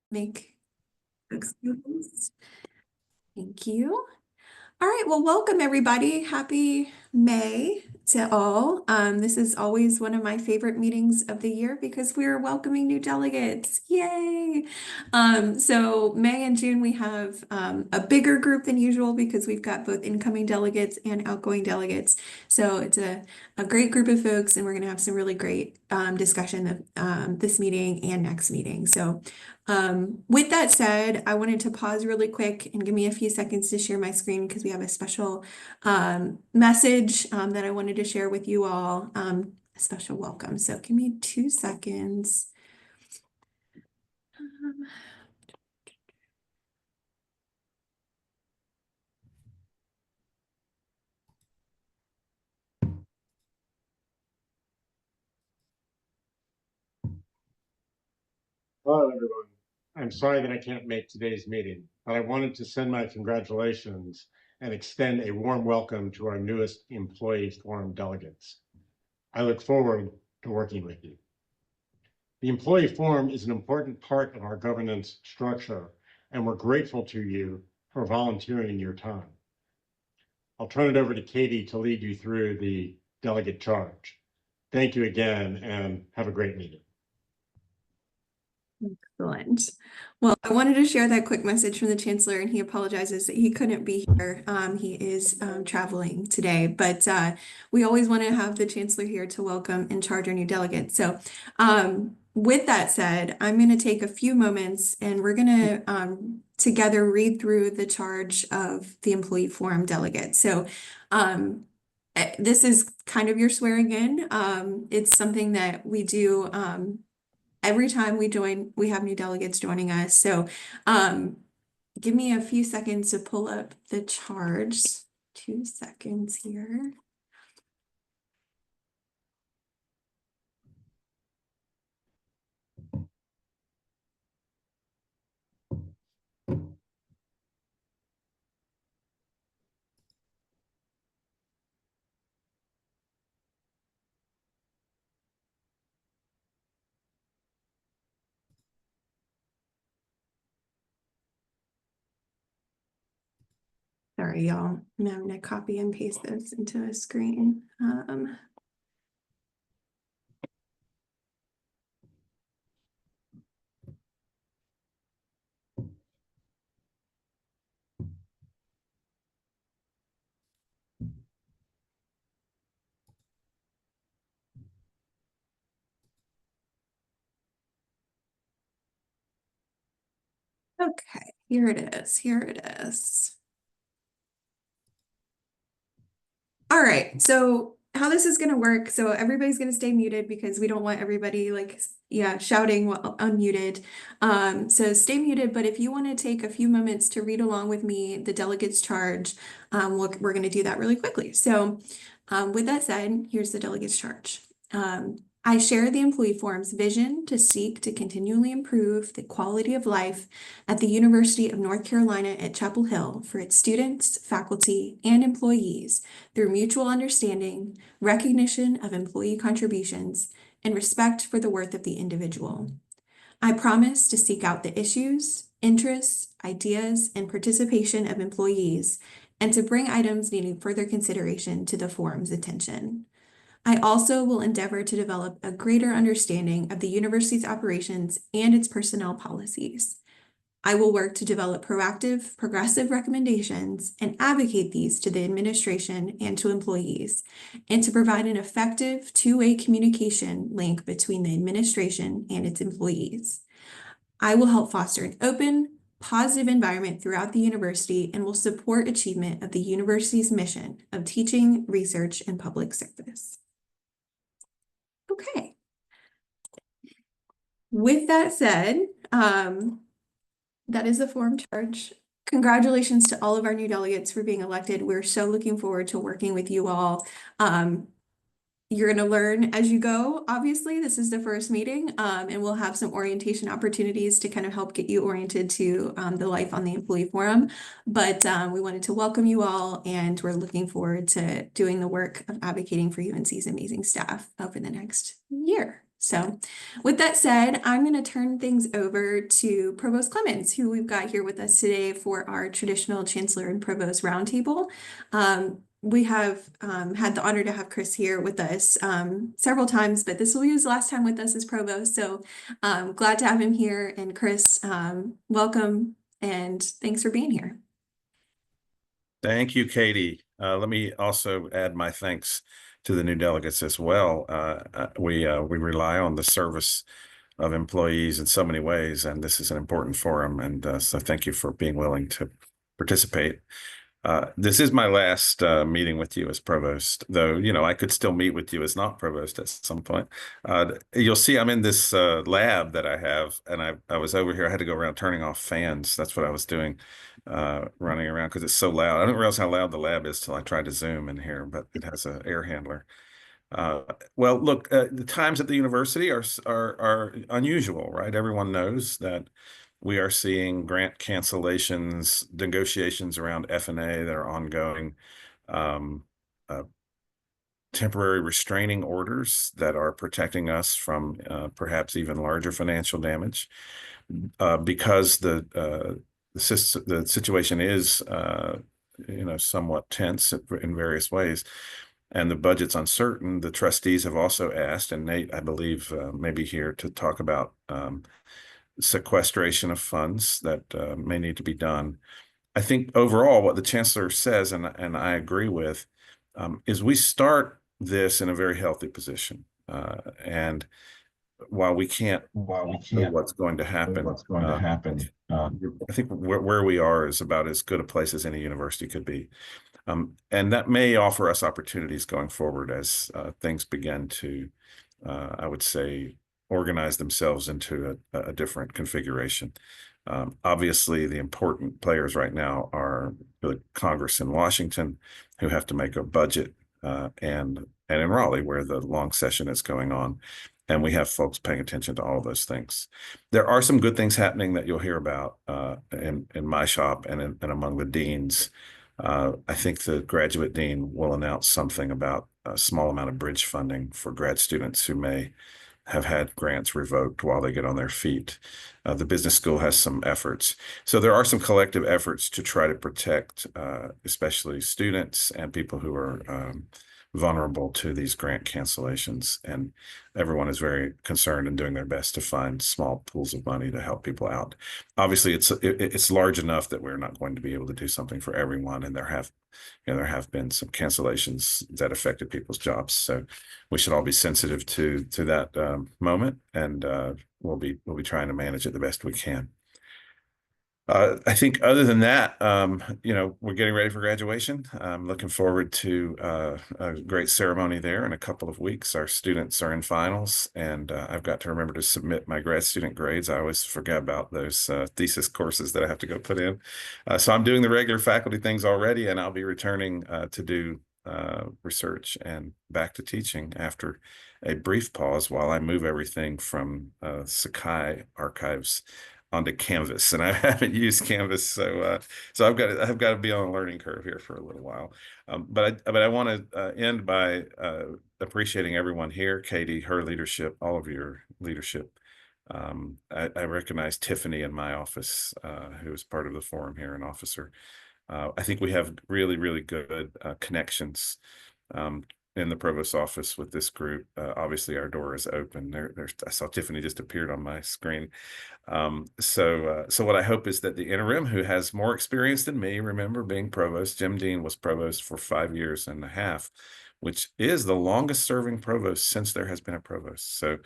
Make Thank you. All right, well, welcome everybody. Happy May to all. This is always one of my favorite meetings of the year because we're welcoming new delegates. Yay! So May and June we have a bigger group than usual because we've got both incoming delegates and outgoing delegates. So it's a great group of folks, and we're going to have some really great discussion of this meeting and next meeting. So with that said, I wanted to pause really quick and give me a few seconds to share my screen because we have a special message that I wanted to share with you all, a special welcome. So give me 2 seconds. Hello, everyone. I'm sorry that I can't make today's meeting, but I wanted to send my congratulations and extend a warm welcome to our newest employee forum delegates. I look forward to working with you. The employee forum is an important part of our governance structure, and we're grateful to you for volunteering your time. I'll turn it over to Katie to lead you through the delegate charge. Thank you again, and have a great meeting. Excellent. Well, I wanted to share that quick message from the Chancellor, and he apologizes that he couldn't be here. He is traveling today, but we always want to have the Chancellor here to welcome and charge our new delegates. So with that said, I'm going to take a few moments and we're going to together read through the charge of the employee forum delegate. So this is kind of your swearing in. It's something that we do every time we have new delegates joining us. So give me a few seconds to pull up the charge. 2 seconds here. Sorry, y'all. I'm having to copy and paste this into a screen. Okay, here it is. Here it is. All right, so how this is going to work, so everybody's going to stay muted because we don't want everybody shouting while unmuted. So stay muted, but if you want to take a few moments to read along with me the delegate's charge, we're going to do that really quickly. So with that said, here's the delegate's charge. I share the employee forum's vision to seek to continually improve the quality of life at the University of North Carolina at Chapel Hill for its students, faculty, and employees through mutual understanding, recognition of employee contributions, and respect for the worth of the individual. I promise to seek out the issues, interests, ideas, and participation of employees, and to bring items needing further consideration to the forum's attention. I also will endeavor to develop a greater understanding of the university's operations and its personnel policies. I will work to develop proactive, progressive recommendations and advocate these to the administration and to employees, and to provide an effective two-way communication link between the administration and its employees. I will help foster an open, positive environment throughout the university and will support achievement of the university's mission of teaching, research, and public service. Okay. With that said, that is the forum charge. Congratulations to all of our new delegates for being elected. We're so looking forward to working with you all. You're going to learn as you go. Obviously, this is the first meeting, and we'll have some orientation opportunities to kind of help get you oriented to the life on the employee forum. But we wanted to welcome you all, and we're looking forward to doing the work of advocating for UNC's amazing staff over the next year. So with that said, I'm going to turn things over to Provost Clemens, who we've got here with us today for our traditional Chancellor and Provost Roundtable. We have had the honor to have Chris here with us several times, but this will be his last time with us as Provost. So glad to have him here. And Chris, welcome and thanks for being here. Thank you, Katie. Let me also add my thanks to the new delegates as well. We rely on the service of employees in so many ways, and this is an important forum. And so thank you for being willing to participate. This is my last meeting with you as provost, though, you know, I could still meet with you as not provost at some point. You'll see I'm in this lab that I have, and I was over here. I had to go around turning off fans. That's what I was doing, running around because it's so loud. I didn't realize how loud the lab is till I tried to zoom in here, but it has an air handler. Well, look, the times at the university are unusual, right? Everyone knows that we are seeing grant cancellations, negotiations around F&A that are ongoing, temporary restraining orders that are protecting us from perhaps even larger financial damage, because the situation is you know, somewhat tense in various ways, and the budget's uncertain. The trustees have also asked, and Nate, I believe, may be here to talk about sequestration of funds that may need to be done. I think overall what the chancellor says, and I agree with, is we start this in a very healthy position. And while we can't know what's going to happen, I think where we are is about as good a place as any university could be. And that may offer us opportunities going forward as things begin to, I would say, organize themselves into a different configuration. Obviously, the important players right now are the Congress in Washington, who have to make a budget, and in Raleigh, where the long session is going on. And we have folks paying attention to all of those things. There are some good things happening that you'll hear about in my shop and among the deans. I think the graduate dean will announce something about a small amount of bridge funding for grad students who may have had grants revoked while they get on their feet. The business school has some efforts. So there are some collective efforts to try to protect especially students and people who are vulnerable to these grant cancellations. And everyone is very concerned and doing their best to find small pools of money to help people out. Obviously, it's large enough that we're not going to be able to do something for everyone. And there have been some cancellations that affected people's jobs. So we should all be sensitive to that moment, and we'll be trying to manage it the best we can. I think other than that, you know, we're getting ready for graduation. I'm looking forward to a great ceremony there in a couple of weeks. Our students are in finals, and I've got to remember to submit my grad student grades. I always forget about those thesis courses that I have to go put in. So I'm doing the regular faculty things already, and I'll be returning to do research and back to teaching after a brief pause while I move everything from Sakai archives onto Canvas, and I haven't used Canvas, so I've got to be on a learning curve here for a little while. But I want to end by appreciating everyone here, Katie, her leadership, all of your leadership. I recognize Tiffany in my office, who is part of the forum here, an officer. I think we have really, really good connections in the provost's office with this group. Obviously, our door is open. I saw Tiffany just appeared on my screen. So what I hope is that the interim, who has more experience than me, remember being provost, Jim Dean was provost for 5 years and a half, which is the longest serving provost since there has been a provost. So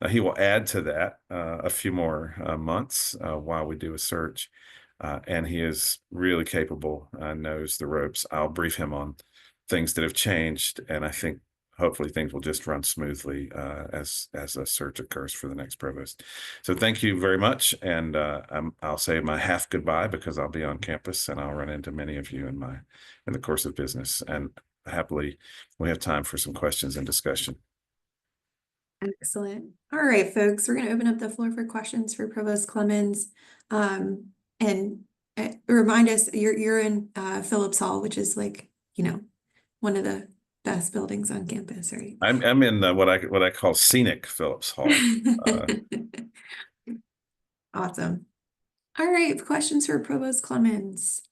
he will add to that a few more months while we do a search. And he is really capable, knows the ropes. I'll brief him on things that have changed, and I think hopefully things will just run smoothly as a search occurs for the next provost. So thank you very much, and I'll say my half goodbye because I'll be on campus and I'll run into many of you in the course of business. And happily, we have time for some questions and discussion. Excellent. All right, folks, we're going to open up the floor for questions for Provost Clemens. And remind us, you're in Phillips Hall, which is like, you know, one of the best buildings on campus, right? I'm in what I call scenic Phillips Hall. Awesome. All right, questions for Provost Clemens.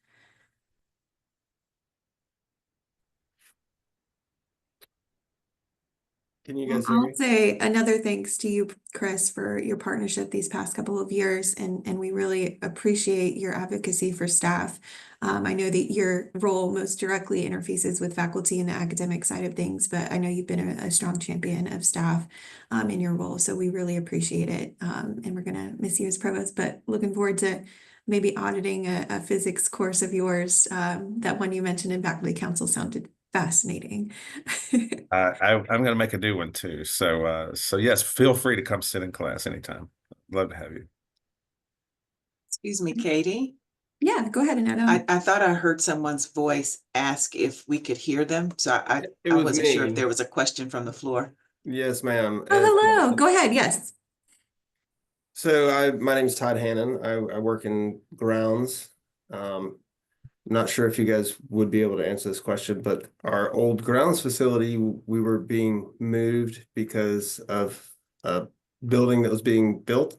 Can you guys hear I'll me? say another thanks to you, Chris, for your partnership these past couple of years, and we really appreciate your advocacy for staff. I know that your role most directly interfaces with faculty in the academic side of things, but I know you've been a strong champion of staff in your role, so we really appreciate it. And we're gonna miss you as provost, but looking forward to maybe auditing a physics course of yours. That one you mentioned in faculty council sounded fascinating. I'm going to make a new one too. So yes, feel free to come sit in class anytime. Love to have you. Excuse me, Katie. Yeah, go ahead and add on. I thought I heard someone's voice ask if we could hear them. So I It was wasn't sure if me. there was a question from the floor. Yes, ma'am. Oh, hello. Go ahead. Yes. So my name's Todd Hannon. I work in grounds. Not sure if you guys would be able to answer this question, but our old grounds facility, we were being moved because of a building that was being built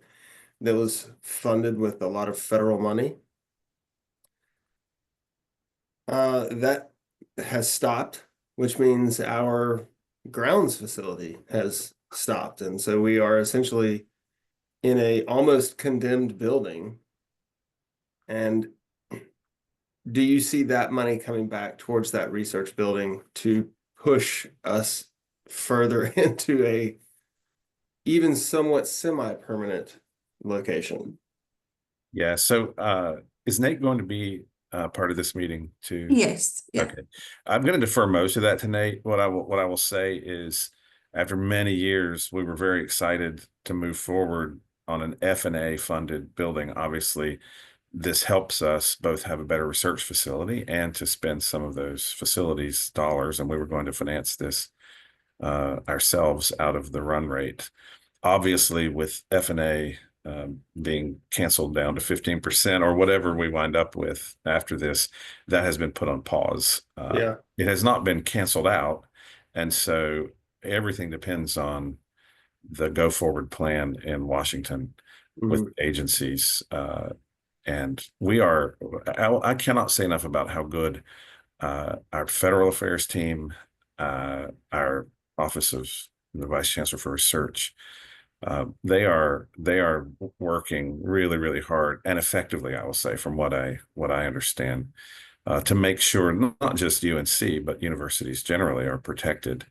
that was funded with a lot of federal money. That has stopped, which means our grounds facility has stopped. And so we are essentially in a almost condemned building. And do you see that money coming back towards that research building to push us further into a even somewhat semi-permanent location? Yeah. So is Nate going to be part of this meeting too? Yes. Yeah. Okay. I'm going to defer most of that to Nate. What I will say is, after many years, we were very excited to move forward on an F&A funded building. Obviously, this helps us both have a better research facility and to spend some of those facilities dollars. And we were going to finance this ourselves out of the run rate. Obviously, with F&A being canceled down to 15% or whatever we wind up with after this, that has been put on pause. Yeah. It has not been canceled out. And so everything depends on the go forward plan in Washington with agencies. And I cannot say enough about how good our federal affairs team, our Office of the Vice Chancellor for Research, they are working really, really hard and effectively, I will say, from what I understand, to make sure not just UNC, but universities generally are protected.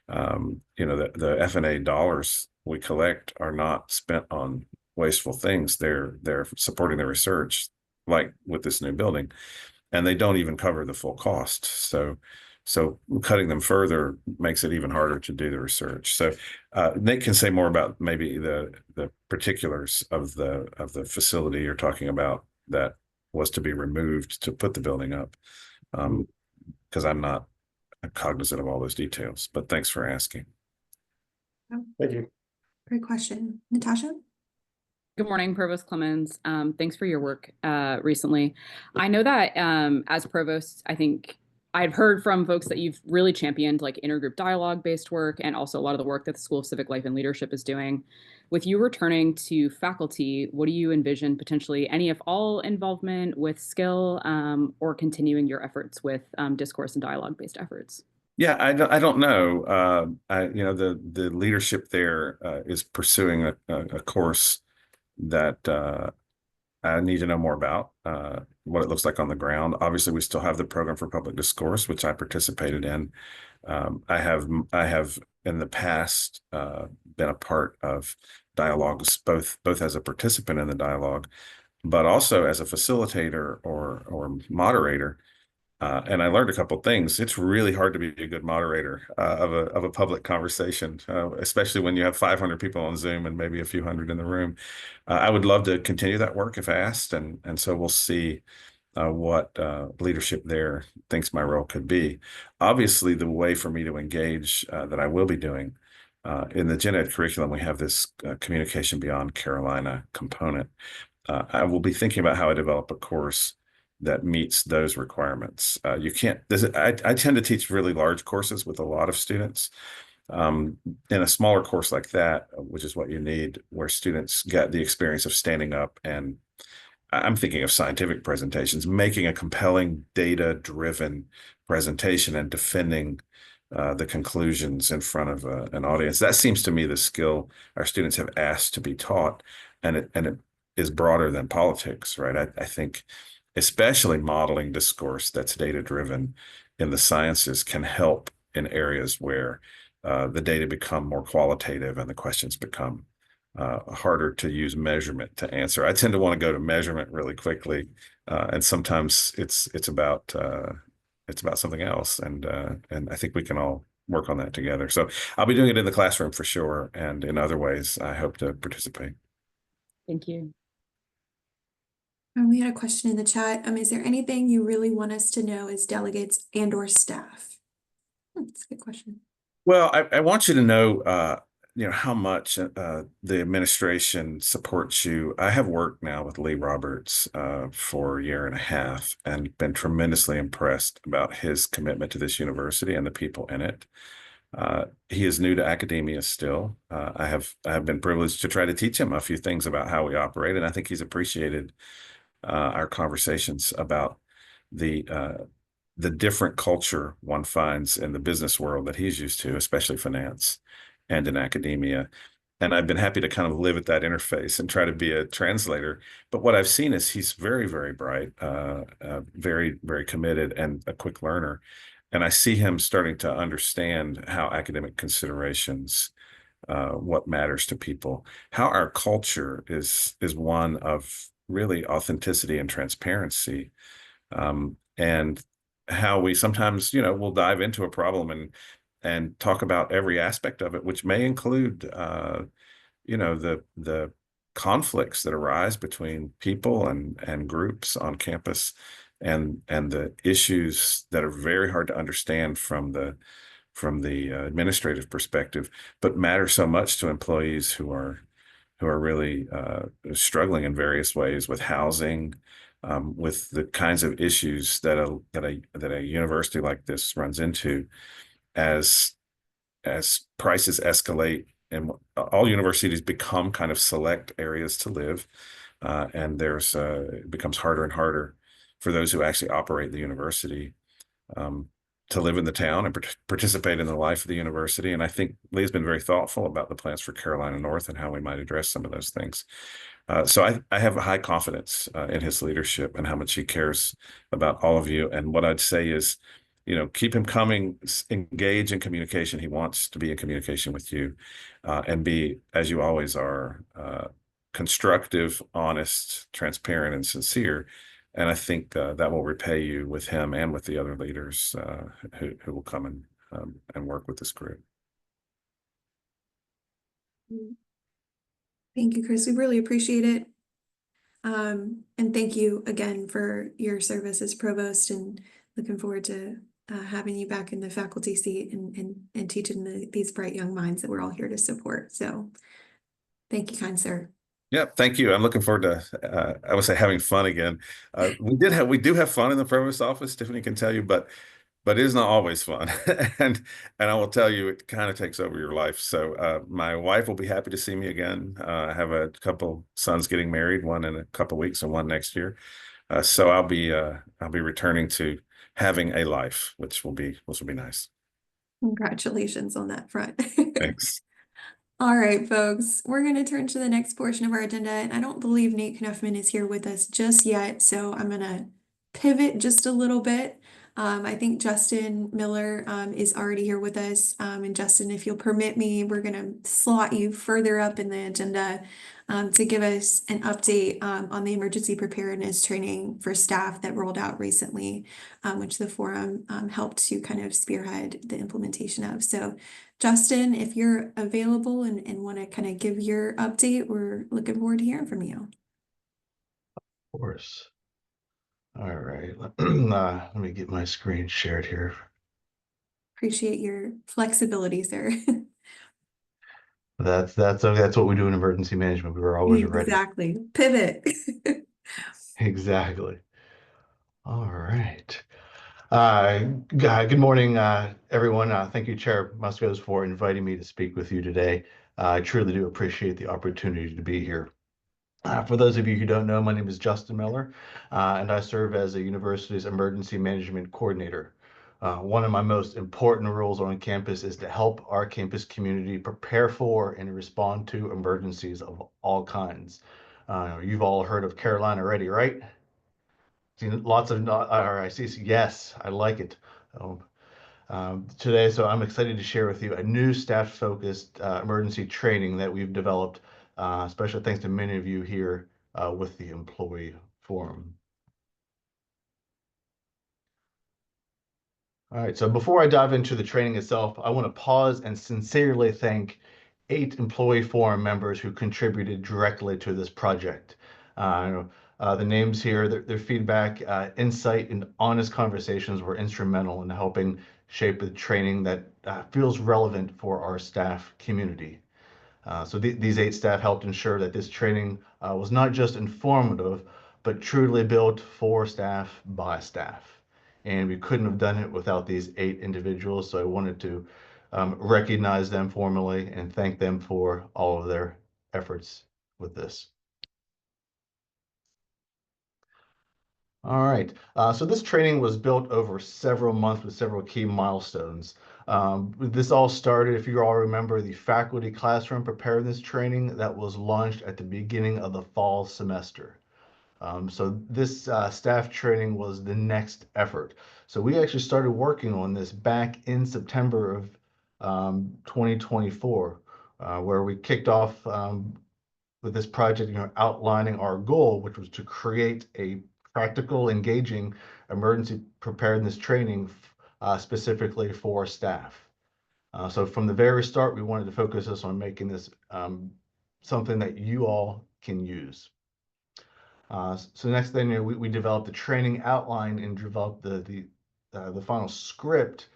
The F&A dollars we collect are not spent on wasteful things. They're supporting the research, like with this new building, and they don't even cover the full cost. So cutting them further makes it even harder to do the research. So Nick can say more about maybe the particulars of the facility you're talking about that was to be removed to put the building up, because I'm not cognizant of all those details. But thanks for asking. Thank you. Great question. Natasha? Good morning, Provost Clemens. Thanks for your work recently. I know that as provost, I think I've heard from folks that you've really championed like intergroup dialogue-based work and also a lot of the work that the School of Civic Life and Leadership is doing. With you returning to faculty, what do you envision potentially any of all involvement with skill or continuing your efforts with discourse and dialogue-based efforts? Yeah, I don't know. The leadership there is pursuing a course that I need to know more about, what it looks like on the ground. Obviously, we still have the program for public discourse, which I participated in. I have in the past been a part of dialogues, both as a participant in the dialogue, but also as a facilitator or moderator. And I learned a couple of things. It's really hard to be a good moderator of a public conversation, especially when you have 500 people on Zoom and maybe a few hundred in the room. I would love to continue that work if asked, and so we'll see what leadership there thinks my role could be. Obviously, the way for me to engage that I will be doing in the gen ed curriculum, we have this communication beyond Carolina component. I will be thinking about how I develop a course that meets those requirements. You can't, I tend to teach really large courses with a lot of students. In a smaller course like that, which is what you need, where students get the experience of standing up and I'm thinking of scientific presentations, making a compelling data-driven presentation and defending the conclusions in front of an audience. That seems to me the skill our students have asked to be taught, and it is broader than politics, right? I think especially modeling discourse that's data-driven in the sciences can help in areas where the data become more qualitative and the questions become harder to use measurement to answer. I tend to want to go to measurement really quickly, and sometimes it's about something else, and I think we can all work on that together. So I'll be doing it in the classroom for sure, and in other ways, I hope to participate. Thank you. We had a question in the chat. Is there anything you really want us to know as delegates and or staff? That's a good question. Well, I want you to know, how much the administration supports you. I have worked now with Lee Roberts for a year and a half and been tremendously impressed about his commitment to this university and the people in it. He is new to academia still. I have been privileged to try to teach him a few things about how we operate, and I think he's appreciated our conversations about the different culture one finds in the business world that he's used to, especially finance and in academia. And I've been happy to kind of live at that interface and try to be a translator. But what I've seen is he's very, very bright, very, very committed and a quick learner. And I see him starting to understand how academic considerations, what matters to people, how our culture is one of really authenticity and transparency. And how we sometimes, we'll dive into a problem and talk about every aspect of it, which may include, the conflicts that arise between people and groups on campus, and the issues that are very hard to understand from the administrative perspective, but matter so much to employees who are really struggling in various ways with housing, with the kinds of issues that a university like this runs into as prices escalate and all universities become kind of select areas to live, and it becomes harder and harder for those who actually operate the university to live in the town and participate in the life of the university. And I think Lee's been very thoughtful about the plans for Carolina North and how we might address some of those things. So I have a high confidence in his leadership and how much he cares about all of you. And what I'd say is, keep him coming, engage in communication. He wants to be in communication with you, and be, as you always are, constructive, honest, transparent, and sincere. And I think that will repay you with him and with the other leaders who will come and work with this group. Thank you, Chris. We really appreciate it. And thank you again for your service as provost, and looking forward to having you back in the faculty seat and teaching these bright young minds that we're all here to support. So thank you, kind sir. Yeah, thank you. I'm looking forward to, I would say, having fun again. We do have fun in the provost office. Tiffany can tell you, but it is not always fun. and I will tell you, it kind of takes over your life. So my wife will be happy to see me again. I have a couple sons getting married, one in a couple weeks and one next year. So I'll be returning to having a life, which will be nice. Congratulations on that front. Thanks. All right, folks, we're going to turn to the next portion of our agenda, and I don't believe Nate Knuffman is here with us just yet, so I'm going to pivot just a little bit. I think Justin Miller is already here with us, and Justin, if you'll permit me, we're going to slot you further up in the agenda to give us an update on the emergency preparedness training for staff that rolled out recently, which the forum helped to kind of spearhead the implementation of. So Justin, if you're available and want to kind of give your update, we're looking forward to hearing from you. Of course. All right. Let me get my screen shared here. Appreciate your flexibility, sir. That's what we do in emergency management. We were always ready. Exactly. Pivot. Exactly. All right. Good morning, everyone. Thank you, Chair Musgrove, for inviting me to speak with you today. I truly do appreciate the opportunity to be here. For those of you who don't know, my name is Justin Miller, and I serve as a university's emergency management coordinator. One of my most important roles on campus is to help our campus community prepare for and respond to emergencies of all kinds. You've all heard of Carolina already, right? Seen lots of RICs. Yes, I like it. Um, Today, so I'm excited to share with you a new staff-focused emergency training that we've developed. Special thanks to many of you here with the Employee Forum. All right, so before I dive into the training itself, I want to pause and sincerely thank 8 Employee Forum members who contributed directly to this project. The names here, their feedback, insight, and honest conversations were instrumental in helping shape the training that feels relevant for our staff community. So these 8 staff helped ensure that this training was not just informative, but truly built for staff by staff. And we couldn't have done it without these 8 individuals. So I wanted to recognize them formally and thank them for all of their efforts with this. All right, so this training was built over several months with several key milestones. This all started, if you all remember, the faculty classroom preparedness training that was launched at the beginning of the fall semester. So this staff training was the next effort. So we actually started working on this back in September of 2024, where we kicked off with this project, outlining our goal, which was to create a practical, engaging emergency preparedness training specifically for staff. So from the very start, we wanted to focus us on making this something that you all can use. So next thing, we developed the training outline and developed the final script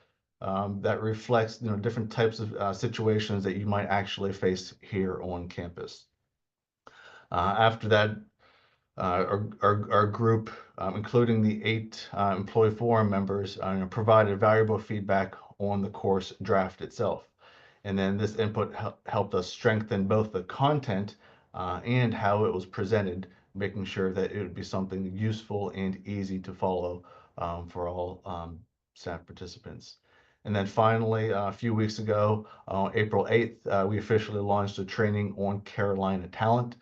that reflects different types of situations that you might actually face here on campus. After that, our group, including the 8 Employee Forum members, provided valuable feedback on the course draft itself. And then this input helped us strengthen both the content and how it was presented, making sure that it would be something useful and easy to follow for all staff participants. And then finally, a few weeks ago, April 8th, we officially launched a training on Carolina talent,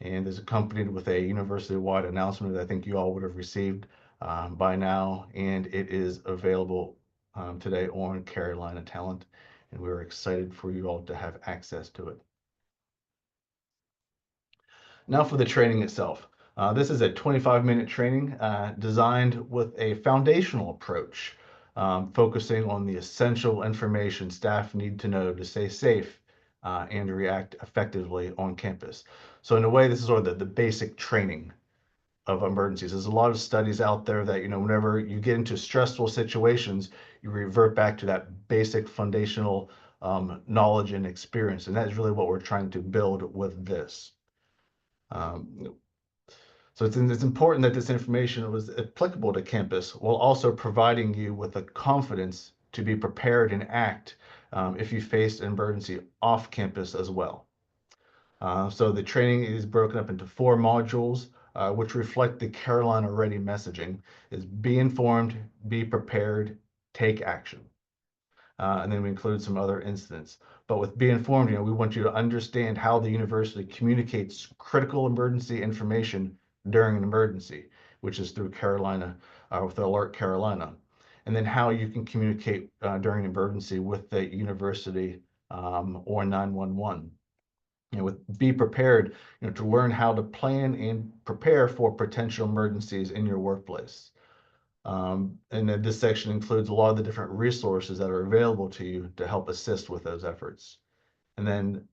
and is accompanied with a university-wide announcement that I think you all would have received by now, and it is available today on Carolina Talent, and we're excited for you all to have access to it. Now for the training itself. This is a 25-minute training designed with a foundational approach, focusing on the essential information staff need to know to stay safe and react effectively on campus. So in a way, this is sort of the basic training of emergencies. There's a lot of studies out there that, whenever you get into stressful situations, you revert back to that basic foundational knowledge and experience. And that's really what we're trying to build with this. So it's important that this information was applicable to campus while also providing you with the confidence to be prepared and act if you face an emergency off campus as well. So the training is broken up into 4 modules, which reflect the Carolina Ready messaging. Is be informed, be prepared, take action. And then we include some other incidents. But with be informed, we want you to understand how the university communicates critical emergency information during an emergency, which is through Carolina, with Alert Carolina. And then how you can communicate during an emergency with the university or 911. With be prepared, to learn how to plan and prepare for potential emergencies in your workplace. And then this section includes a lot of the different resources that are available to you to help assist with those efforts. And then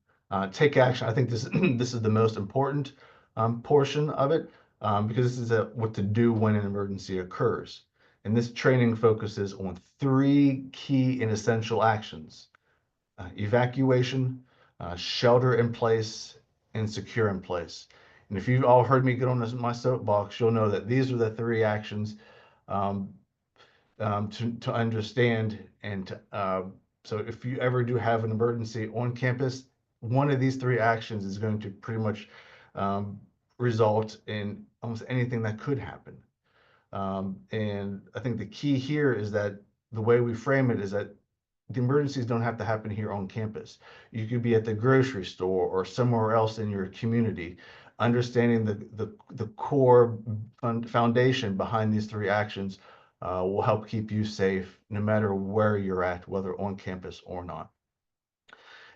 take action. I think this is the most important portion of it because this is what to do when an emergency occurs. And this training focuses on 3 key and essential actions: evacuation, shelter in place, and secure in place. And if you've all heard me get on my soapbox, you'll know that these are the 3 actions to understand and to, so if you ever do have an emergency on campus, one of these three actions is going to pretty much result in almost anything that could happen. And I think the key here is that the way we frame it is that the emergencies don't have to happen here on campus. You could be at the grocery store or somewhere else in your community. Understanding the core foundation behind these three actions will help keep you safe no matter where you're at, whether on campus or not.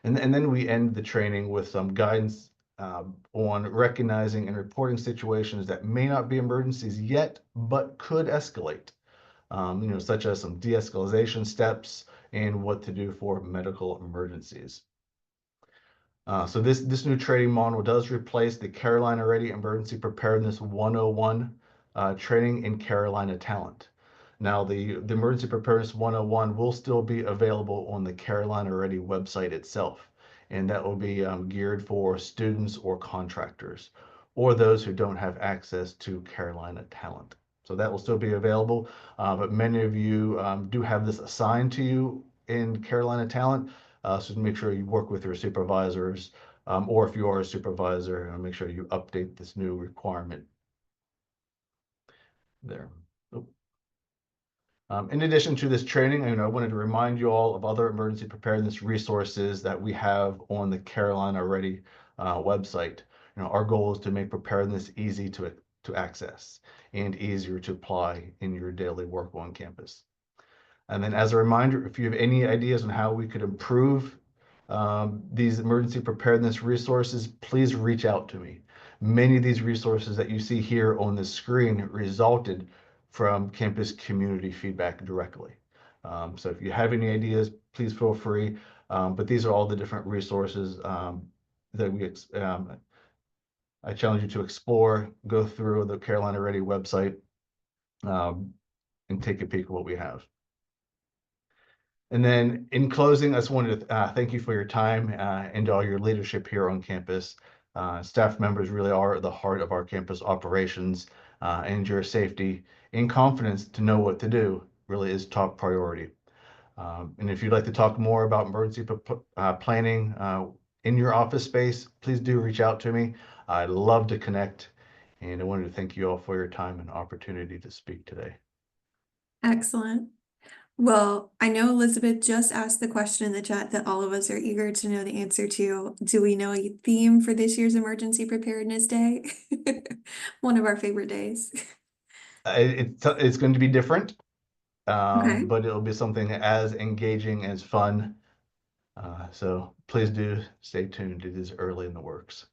And then we end the training with some guidance on recognizing and reporting situations that may not be emergencies yet, but could escalate. Such as some de-escalation steps and what to do for medical emergencies. So this new training model does replace the Carolina Ready Emergency Preparedness 101 training in Carolina Talent. Now, the Emergency Preparedness 101 will still be available on the Carolina Ready website itself, and that will be geared for students or contractors, or those who don't have access to Carolina Talent. So that will still be available, but many of you do have this assigned to you in Carolina Talent, so make sure you work with your supervisors, or if you are a supervisor, make sure you update this new requirement there. In addition to this training, I wanted to remind you all of other emergency preparedness resources that we have on the Carolina Ready website. Our goal is to make preparedness easy to access and easier to apply in your daily work on campus. And then as a reminder, if you have any ideas on how we could improve these emergency preparedness resources, please reach out to me. Many of these resources that you see here on the screen resulted from campus community feedback directly. So if you have any ideas, please feel free. But these are all the different resources that I challenge you to explore, go through the Carolina Ready website, and take a peek at what we have. And then in closing, I just wanted to thank you for your time and all your leadership here on campus. Staff members really are at the heart of our campus operations, and your safety and confidence to know what to do really is top priority. And if you'd like to talk more about emergency planning in your office space, please do reach out to me. I'd love to connect, and I wanted to thank you all for your time and opportunity to speak today. Excellent. Well, I know Elizabeth just asked the question in the chat that all of us are eager to know the answer to. Do we know a theme for this year's Emergency Preparedness Day? One of our favorite days. It's going to be different, Okay. but it'll be something as engaging as fun. So please do stay tuned. It is early in the works.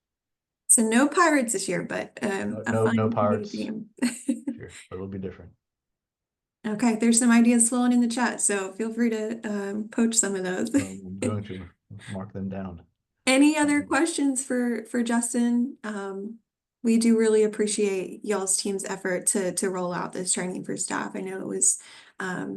So no pirates this year, but a fun No new pirates. theme. Sure, but it'll be different. Okay, there's some ideas flowing in the chat, so feel free to poach some of those. I'm going to mark them down. Any other questions for Justin? We do really appreciate y'all's team's effort to roll out this training for staff. I know it was a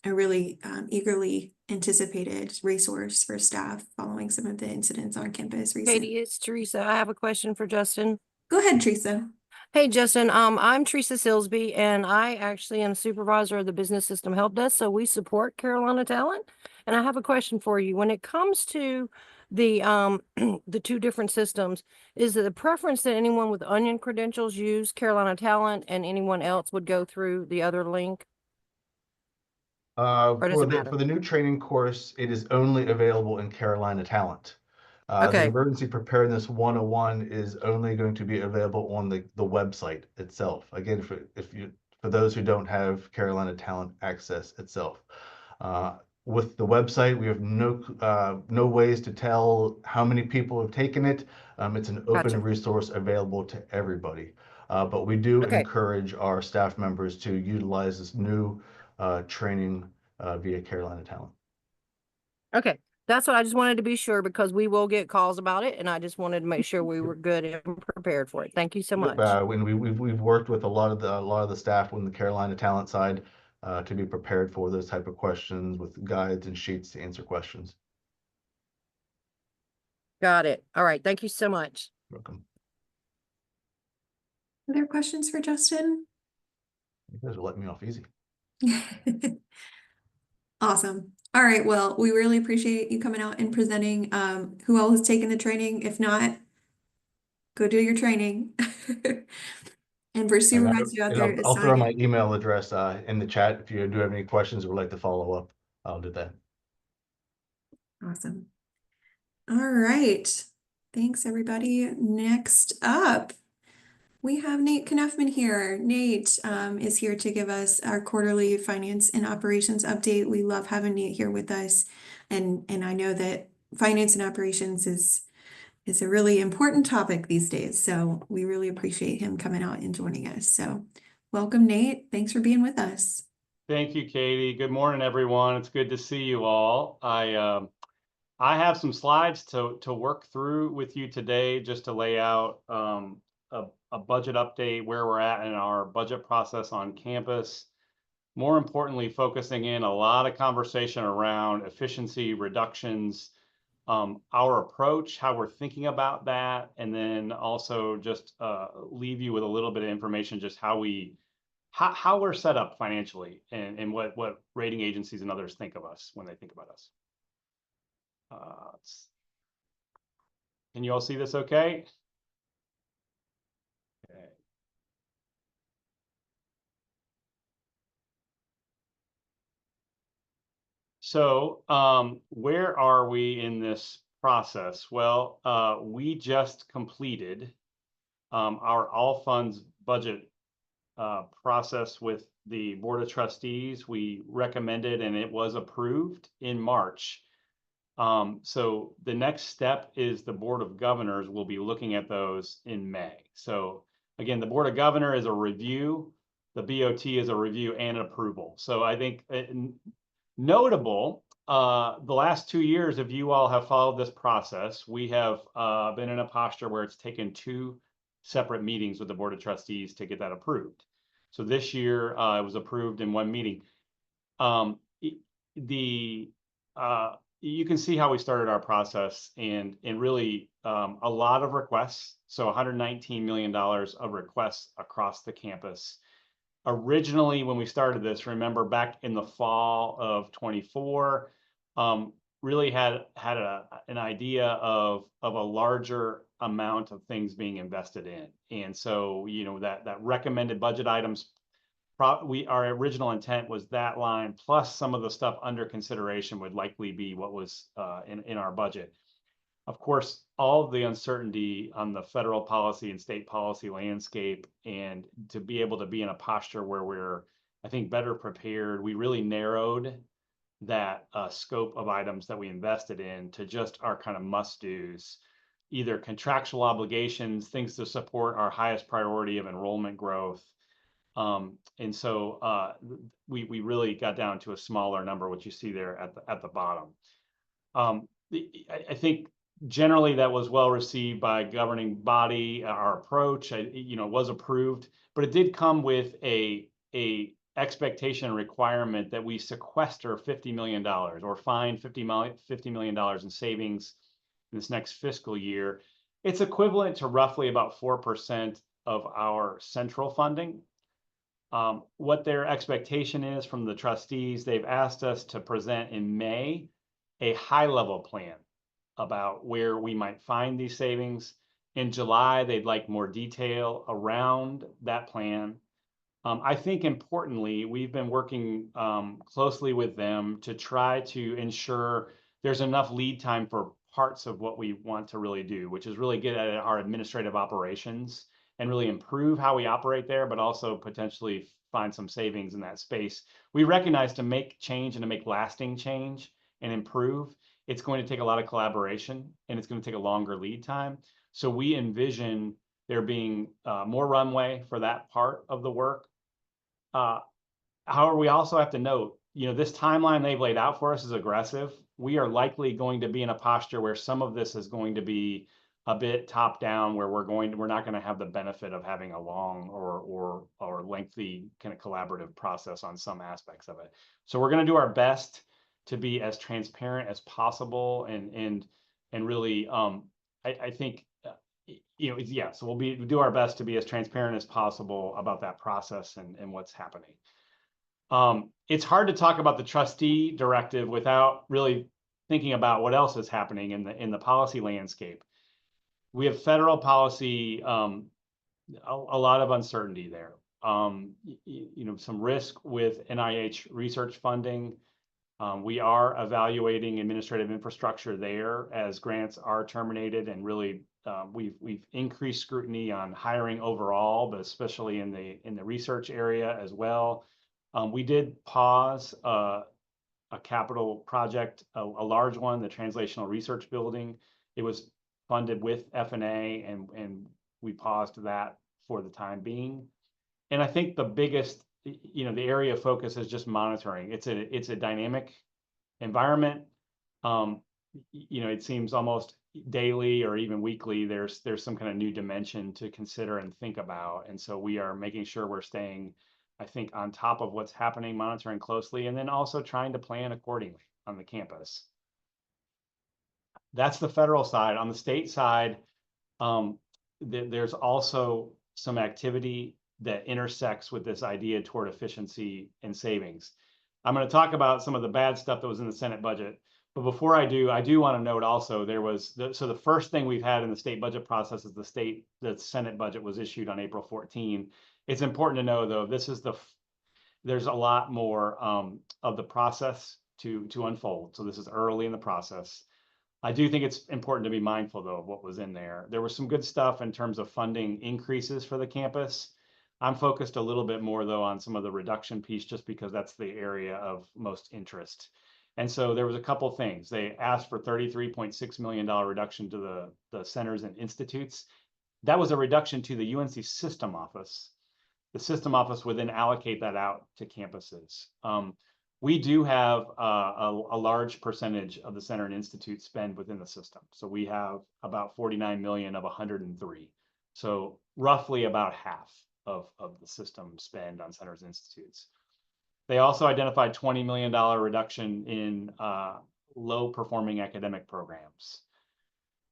really eagerly anticipated resource for staff following some of the incidents on campus recently. Katie, it's Teresa. I have a question for Justin. Go ahead, Teresa. Hey, Justin, I'm Teresa Silsby, and I actually am supervisor of the Business System Help Desk, so we support Carolina Talent. And I have a question for you. When it comes to the the two different systems, is it the preference that anyone with Onion credentials use Carolina Talent and anyone else would go through the other Linc? Or does it matter? For the new training course, it is only available in Carolina Talent. The Okay. Emergency Preparedness 101 is only going to be available on the website itself. Again, for those who don't have Carolina Talent access itself. With the website, we have no ways to tell how many people have taken it. It's an open Gotcha. resource available to everybody. But we do Okay. encourage our staff members to utilize this new training via Carolina Talent. Okay. That's what I just wanted to be sure, because we will get calls about it, and I just wanted to make sure we were good and prepared for it. Thank you so much. When we've worked with a lot of the staff on the Carolina Talent side to be prepared for those type of questions with guides and sheets to answer questions. Got it. All right. Thank you so much. Welcome. Other questions for Justin? You guys are letting me off easy. Awesome. All right. Well, we really appreciate you coming out and presenting. Who all has taken the training? If not, go do your training. And for supervisors out there, I'll throw assign my it. email address in the chat. If you do have any questions or would like to follow up, I'll do that. Awesome. All right. Thanks, everybody. Next up, we have Nate Kneffman here. Nate is here to give us our quarterly finance and operations update. We love having Nate here with us. And I know that finance and operations is a really important topic these days. So we really appreciate him coming out and joining us. So welcome, Nate. Thanks for being with us. Thank you, Katie. Good morning, everyone. It's good to see you all. I have some slides to work through with you today, just to lay out a budget update, where we're at in our budget process on campus. More importantly, focusing in a lot of conversation around efficiency reductions, our approach, how we're thinking about that, and then also just leave you with a little bit of information, just how we're set up financially, and what rating agencies and others think of us when they think about us. Can you all see this okay? Okay. So where are we in this process? Well, we just completed our all funds budget process with the Board of Trustees. We recommended and it was approved in March. So the next step is the Board of Governors will be looking at those in May. So again, the Board of Governors is a review, the BOT is a review and approval. So I think notable, the last 2 years, if you all have followed this process, we have been in a posture where it's taken 2 separate meetings with the Board of Trustees to get that approved. So this year it was approved in 1 meeting. You can see how we started our process, and really a lot of requests. So $119 million of requests across the campus. Originally, when we started this, remember back in the fall of 24, really had an idea of a larger amount of things being invested in. And so, you know, that recommended budget items, our original intent was that line plus some of the stuff under consideration would likely be what was in our budget. Of course, all of the uncertainty on the federal policy and state policy landscape, and to be able to be in a posture where we're, I think, better prepared, we really narrowed that scope of items that we invested in to just our kind of must-dos, either contractual obligations, things to support our highest priority of enrollment growth. And so we really got down to a smaller number, which you see there at the bottom. I think generally that was well received by governing body. Our approach, you know, was approved, but it did come with a expectation requirement that we sequester $50 million or find $50 million in savings in this next fiscal year. It's equivalent to roughly about 4% of our central funding. What their expectation is from the trustees, they've asked us to present in May a high-level plan about where we might find these savings. In July, they'd like more detail around that plan. I think importantly, we've been working closely with them to try to ensure there's enough lead time for parts of what we want to really do, which is really get at our administrative operations and really improve how we operate there, but also potentially find some savings in that space. We recognize to make change and to make lasting change and improve, it's going to take a lot of collaboration and it's going to take a longer lead time. So we envision there being more runway for that part of the work. However, we also have to note, you know, this timeline they've laid out for us is aggressive. We are likely going to be in a posture where some of this is going to be a bit top down, where we're not going to have the benefit of having a long or lengthy kind of collaborative process on some aspects of it. So we're going to do our best to be as transparent as possible, and really I think yeah, so we'll do our best to be as transparent as possible about that process and what's happening. It's hard to talk about the trustee directive without really thinking about what else is happening in the policy landscape. We have federal policy, a lot of uncertainty there. Some risk with NIH research funding. We are evaluating administrative infrastructure there as grants are terminated, and really we've increased scrutiny on hiring overall, but especially in the research area as well. We did pause a capital project, a large one, the Translational Research Building. It was funded with F&A, and we paused that for the time being. And I think the biggest, the area of focus is just monitoring. It's a dynamic environment. It seems almost daily or even weekly, there's some kind of new dimension to consider and think about. And so we are making sure we're staying, I think, on top of what's happening, monitoring closely, and then also trying to plan accordingly on the campus. That's the federal side. On the state side, there's also some activity that intersects with this idea toward efficiency and savings. I'm going to talk about some of the bad stuff that was in the Senate budget. But before I do want to note also so the first thing we've had in the state budget process is the Senate budget was issued on April 14. It's important to know, though, there's a lot more of the process to unfold. So this is early in the process. I do think it's important to be mindful, though, of what was in there. There was some good stuff in terms of funding increases for the campus. I'm focused a little bit more, though, on some of the reduction piece, just because that's the area of most interest. And so there was a couple things. They asked for $33.6 million reduction to the centers and institutes. That was a reduction to the UNC system office. The system office would then allocate that out to campuses. We do have a large percentage of the center and institute spend within the system. So we have about 49 million of 103. So roughly about half of the system spend on centers and institutes. They also identified $20 million reduction in low performing academic programs.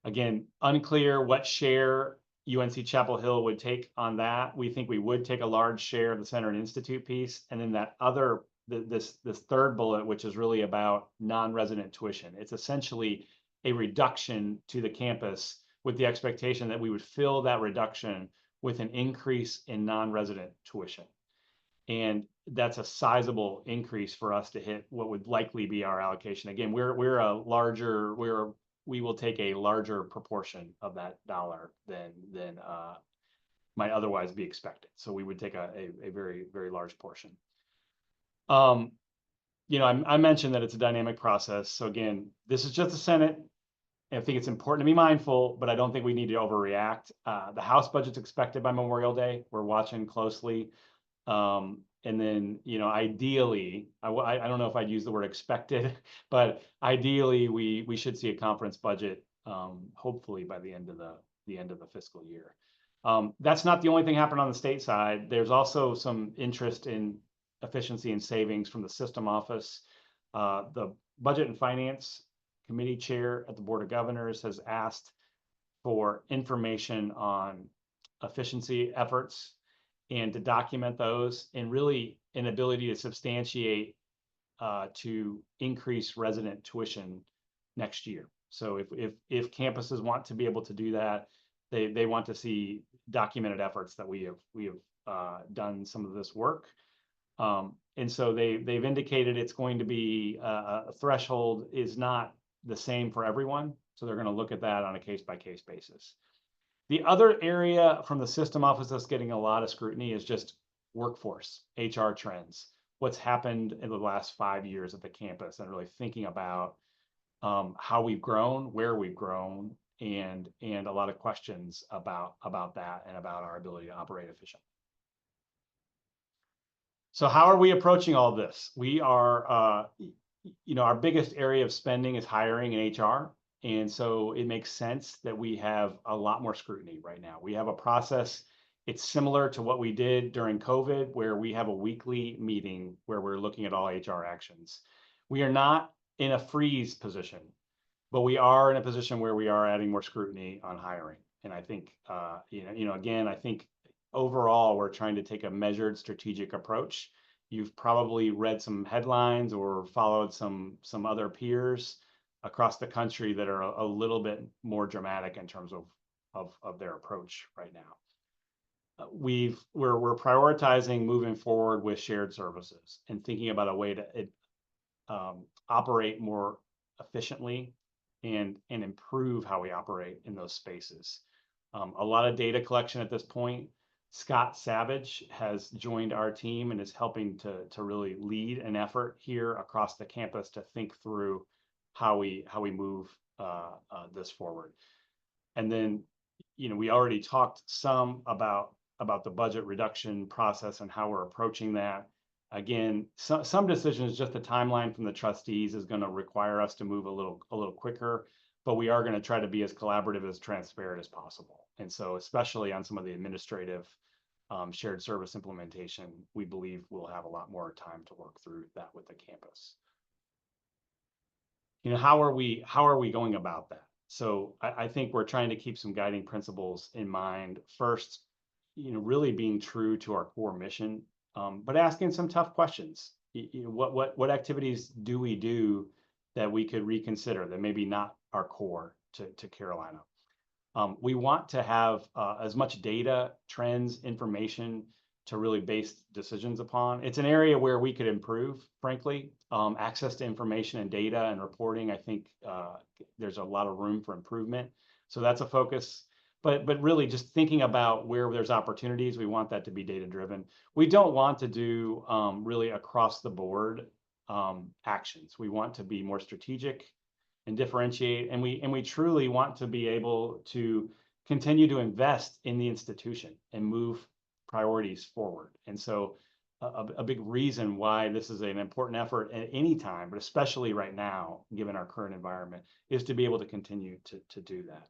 Again, unclear what share UNC-Chapel Hill would take on that. We think we would take a large share of the center and institute piece. And then that other, this third bullet, which is really about non-resident tuition. It's essentially a reduction to the campus with the expectation that we would fill that reduction with an increase in non-resident tuition. And that's a sizable increase for us to hit what would likely be our allocation. Again, we will take a larger proportion of that dollar than might otherwise be expected. So we would take a very, very large portion. I mentioned that it's a dynamic process. So again, this is just the Senate. I think it's important to be mindful, but I don't think we need to overreact. The House budget's expected by Memorial Day. We're watching closely. And then, ideally, I don't know if I'd use the word expected, but ideally we should see a conference budget, hopefully by the end of the fiscal year. That's not the only thing happening on the state side. There's also some interest in efficiency and savings from the system office. The Budget and Finance Committee chair at the Board of Governors has asked for information on efficiency efforts and to document those, and really an ability to substantiate to increase resident tuition next year. So if campuses want to be able to do that, they want to see documented efforts that we have done some of this work. And so they've indicated it's going to be a threshold is not the same for everyone. So they're going to look at that on a case-by-case basis. The other area from the system office that's getting a lot of scrutiny is just workforce, HR trends, what's happened in the last 5 years at the campus, and really thinking about how we've grown, where we've grown, and a lot of questions about that and about our ability to operate efficiently. So how are we approaching all this? We are, our biggest area of spending is hiring and HR. And so it makes sense that we have a lot more scrutiny right now. We have a process. It's similar to what we did during COVID, where we have a weekly meeting where we're looking at all HR actions. We are not in a freeze position, but we are in a position where we are adding more scrutiny on hiring. And I think, again, I think overall, we're trying to take a measured strategic approach. You've probably read some headlines or followed some other peers across the country that are a little bit more dramatic in terms of their approach right now. We're prioritizing moving forward with shared services and thinking about a way to operate more efficiently and improve how we operate in those spaces. A lot of data collection at this point. Scott Savage has joined our team and is helping to really lead an effort here across the campus to think through how we move this forward. And then, we already talked some about the budget reduction process and how we're approaching that. Again, some decisions, just the timeline from the trustees is going to require us to move a little quicker, but we are going to try to be as collaborative, as transparent as possible. And so, especially on some of the administrative shared service implementation, we believe we'll have a lot more time to work through that with the campus. How are we going about that? So I think we're trying to keep some guiding principles in mind. First, really being true to our core mission, but asking some tough questions. What activities do we do that we could reconsider that maybe not our core to Carolina? We want to have as much data, trends, information to really base decisions upon. It's an area where we could improve, frankly. Access to information and data and reporting, I think there's a lot of room for improvement. So that's a focus. But really just thinking about where there's opportunities, we want that to be data driven. We don't want to do really across the board actions. We want to be more strategic and differentiate, and we truly want to be able to continue to invest in the institution and move priorities forward. And so a big reason why this is an important effort at any time, but especially right now, given our current environment, is to be able to continue to do that.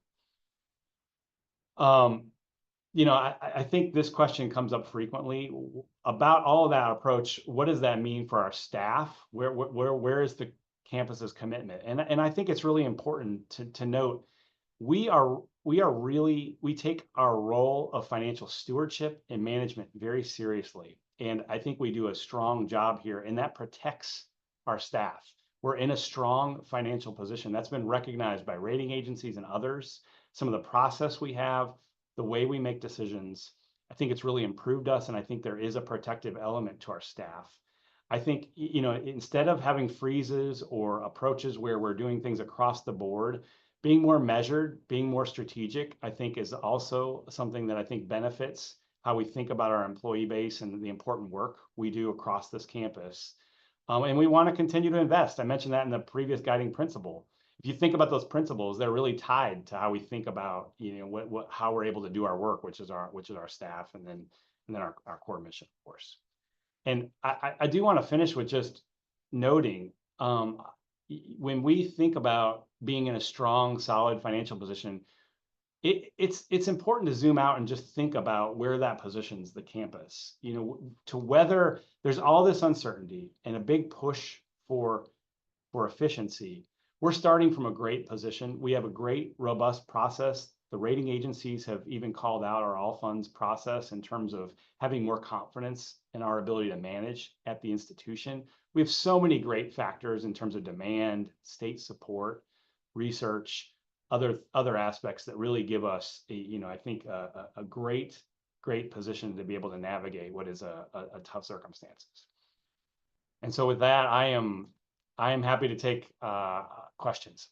I think this question comes up frequently about all of that approach. What does that mean for our staff? Where is the campus's commitment? And I think it's really important to note we take our role of financial stewardship and management very seriously. And I think we do a strong job here, and that protects our staff. We're in a strong financial position that's been recognized by rating agencies and others. Some of the process we have, the way we make decisions, I think it's really improved us, and I think there is a protective element to our staff. I think, instead of having freezes or approaches where we're doing things across the board, being more measured, being more strategic, I think is also something that I think benefits how we think about our employee base and the important work we do across this campus. And we want to continue to invest. I mentioned that in the previous guiding principle. If you think about those principles, they're really tied to how we think about, how we're able to do our work, which is our staff, and then our core mission, of course. And I do want to finish with just noting, when we think about being in a strong, solid financial position, it's important to zoom out and just think about where that positions the campus. To whether there's all this uncertainty and a big push for efficiency, we're starting from a great position. We have a great, robust process. The rating agencies have even called out our all funds process in terms of having more confidence in our ability to manage at the institution. We have so many great factors in terms of demand, state support, research, other aspects that really give us I think a great position to be able to navigate what is a tough circumstances. And so with that, I am happy to take questions.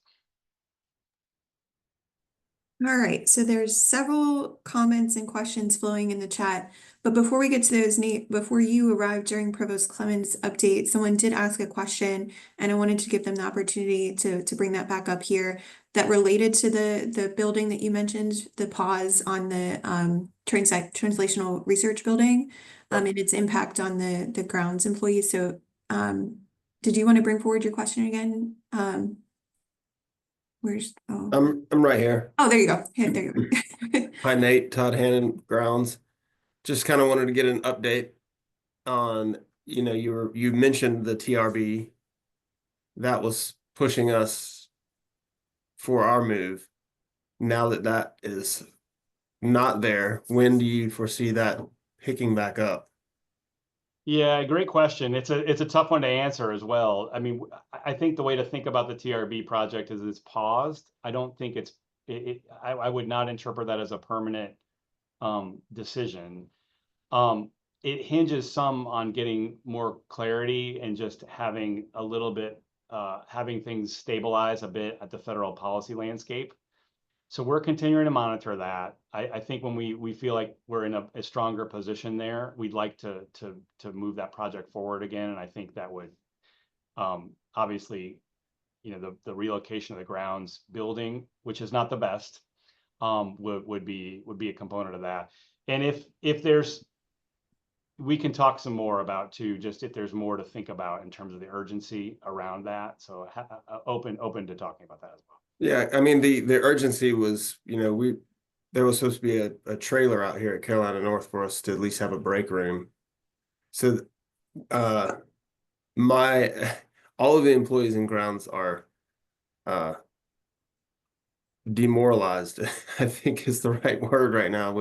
All right, so there's several comments and questions flowing in the chat, but before we get to those, Nate, before you arrived during Provost Clemens' update, someone did ask a question, and I wanted to give them the opportunity to bring that back up here, that related to the building that you mentioned, the pause on the translational research building, and its impact on the grounds employees. So did you want to bring forward your question again? I'm right here. Oh, there you go. Yeah, there you go. Hi, Nate, Todd Hannon, grounds. Just kind of wanted to get an update on, you mentioned the TRB that was pushing us for our move. Now that is not there, when do you foresee that picking back up? Yeah, great question. It's a tough one to answer as well. I mean, I think the way to think about the TRB project is it's paused. I don't think I would not interpret that as a permanent decision. It hinges some on getting more clarity and just having a little bit, having things stabilize a bit at the federal policy landscape. So we're continuing to monitor that. I think when we feel like we're in a stronger position there, we'd like to move that project forward again. And I think that would obviously, the relocation of the grounds building, which is not the best, would be a component of that. And if there's, we can talk some more about too, just if there's more to think about in terms of the urgency around that. So open to talking about that as well. Yeah, I mean, the urgency was, there was supposed to be a trailer out here at Carolina North for us to at least have a break room. So all of the employees in grounds are demoralized, I think is the right word right now.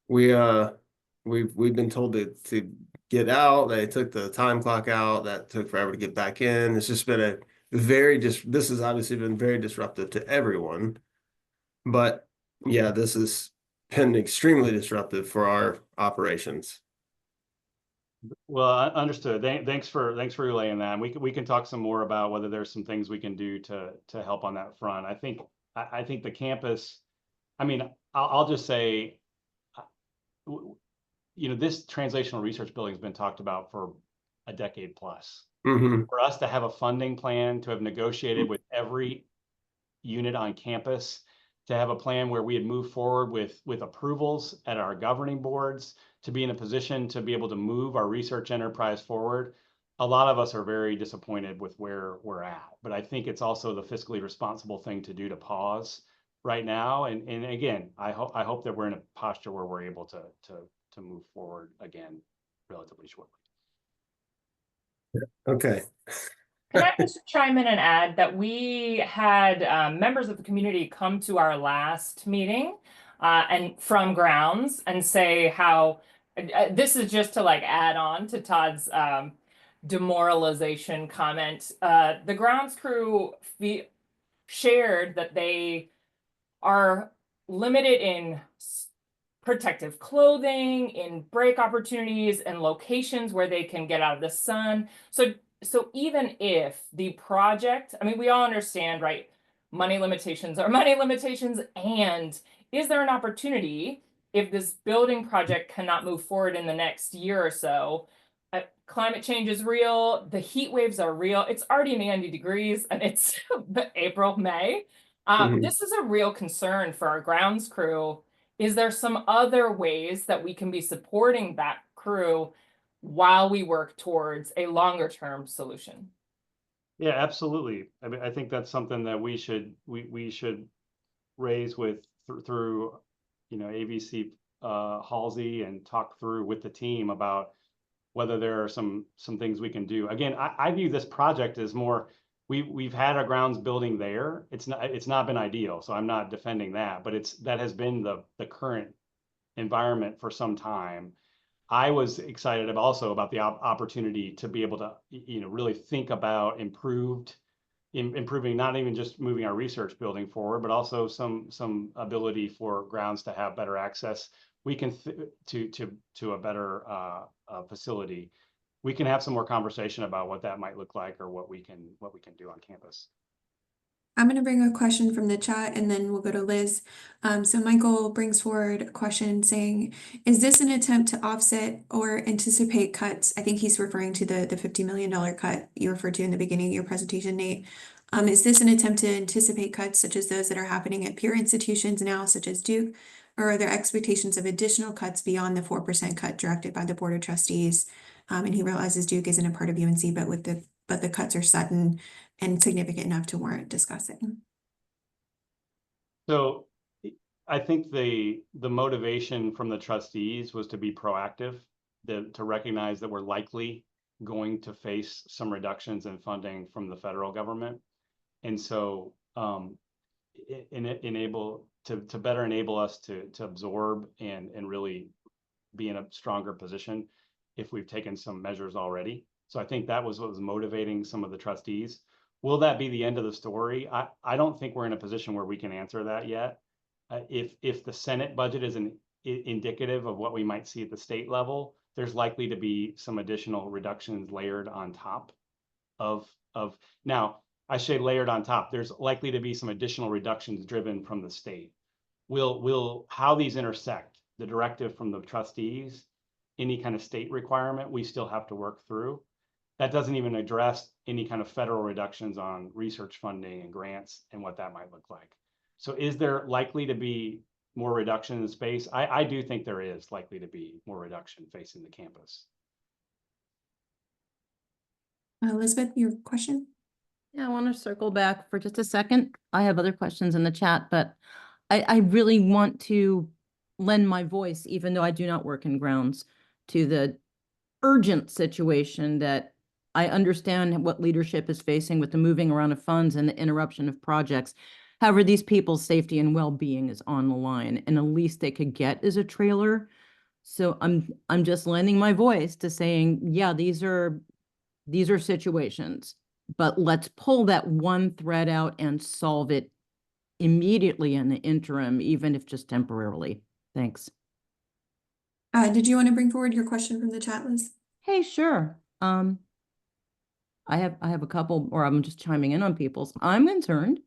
We've been told to get out. They took the time clock out. That took forever to get back in. It's just been this has obviously been very disruptive to everyone. But yeah, this has been extremely disruptive for our operations. Well, understood. Thanks for relaying that. And we can talk some more about whether there's some things we can do to help on that front. I think the campus, I mean, I'll just say, this translational research building has been talked about for a decade plus. Mm-hmm. For us to have a funding plan, to have negotiated with every unit on campus, to have a plan where we had moved forward with approvals at our governing boards, to be in a position to be able to move our research enterprise forward. A lot of us are very disappointed with where we're at, but I think it's also the fiscally responsible thing to do to pause right now. And again, I hope that we're in a posture where we're able to move forward again relatively shortly. Okay. Can I just chime in and add that we had members of the community come to our last meeting and from grounds and say how this is just to add on to Todd's demoralization comment. The grounds crew shared that they are limited in protective clothing, in break opportunities, and locations where they can get out of the sun. So even if the project, I mean, we all understand, right? Money limitations are money limitations. And is there an opportunity if this building project cannot move forward in the next year or so? Climate change is real. The heat waves are real. It's already 90 degrees and it's April, May. This is a real concern for our grounds crew. Is there some other ways that we can be supporting that crew while we work towards a longer term solution? Yeah, absolutely. I mean, I think that's something that we should raise through AVC Halsey and talk through with the team about whether there are some things we can do. Again, I view this project as more, we've had a grounds building there. It's not been ideal, so I'm not defending that, but that has been the current environment for some time. I was excited also about the opportunity to be able to, really think about improving, not even just moving our research building forward, but also some ability for grounds to have better access. We can to a better facility. We can have some more conversation about what that might look like or what we can do on campus. I'm going to bring a question from the chat and then we'll go to Liz. So Michael brings forward a question saying, is this an attempt to offset or anticipate cuts? I think he's referring to the $50 million cut you referred to in the beginning of your presentation, Nate. Is this an attempt to anticipate cuts such as those that are happening at peer institutions now, such as Duke? Or are there expectations of additional cuts beyond the 4% cut directed by the Board of Trustees? And he realizes Duke isn't a part of UNC, but the cuts are sudden and significant enough to warrant discussing. So I think the motivation from the trustees was to be proactive, to recognize that we're likely going to face some reductions in funding from the federal government. And so enable to better enable us to absorb and really be in a stronger position if we've taken some measures already. So I think that was what was motivating some of the trustees. Will that be the end of the story? I don't think we're in a position where we can answer that yet. If the Senate budget is indicative of what we might see at the state level, there's likely to be some additional reductions layered on top of now. I say layered on top. There's likely to be some additional reductions driven from the state. Will how these intersect, the directive from the trustees, any kind of state requirement, we still have to work through. That doesn't even address any kind of federal reductions on research funding and grants and what that might look like. So is there likely to be more reduction in space? I do think there is likely to be more reduction facing the campus. Elizabeth, your question? Yeah, I want to circle back for just a second. I have other questions in the chat, but I really want to lend my voice, even though I do not work in grounds, to the urgent situation that I understand what leadership is facing with the moving around of funds and the interruption of projects. However, these people's safety and well-being is on the line, and the least they could get is a trailer. So I'm just lending my voice to saying, yeah, these are situations, but let's pull that one thread out and solve it immediately in the interim, even if just temporarily. Thanks. Did you want to bring forward your question from the chat, Liz? Hey, sure. I have a couple, or I'm just chiming in on people's. I'm concerned.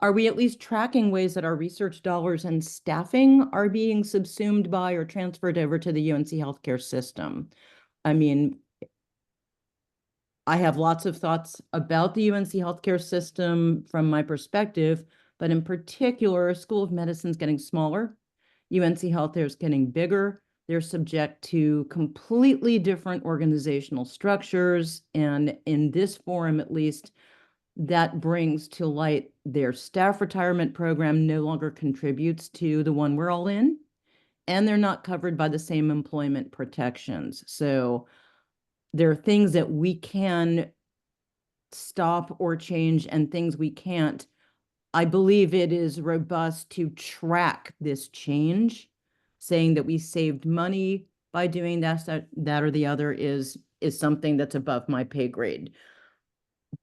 Are we at least tracking ways that our research dollars and staffing are being subsumed by or transferred over to the UNC healthcare system? I mean, I have lots of thoughts about the UNC healthcare system from my perspective, but in particular, School of Medicine is getting smaller. UNC Healthcare is getting bigger. They're subject to completely different organizational structures. And in this forum, at least, that brings to light their staff retirement program no longer contributes to the one we're all in, and they're not covered by the same employment protections. So there are things that we can stop or change and things we can't. I believe it is robust to track this change. Saying that we saved money by doing that or the other is something that's above my pay grade.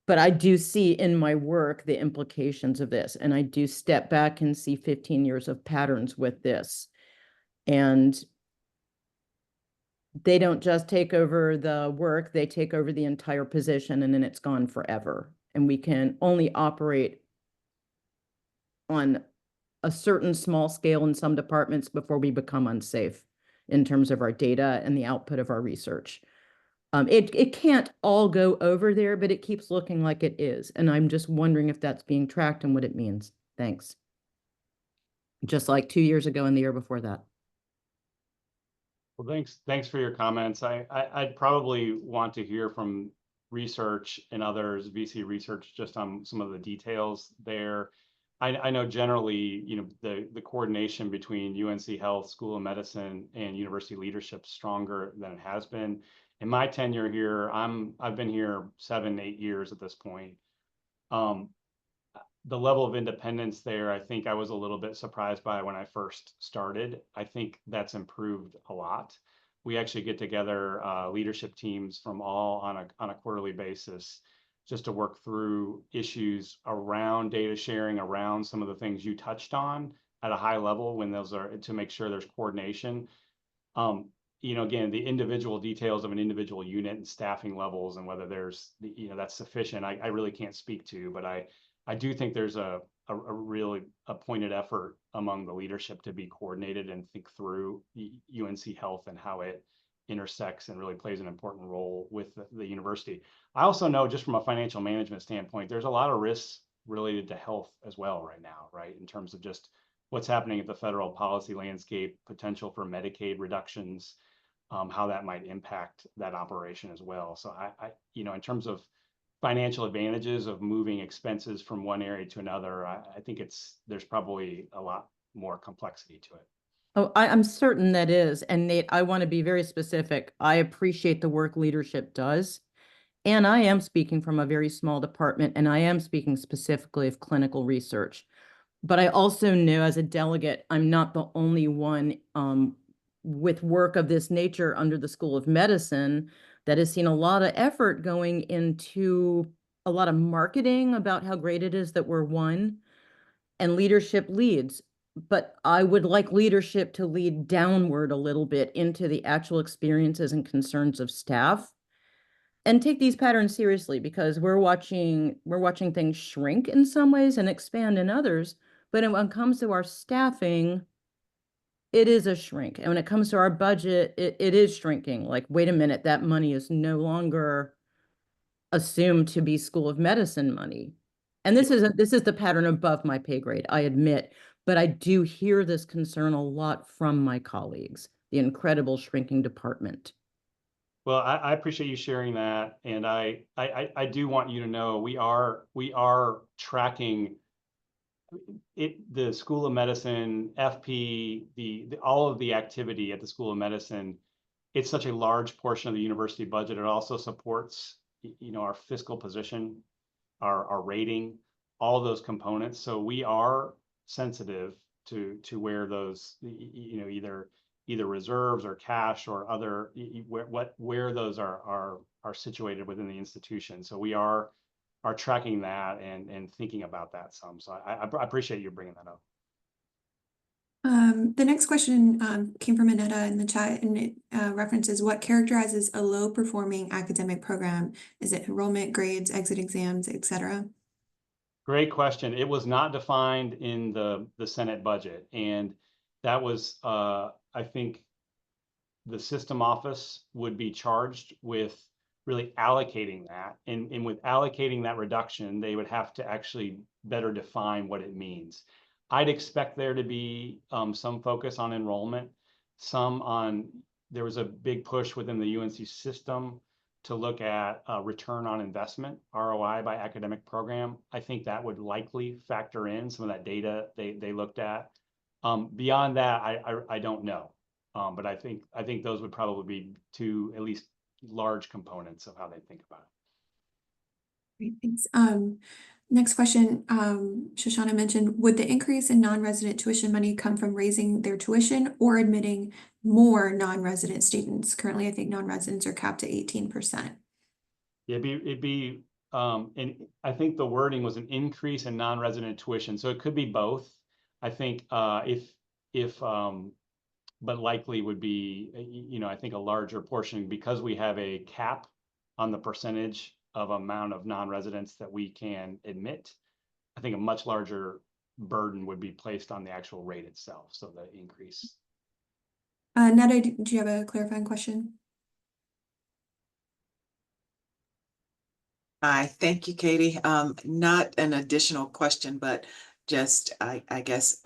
But I do see in my work the implications of this, and I do step back and see 15 years of patterns with this. And they don't just take over the work, they take over the entire position, and then it's gone forever. And we can only operate on a certain small scale in some departments before we become unsafe in terms of our data and the output of our research. It can't all go over there, but it keeps looking like it is. And I'm just wondering if that's being tracked and what it means. Thanks. Just like 2 years ago and the year before that. Well, thanks for your comments. I'd probably want to hear from research and others, VC research, just on some of the details there. I know generally, the coordination between UNC Health, School of Medicine, and university leadership stronger than it has been. In my tenure here, I've been here 7-8 years at this point. The level of independence there, I think I was a little bit surprised by when I first started. I think that's improved a lot. We actually get together leadership teams from all on a quarterly basis, just to work through issues around data sharing, around some of the things you touched on at a high level, when those are, to make sure there's coordination. Again, the individual details of an individual unit and staffing levels and whether there's, that's sufficient, I really can't speak to, but I do think there's a really pointed effort among the leadership to be coordinated and think through UNC Health and how it intersects and really plays an important role with the university. I also know, just from a financial management standpoint, there's a lot of risks related to health as well right now, right? In terms of just what's happening at the federal policy landscape, potential for Medicaid reductions, how that might impact that operation as well. So in terms of financial advantages of moving expenses from one area to another, I think there's probably a lot more complexity to it. Oh, I'm certain that is. And Nate, I want to be very specific. I appreciate the work leadership does. And I am speaking from a very small department, and I am speaking specifically of clinical research. But I also know as a delegate, I'm not the only one with work of this nature under the School of Medicine that has seen a lot of effort going into a lot of marketing about how great it is that we're one, and leadership leads. But I would like leadership to lead downward a little bit into the actual experiences and concerns of staff and take these patterns seriously, because we're watching things shrink in some ways and expand in others. But when it comes to our staffing, it is a shrink. And when it comes to our budget, it is shrinking. Like, wait a minute, that money is no longer assumed to be School of Medicine money. And this is the pattern above my pay grade, I admit, but I do hear this concern a lot from my colleagues, the incredible shrinking department. Well, I appreciate you sharing that, and I do want you to know we are tracking it, the School of Medicine, FP, the all of the activity at the School of Medicine. It's such a large portion of the university budget. It also supports, you know, our fiscal position, our rating, all those components. So we are sensitive to where those, you know, either reserves or cash or other where those are situated within the institution. So we are tracking that and thinking about that some. So I appreciate you bringing that up. The next question came from Anetta in the chat, and it references what characterizes a low performing academic program. Is it enrollment, grades, exit exams, etc.? Great question. It was not defined in the Senate budget, and that was I think the system office would be charged with really allocating that, and with allocating that reduction, they would have to actually better define what it means. I'd expect there to be some focus on enrollment, some on, there was a big push within the UNC system to look at return on investment, ROI by academic program. I think that would likely factor in some of that data they looked at. Beyond that, I don't know. But I think those would probably be two at least large components of how they think about it. Great, thanks. Next question, Shoshana mentioned, would the increase in non-resident tuition money come from raising their tuition or admitting more non-resident students? Currently, I think non-residents are capped at 18%. Yeah, and I think the wording was an increase in non-resident tuition, so it could be both. I think but likely would be, you know, I think a larger portion, because we have a cap on the percentage of amount of non-residents that we can admit. I think a much larger burden would be placed on the actual rate itself, so the increase. Netta, do you have a clarifying question? Hi, thank you, Katie. Not an additional question, but just, I guess,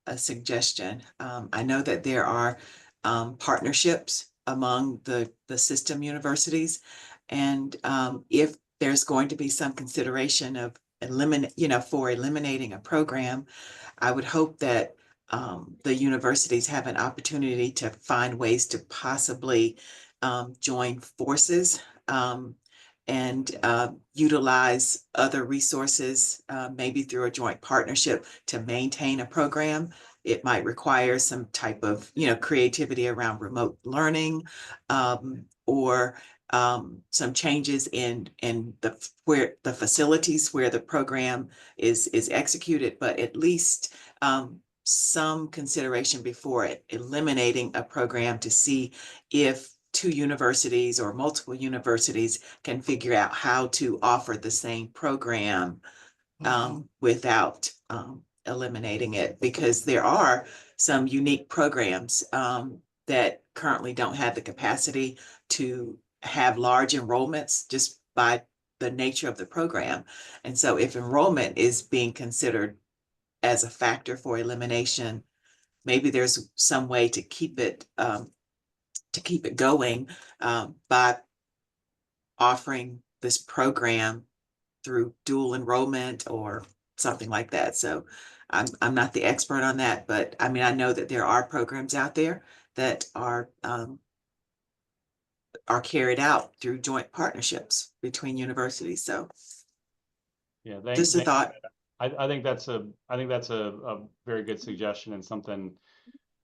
a suggestion. I know that there are partnerships among the system universities, and if there's going to be some consideration of eliminating a program, I would hope that the universities have an opportunity to find ways to possibly join forces and utilize other resources, maybe through a joint partnership to maintain a program. It might require some type of, creativity around remote learning, or some changes in the facilities where the program is executed, but at least some consideration before eliminating a program to see if two universities or multiple universities can figure out how to offer the same program without eliminating it, because there are some unique programs that currently don't have the capacity to have large enrollments just by the nature of the program. And so if enrollment is being considered as a factor for elimination, maybe there's some way to keep it going by offering this program through dual enrollment or something like that. So I'm not the expert on that, but I mean, I know that there are programs out there that are carried out through joint partnerships between universities. So yeah, just a thought. I think that's a very good suggestion and something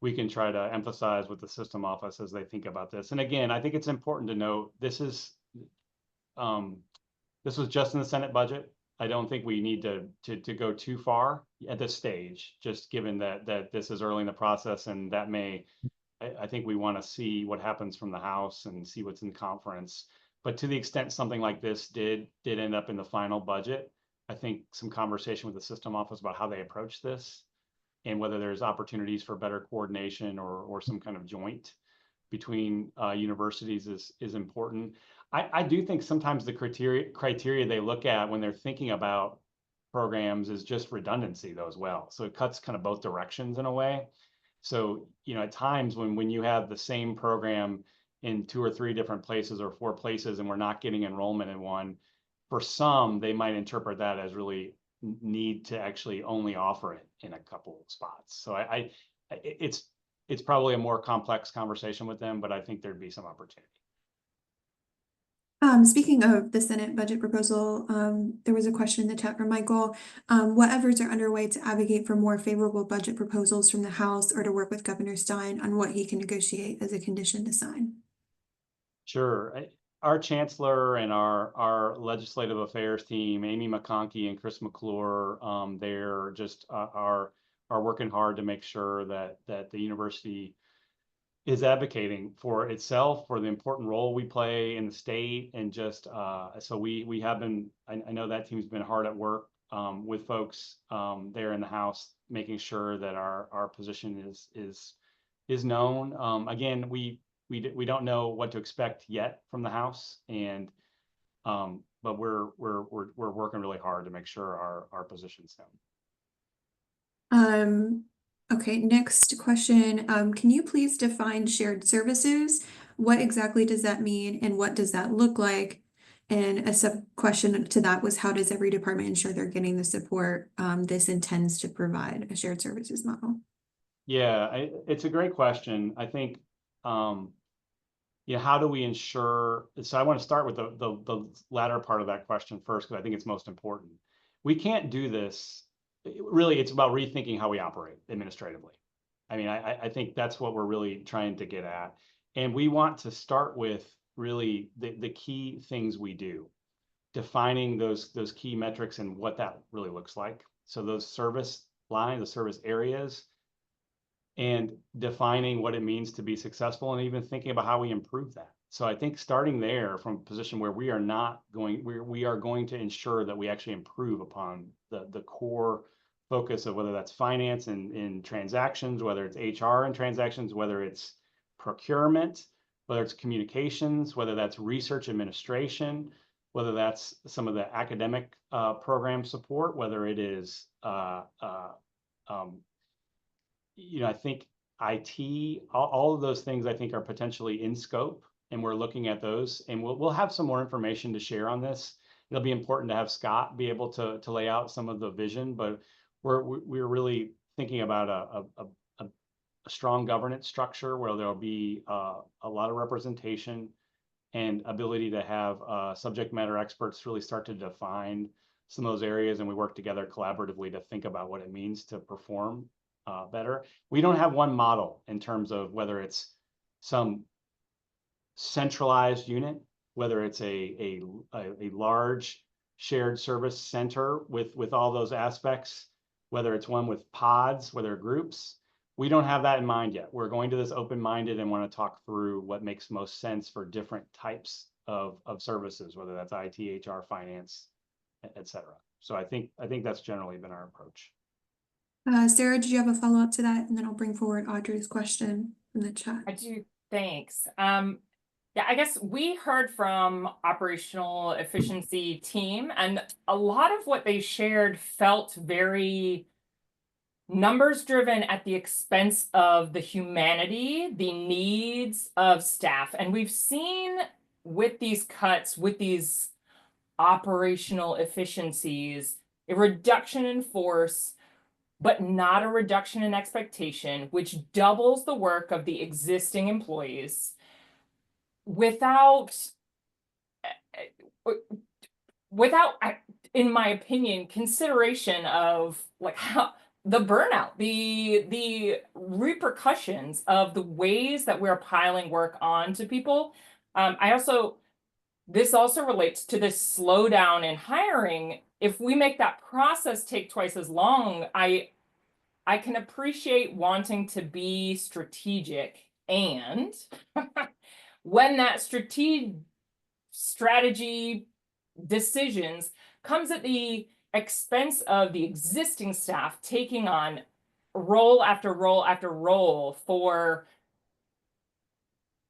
we can try to emphasize with the system office as they think about this. And again, I think it's important to note this was just in the Senate budget. I don't think we need to go too far at this stage, just given that this is early in the process, and that may, I think we want to see what happens from the House and see what's in conference. But to the extent something like this did end up in the final budget, I think some conversation with the system office about how they approach this and whether there's opportunities for better coordination or some kind of joint between universities is important. I do think sometimes the criteria they look at when they're thinking about programs is just redundancy though as well. So it cuts kind of both directions in a way. So, you know, at times when you have the same program in 2 or 3 different places or 4 places and we're not getting enrollment in one, for some, they might interpret that as really need to actually only offer it in a couple of spots. So it's probably a more complex conversation with them, but I think there'd be some opportunity. Speaking of the Senate budget proposal, there was a question in the chat from Michael. What efforts are underway to advocate for more favorable budget proposals from the House or to work with Governor Stein on what he can negotiate as a condition to sign? Sure. Our Chancellor and our legislative affairs team, Amy McConkey and Chris McClure, they're just are working hard to make sure that the university is advocating for itself, for the important role we play in the state, and just so we have been. I know that team's been hard at work with folks there in the House, making sure that our position is known. Again, we don't know what to expect yet from the House, and but we're working really hard to make sure our position's known. Okay, next question. Can you please define shared services? What exactly does that mean and what does that look like? And a sub question to that was, how does every department ensure they're getting the support this intends to provide a shared services model? Yeah, it's a great question. I think, you know, how do we ensure? So I want to start with the latter part of that question first, because I think it's most important. We can't do this. Really, it's about rethinking how we operate administratively. I mean, I think that's what we're really trying to get at. And we want to start with really the key things we do, defining those key metrics and what that really looks like. So those service lines, the service areas, and defining what it means to be successful, and even thinking about how we improve that. So I think starting there from a position where we are going to ensure that we actually improve upon the core focus of whether that's finance and in transactions, whether it's HR and transactions, whether it's procurement, whether it's communications, whether that's research administration, whether that's some of the academic program support, whether it is you know, I think IT, all of those things I think are potentially in scope, and we're looking at those, and we'll have some more information to share on this. It'll be important to have Scott be able to lay out some of the vision, but we're really thinking about a strong governance structure where there'll be a lot of representation and ability to have subject matter experts really start to define some of those areas, and we work together collaboratively to think about what it means to perform better. We don't have one model in terms of whether it's some centralized unit, whether it's a large shared service center with all those aspects, whether it's one with pods, whether groups. We don't have that in mind yet. We're going to this open-minded and want to talk through what makes most sense for different types of services, whether that's IT, HR, finance, et cetera. So I think that's generally been our approach. Sarah, did you have a follow-up to that? And then I'll bring forward Audrey's question in the chat. I do, thanks. Yeah, I guess we heard from operational efficiency team, and a lot of what they shared felt very numbers driven at the expense of the humanity, the needs of staff. And we've seen with these cuts, with these operational efficiencies, a reduction in force, but not a reduction in expectation, which doubles the work of the existing employees without in my opinion, consideration of like how the burnout, the repercussions of the ways that we're piling work on to people. This also relates to this slowdown in hiring. If we make that process take twice as long, I can appreciate wanting to be strategic, and when that strategy decisions comes at the expense of the existing staff taking on role after role after role for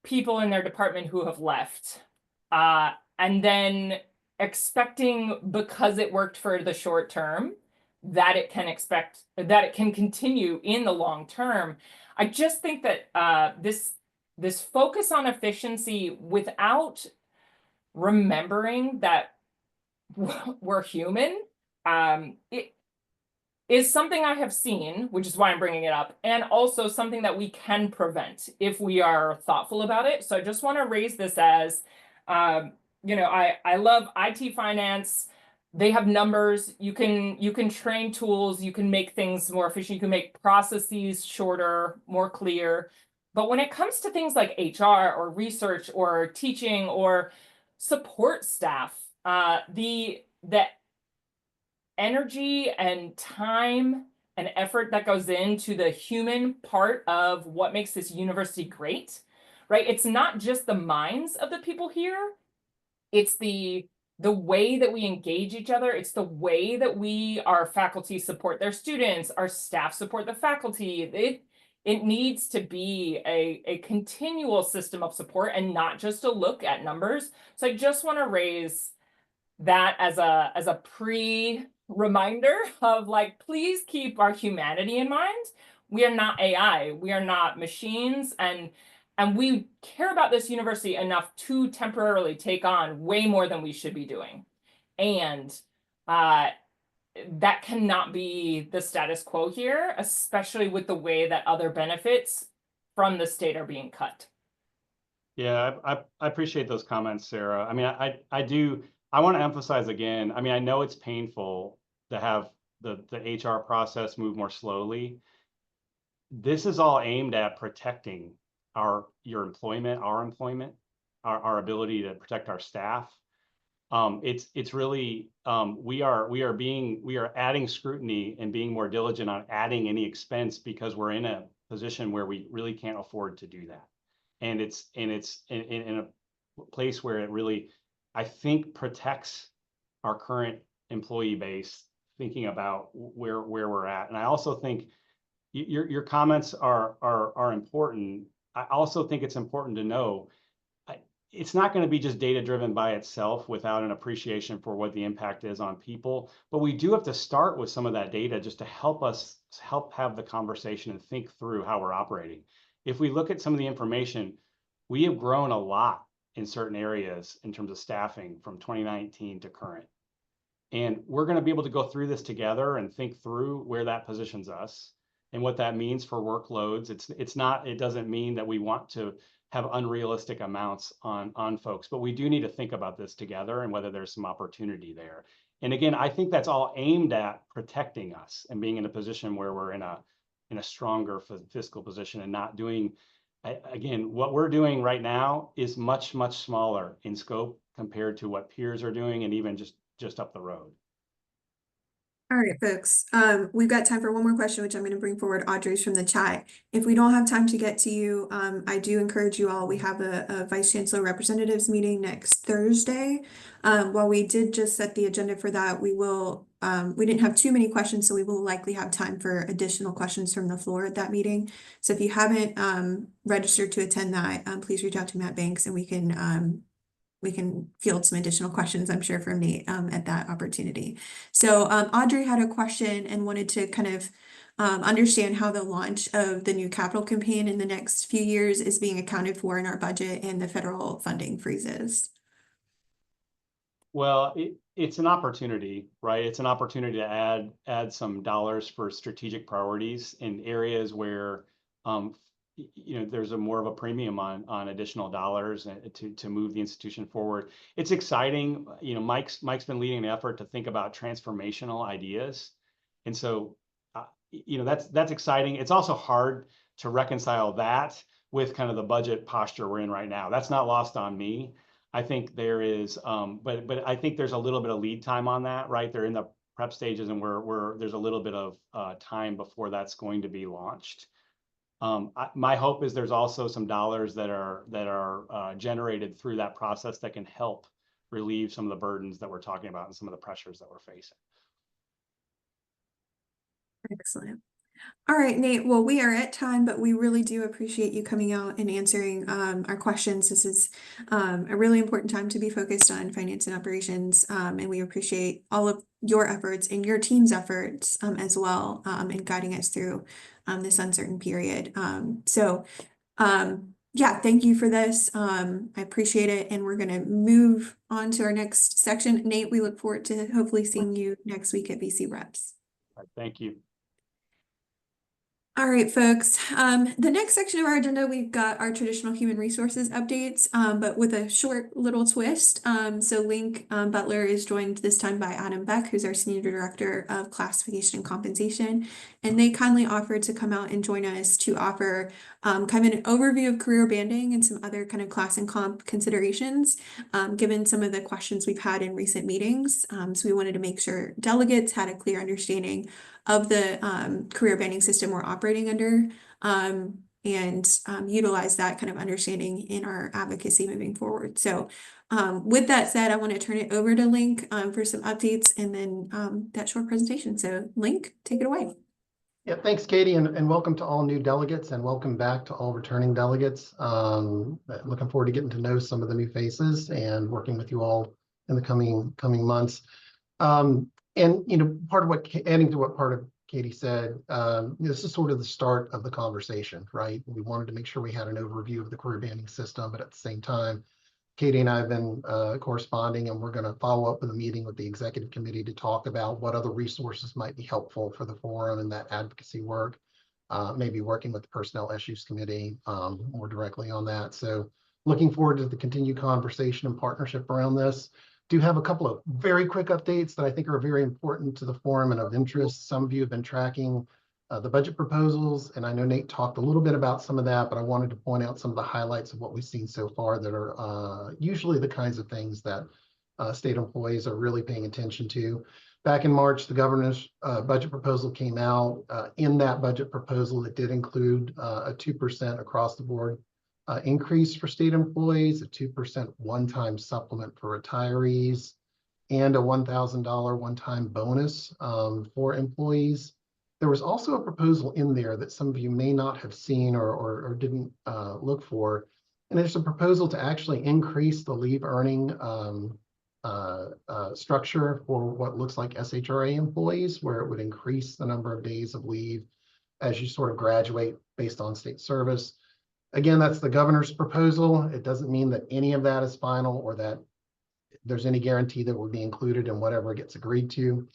people in their department who have left, and then expecting, because it worked for the short term, that it can continue in the long term. I just think that this focus on efficiency without remembering that we're human, it is something I have seen, which is why I'm bringing it up, and also something that we can prevent if we are thoughtful about it. So I just want to raise this as, I love IT finance. They have numbers. You can train tools. You can make things more efficient. You can make processes shorter, more clear. But when it comes to things like HR or research or teaching or support staff, the energy and time and effort that goes into the human part of what makes this university great, right? It's not just the minds of the people here. It's the way that we engage each other. It's the way that our faculty support their students, our staff support the faculty. It needs to be a continual system of support and not just a look at numbers. So I just want to raise that as a reminder of like, please keep our humanity in mind. We are not AI, we are not machines, and we care about this university enough to temporarily take on way more than we should be doing. And that cannot be the status quo here, especially with the way that other benefits from the state are being cut. Yeah, I appreciate those comments, Sarah. I mean, I want to emphasize again, I mean, I know it's painful to have the HR process move more slowly. This is all aimed at protecting your employment, our ability to protect our staff. It's really, we are adding scrutiny and being more diligent on adding any expense because we're in a position where we really can't afford to do that. And it's in a place where it really, I think, protects our current employee base, thinking about where we're at. And I also think your comments are important. I also think it's important to know it's not going to be just data driven by itself without an appreciation for what the impact is on people. But we do have to start with some of that data just to help have the conversation and think through how we're operating. If we look at some of the information, we have grown a lot in certain areas in terms of staffing from 2019 to current. And we're going to be able to go through this together and think through where that positions us and what that means for workloads. It doesn't mean that we want to have unrealistic amounts on folks, but we do need to think about this together and whether there's some opportunity there. And again, I think that's all aimed at protecting us and being in a position where we're in a stronger fiscal position and not doing, again, what we're doing right now is much, much smaller in scope compared to what peers are doing and even just up the road. All right, folks. We've got time for one more question, which I'm going to bring forward Audrey's from the chat. If we don't have time to get to you, I do encourage you all. We have a Vice Chancellor Representatives meeting next Thursday. While we did just set the agenda for that, we didn't have too many questions, so we will likely have time for additional questions from the floor at that meeting. So if you haven't registered to attend that, please reach out to Matt Banks and we can field some additional questions, I'm sure, from Nate at that opportunity. So Audrey had a question and wanted to kind of understand how the launch of the new capital campaign in the next few years is being accounted for in our budget and the federal funding freezes. Well, it's an opportunity, right? It's an opportunity to add some dollars for strategic priorities in areas where there's a more of a premium on additional dollars to move the institution forward. It's exciting. Mike's been leading an effort to think about transformational ideas. And so, that's exciting. It's also hard to reconcile that with kind of the budget posture we're in right now. That's not lost on me. I think there is, but I think there's a little bit of lead time on that, right? They're in the prep stages, and there's a little bit of time before that's going to be launched. My hope is there's also some dollars that are generated through that process that can help relieve some of the burdens that we're talking about and some of the pressures that we're facing. Excellent. All right, Nate. Well, we are at time, but we really do appreciate you coming out and answering our questions. This is a really important time to be focused on finance and operations, and we appreciate all of your efforts and your team's efforts as well in guiding us through this uncertain period. Yeah, thank you for this. I appreciate it, and we're going to move on to our next section. Nate, we look forward to hopefully seeing you next week at BC Reps. Thank you. All right, folks. The next section of our agenda, we've got our traditional human resources updates, but with a short little twist. So Linc Butler is joined this time by Adam Beck, who's our Senior Director of Classification and Compensation. And they kindly offered to come out and join us to offer kind of an overview of career banding and some other kind of class and comp considerations, given some of the questions we've had in recent meetings. So we wanted to make sure delegates had a clear understanding of the career banding system we're operating under, and utilize that kind of understanding in our advocacy moving forward. So with that said, I want to turn it over to Linc for some updates and then that short presentation. So Linc, take it away. Yeah, thanks, Katie, and welcome to all new delegates and welcome back to all returning delegates. Looking forward to getting to know some of the new faces and working with you all in the coming months. And, part of adding to what part of Katie said, this is sort of the start of the conversation, right? We wanted to make sure we had an overview of the career banding system, but at the same time, Katie and I have been corresponding, and we're going to follow up with a meeting with the executive committee to talk about what other resources might be helpful for the forum and that advocacy work, maybe working with the personnel issues committee more directly on that. So looking forward to the continued conversation and partnership around this. Do have a couple of very quick updates that I think are very important to the forum and of interest. Some of you have been tracking the budget proposals, and I know Nate talked a little bit about some of that, but I wanted to point out some of the highlights of what we've seen so far that are usually the kinds of things that state employees are really paying attention to. Back in March, the governor's budget proposal came out. In that budget proposal, it did include a 2% across the board increase for state employees, a 2% one-time supplement for retirees, and a $1,000 one-time bonus for employees. There was also a proposal in there that some of you may not have seen or didn't look for, and there's a proposal to actually increase the leave earning structure for what looks like SHRA employees, where it would increase the number of days of leave as you sort of graduate based on state service. Again, that's the governor's proposal. It doesn't mean that any of that is final or that there's any guarantee that will be included in whatever gets agreed to.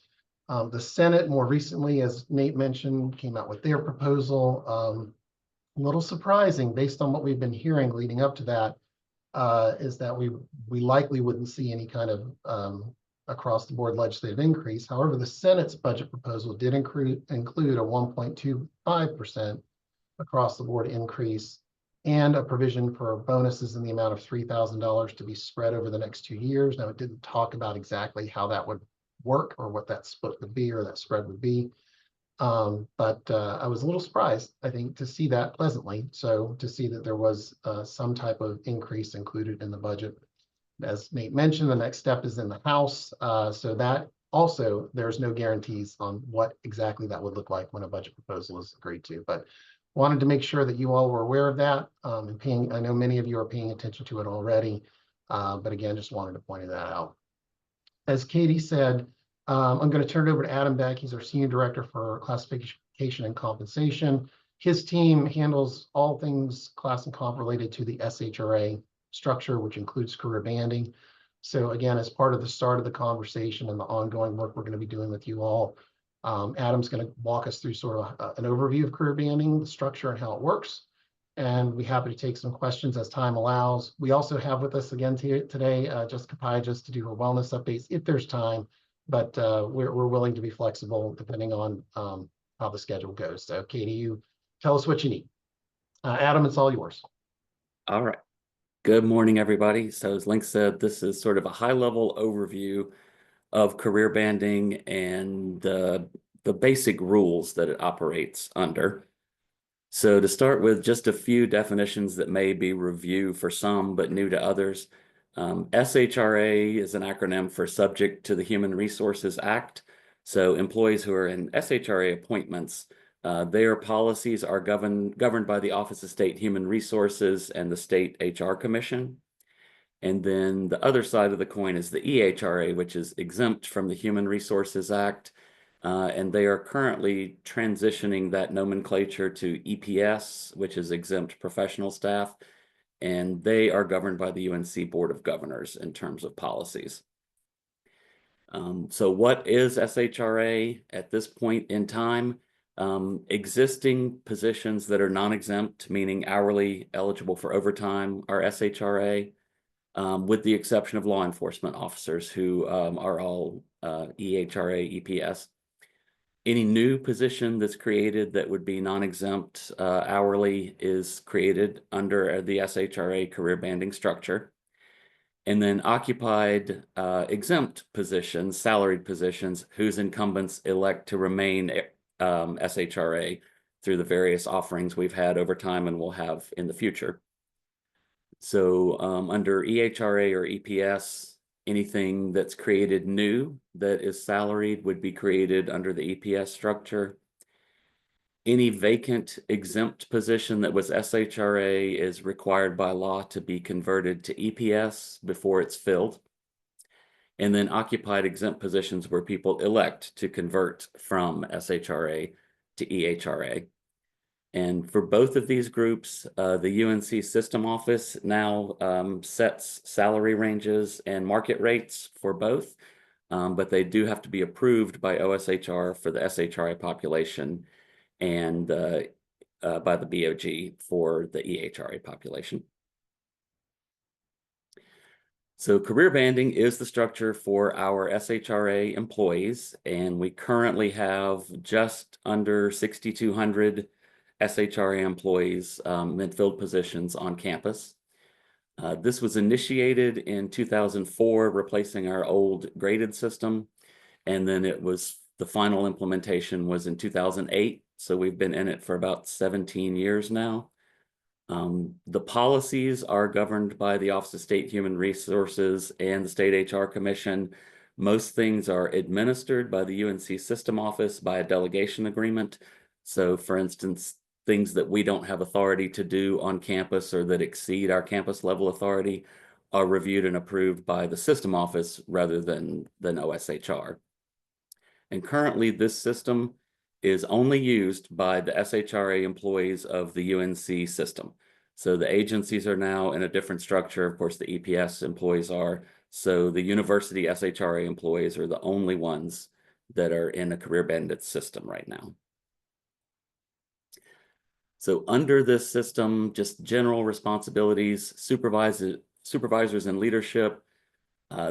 The Senate more recently, as Nate mentioned, came out with their proposal. A little surprising based on what we've been hearing leading up to that, is that we likely wouldn't see any kind of across the board legislative increase. However, the Senate's budget proposal did include a 1.25% across the board increase and a provision for bonuses in the amount of $3,000 to be spread over the next 2 years. Now, it didn't talk about exactly how that would work or what that split would be or that spread would be. But I was a little surprised, I think, to see that pleasantly. So to see that there was some type of increase included in the budget. As Nate mentioned, the next step is in the House. So that also, there's no guarantees on what exactly that would look like when a budget proposal is agreed to. But wanted to make sure that you all were aware of that. I know many of you are paying attention to it already, but again, just wanted to point that out. As Katie said, I'm going to turn it over to Adam Beck. He's our Senior Director for Classification and Compensation. His team handles all things class and comp related to the SHRA structure, which includes career banding. So again, as part of the start of the conversation and the ongoing work we're going to be doing with you all, Adam's going to walk us through sort of an overview of career banding, the structure and how it works. and we're happy to take some questions as time allows. We also have with us again today Jessica Pyjas to do her wellness updates if there's time, but we're willing to be flexible depending on how the schedule goes. So Katie, you tell us what you need. Adam, it's all yours. All right. Good morning, everybody. So as Linc said, this is sort of a high-level overview of career banding and the basic rules that it operates under. So to start with, just a few definitions that may be review for some, but new to others. SHRA is an acronym for Subject to the Human Resources Act. So employees who are in SHRA appointments, their policies are governed by the Office of State Human Resources and the State HR Commission. And then the other side of the coin is the EHRA, which is exempt from the Human Resources Act. And they are currently transitioning that nomenclature to EPS, which is exempt professional staff. And they are governed by the UNC Board of Governors in terms of policies. So what is SHRA at this point in time? Existing positions that are non-exempt, meaning hourly eligible for overtime, are SHRA, with the exception of law enforcement officers who are all EHRA, EPS. Any new position that's created that would be non-exempt hourly is created under the SHRA career banding structure. And then occupied exempt positions, salaried positions, whose incumbents elect to remain SHRA through the various offerings we've had over time and will have in the future. So under EHRA or EPS, anything that's created new that is salaried would be created under the EPS structure. Any vacant exempt position that was SHRA is required by law to be converted to EPS before it's filled. And then occupied exempt positions where people elect to convert from SHRA to EHRA. And for both of these groups, the UNC System Office now sets salary ranges and market rates for both, but they do have to be approved by OSHR for the SHRA population and by the BOG for the EHRA population. So career banding is the structure for our SHRA employees, and we currently have just under 6,200 SHRA employees in filled positions on campus. This was initiated in 2004, replacing our old graded system. And then the final implementation was in 2008. So we've been in it for about 17 years now. The policies are governed by the Office of State Human Resources and the State HR Commission. Most things are administered by the UNC System Office by a delegation agreement. So for instance, things that we don't have authority to do on campus or that exceed our campus level authority are reviewed and approved by the system office rather than OSHR. And currently this system is only used by the SHRA employees of the UNC system. So the agencies are now in a different structure. Of course, the EPS employees are. So the university SHRA employees are the only ones that are in a career banded system right now. So under this system, just general responsibilities, supervisors and leadership,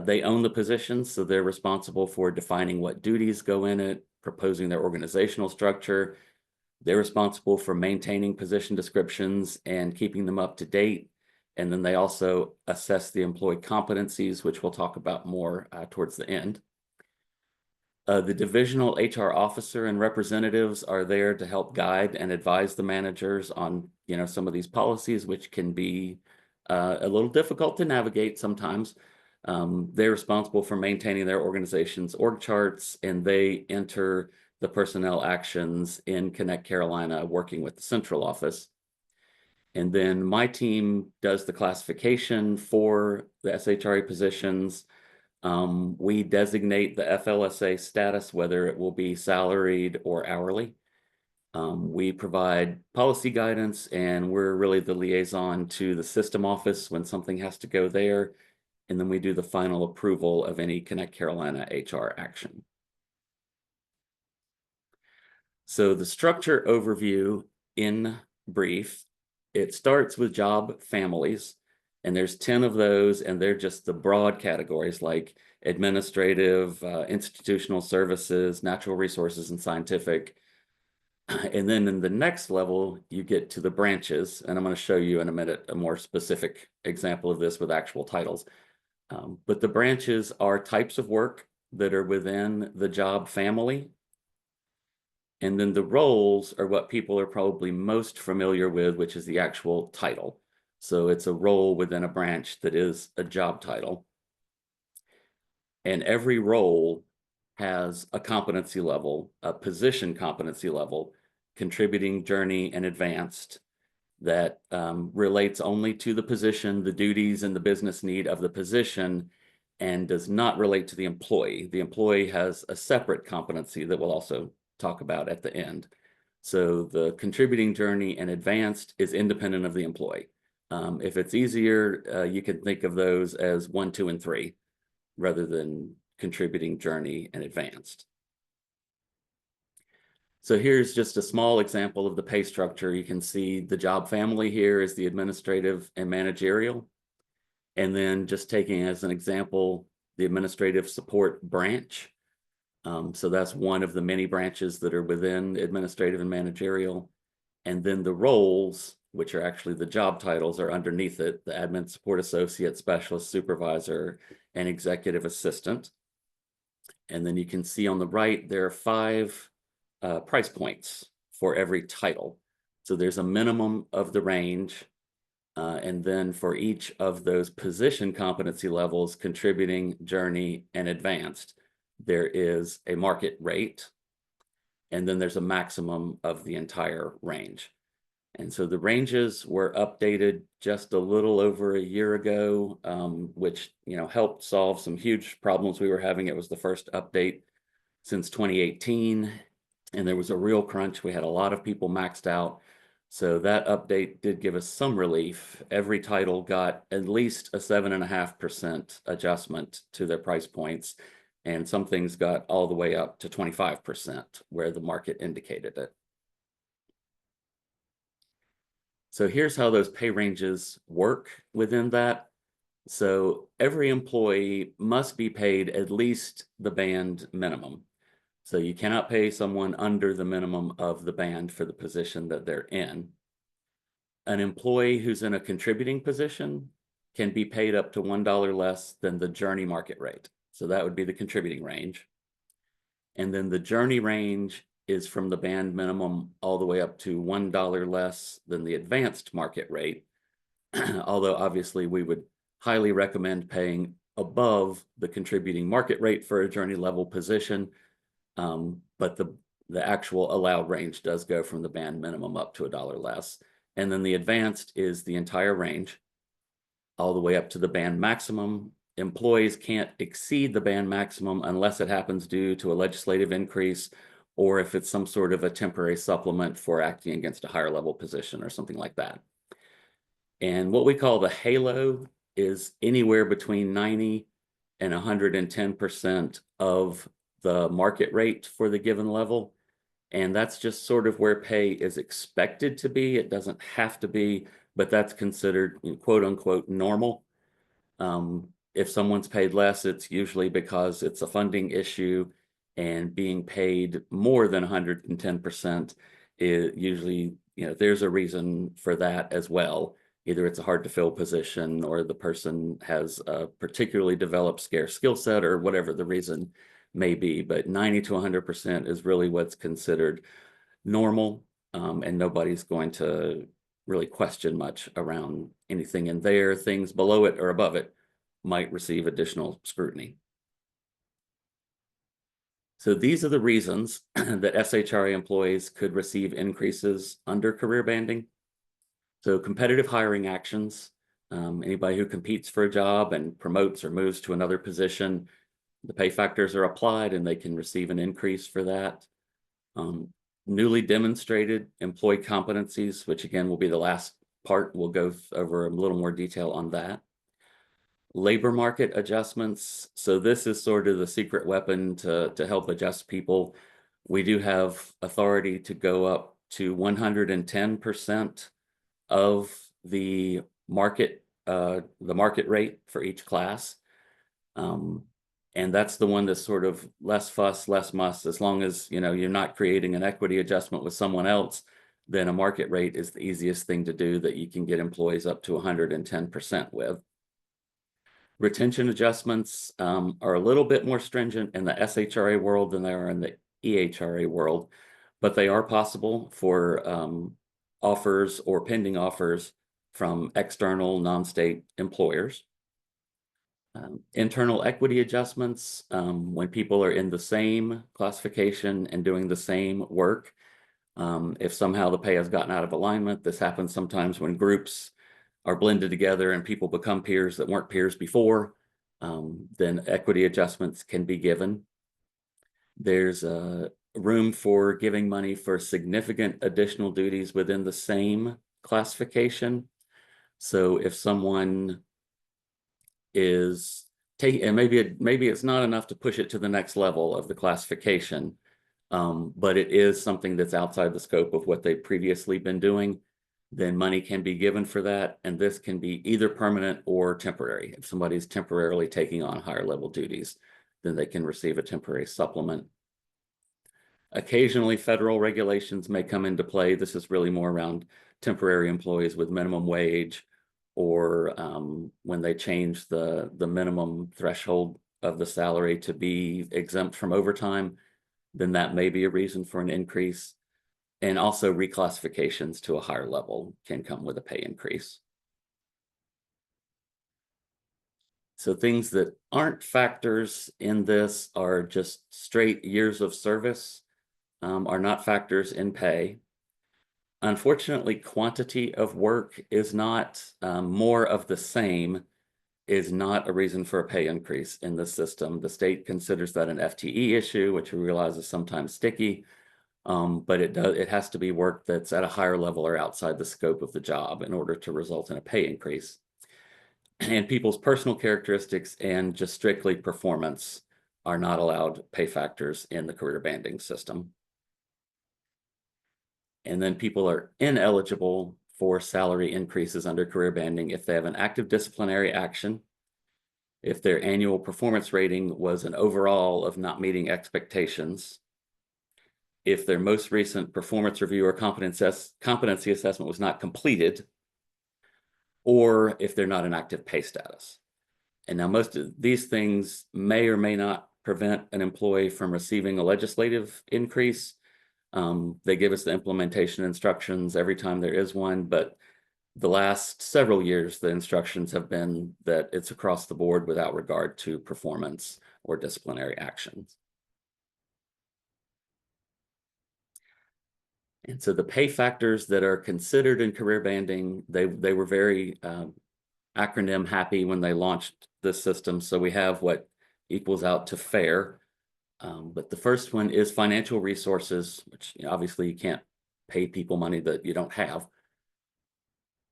they own the positions, so they're responsible for defining what duties go in it, proposing their organizational structure. They're responsible for maintaining position descriptions and keeping them up to date. And then they also assess the employee competencies, which we'll talk about more towards the end. The divisional HR officer and representatives are there to help guide and advise the managers on, some of these policies, which can be a little difficult to navigate sometimes. They're responsible for maintaining their organization's org charts, and they enter the personnel actions in Connect Carolina, working with the central office. And then my team does the classification for the SHRA positions. We designate the FLSA status, whether it will be salaried or hourly. We provide policy guidance, and we're really the liaison to the system office when something has to go there. And then we do the final approval of any Connect Carolina HR action. So the structure overview in brief it starts with job families, and there's 10 of those, and they're just the broad categories like administrative, institutional services, natural resources, and scientific. And then in the next level, you get to the branches, and I'm going to show you in a minute a more specific example of this with actual titles. But the branches are types of work that are within the job family. And then the roles are what people are probably most familiar with, which is the actual title. So it's a role within a branch that is a job title. And every role has a competency level, a position competency level, contributing, journey, and advanced that relates only to the position, the duties, and the business need of the position, and does not relate to the employee. The employee has a separate competency that we'll also talk about at the end. So the contributing, journey, and advanced is independent of the employee. If it's easier, you can think of those as 1, 2, and 3, rather than contributing, journey, and advanced. So here's just a small example of the pay structure. You can see the job family here is the administrative and managerial. And then just taking as an example, the administrative support branch. So that's one of the many branches that are within administrative and managerial. And then the roles, which are actually the job titles, are underneath it: the admin support associate, specialist, supervisor, and executive assistant. And then you can see on the right, there are 5 price points for every title. So there's a minimum of the range. And then for each of those position competency levels, contributing, journey, and advanced, there is a market rate. And then there's a maximum of the entire range. And so the ranges were updated just a little over a year ago, which, helped solve some huge problems we were having. It was the first update since 2018, and there was a real crunch. We had a lot of people maxed out. So that update did give us some relief. Every title got at least a 7.5% adjustment to their price points, and some things got all the way up to 25% where the market indicated it. So here's how those pay ranges work within that. So every employee must be paid at least the band minimum. So you cannot pay someone under the minimum of the band for the position that they're in. An employee who's in a contributing position can be paid up to $1 less than the journey market rate. So that would be the contributing range. And then the journey range is from the band minimum all the way up to $1 less than the advanced market rate. Although obviously we would highly recommend paying above the contributing market rate for a journey level position. But the actual allowed range does go from the band minimum up to $1 less. And then the advanced is the entire range all the way up to the band maximum. Employees can't exceed the band maximum unless it happens due to a legislative increase, or if it's some sort of a temporary supplement for acting against a higher level position or something like that. And what we call the halo is anywhere between 90 and 110% of the market rate for the given level. And that's just sort of where pay is expected to be. It doesn't have to be, but that's considered quote unquote normal. If someone's paid less, it's usually because it's a funding issue, and being paid more than 110% is usually, there's a reason for that as well. Either it's a hard to fill position, or the person has a particularly developed scarce skill set, or whatever the reason may be. But 90 to 100% is really what's considered normal, and nobody's going to really question much around anything in there. Things below it or above it might receive additional scrutiny. So these are the reasons that SHRA employees could receive increases under career banding. So competitive hiring actions, anybody who competes for a job and promotes or moves to another position, the pay factors are applied and they can receive an increase for that. Newly demonstrated employee competencies, which again will be the last part. We'll go over a little more detail on that. Labor market adjustments. So this is sort of the secret weapon to help adjust people. We do have authority to go up to 110% of the market rate for each class. And that's the one that's sort of less fuss, less muss. As long as, you know, you're not creating an equity adjustment with someone else, then a market rate is the easiest thing to do that you can get employees up to 110% with. Retention adjustments are a little bit more stringent in the SHRA world than they are in the EHRA world, but they are possible for offers or pending offers from external non-state employers. Internal equity adjustments, when people are in the same classification and doing the same work. If somehow the pay has gotten out of alignment, this happens sometimes when groups are blended together and people become peers that weren't peers before, then equity adjustments can be given. There's room for giving money for significant additional duties within the same classification. So if someone is and maybe it's not enough to push it to the next level of the classification, but it is something that's outside the scope of what they've previously been doing, then money can be given for that. And this can be either permanent or temporary. If somebody's temporarily taking on higher level duties, then they can receive a temporary supplement. Occasionally, federal regulations may come into play. This is really more around temporary employees with minimum wage, or when they change the minimum threshold of the salary to be exempt from overtime, then that may be a reason for an increase. And also reclassifications to a higher level can come with a pay increase. So things that aren't factors in this are just straight years of service, are not factors in pay. Unfortunately, quantity of work is not. More of the same is not a reason for a pay increase in the system. The state considers that an FTE issue, which we realize is sometimes sticky, but it has to be work that's at a higher level or outside the scope of the job in order to result in a pay increase. And people's personal characteristics and just strictly performance are not allowed pay factors in the career banding system. And then people are ineligible for salary increases under career banding if they have an active disciplinary action, if their annual performance rating was an overall of not meeting expectations, if their most recent performance review or competency assessment was not completed, or if they're not in active pay status. And now most of these things may or may not prevent an employee from receiving a legislative increase. They give us the implementation instructions every time there is one, but the last several years, the instructions have been that it's across the board without regard to performance or disciplinary actions. And so the pay factors that are considered in career banding, they were very acronym happy when they launched this system. So we have what equals out to FAIR. But the first one is financial resources, which obviously you can't pay people money that you don't have.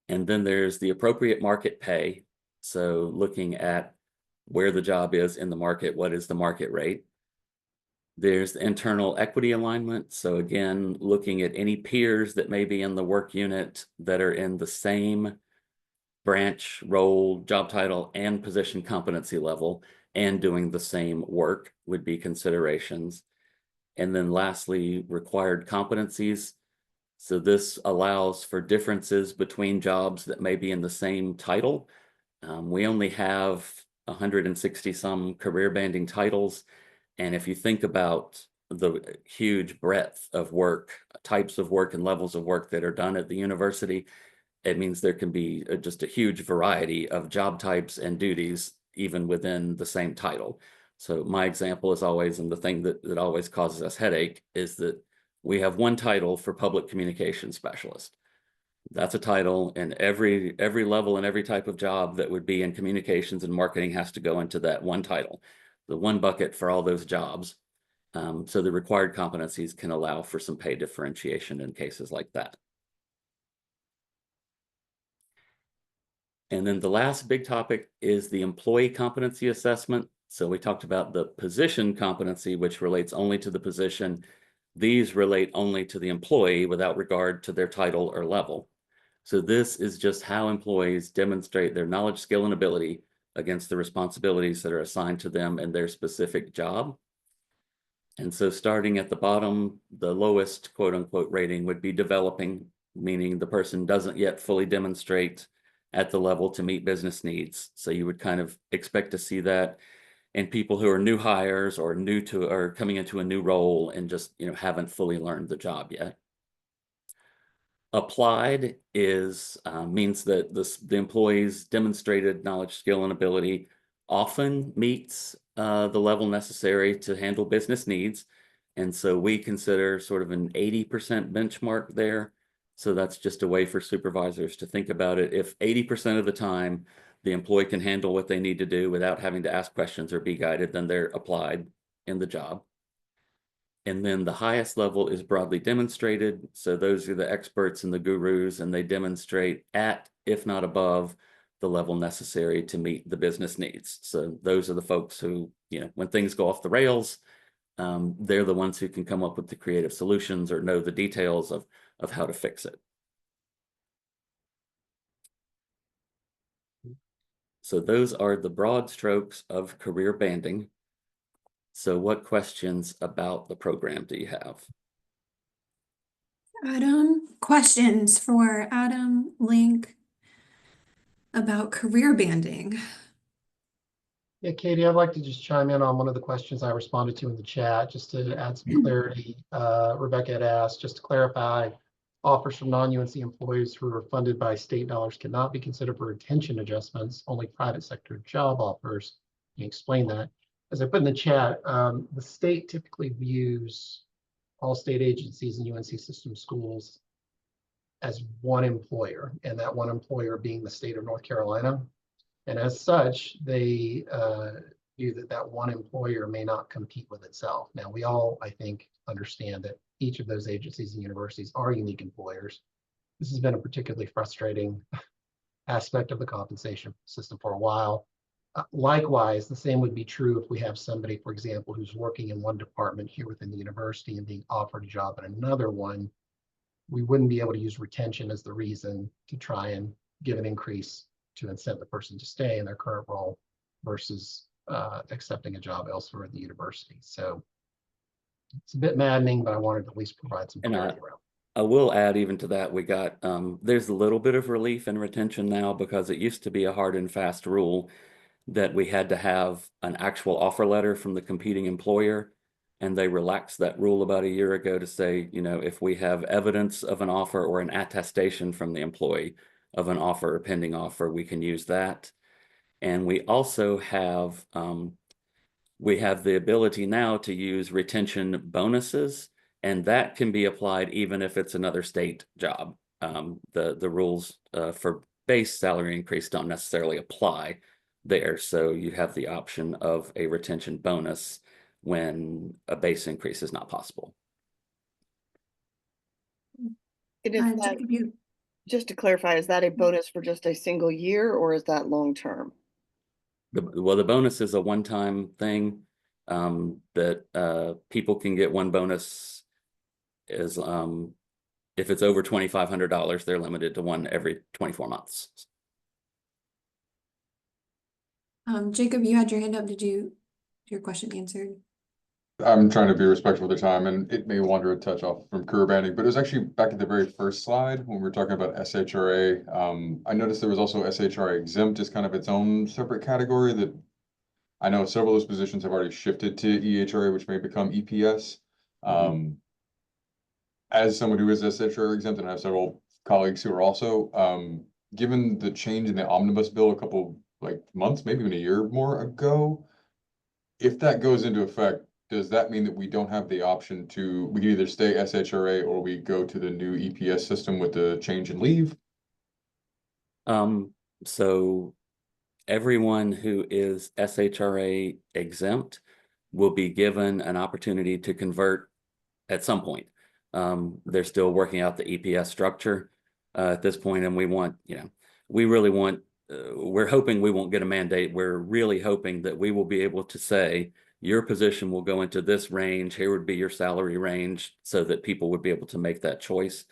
And then there's the appropriate market pay. So looking at where the job is in the market, what is the market rate? There's the internal equity alignment. So again, looking at any peers that may be in the work unit that are in the same branch, role, job title, and position competency level, and doing the same work would be considerations. And then lastly, required competencies. So this allows for differences between jobs that may be in the same title. We only have 160 some career banding titles. And if you think about the huge breadth of work, types of work and levels of work that are done at the university, it means there can be just a huge variety of job types and duties even within the same title. So my example is always, and the thing that always causes us headache, is that we have one title for public communications specialist. That's a title, and every level and every type of job that would be in communications and marketing has to go into that one title, the one bucket for all those jobs. So the required competencies can allow for some pay differentiation in cases like that. And then the last big topic is the employee competency assessment. So we talked about the position competency, which relates only to the position. These relate only to the employee without regard to their title or level. So this is just how employees demonstrate their knowledge, skill, and ability against the responsibilities that are assigned to them in their specific job. And so starting at the bottom, the lowest quote unquote rating would be developing, meaning the person doesn't yet fully demonstrate at the level to meet business needs. So you would kind of expect to see that in people who are new hires or coming into a new role and just, haven't fully learned the job yet. Applied means that the employee's demonstrated knowledge, skill, and ability often meets the level necessary to handle business needs. And so we consider sort of an 80% benchmark there. So that's just a way for supervisors to think about it. If 80% of the time the employee can handle what they need to do without having to ask questions or be guided, then they're applied in the job. And then the highest level is broadly demonstrated. So those are the experts and the gurus, and they demonstrate at, if not above, the level necessary to meet the business needs. So those are the folks who, when things go off the rails, they're the ones who can come up with the creative solutions or know the details of how to fix it. So those are the broad strokes of career banding. So what questions about the program do you have? Adam, questions for Adam, Linc, about career banding. Yeah, Katie, I'd like to just chime in on one of the questions I responded to in the chat, just to add some clarity. Rebecca had asked, just to clarify, offers from non-UNC employees who are funded by state dollars cannot be considered for retention adjustments, only private sector job offers. Can you explain that? As I put in the chat, the state typically views all state agencies and UNC system schools as one employer, and that one employer being the state of North Carolina. And as such, they view that one employer may not compete with itself. Now, we all, I think, understand that each of those agencies and universities are unique employers. This has been a particularly frustrating aspect of the compensation system for a while. Likewise, the same would be true if we have somebody, for example, who's working in one department here within the university and being offered a job in another one. We wouldn't be able to use retention as the reason to try and give an increase to incent the person to stay in their current role versus accepting a job elsewhere at the university. So it's a bit maddening, but I wanted to at least provide some clarity around. I will add even to that, we got, there's a little bit of relief in retention now, because it used to be a hard and fast rule that we had to have an actual offer letter from the competing employer. And they relaxed that rule about a year ago to say, if we have evidence of an offer or an attestation from the employee of an offer or pending offer, we can use that. And we also have, the ability now to use retention bonuses, and that can be applied even if it's another state job. The rules for base salary increase don't necessarily apply there. So you have the option of a retention bonus when a base increase is not possible. And is that, just to clarify, is that a bonus for just a single year, or is that long-term? Well, the bonus is a one-time thing that people can get. One bonus is if it's over $2,500, they're limited to one every 24 months. Jacob, you had your hand up. Did your question answered? I'm trying to be respectful of the time, and it may wander a touch off from career banding, but it was actually back at the very first slide when we were talking about SHRA. I noticed there was also SHRA exempt as kind of its own separate category that I know several of those positions have already shifted to EHRA, which may become EPS. As someone who is SHRA exempt, and I have several colleagues who are also, given the change in the omnibus bill a couple months, maybe even a year more ago, if that goes into effect, does that mean that we don't have the option to, we can either stay SHRA or we go to the new EPS system with the change in leave? So everyone who is SHRA exempt will be given an opportunity to convert at some point. They're still working out the EPS structure at this point, and we want, we really want, we're hoping we won't get a mandate. We're really hoping that we will be able to say, your position will go into this range, here would be your salary range, so that people would be able to make that choice.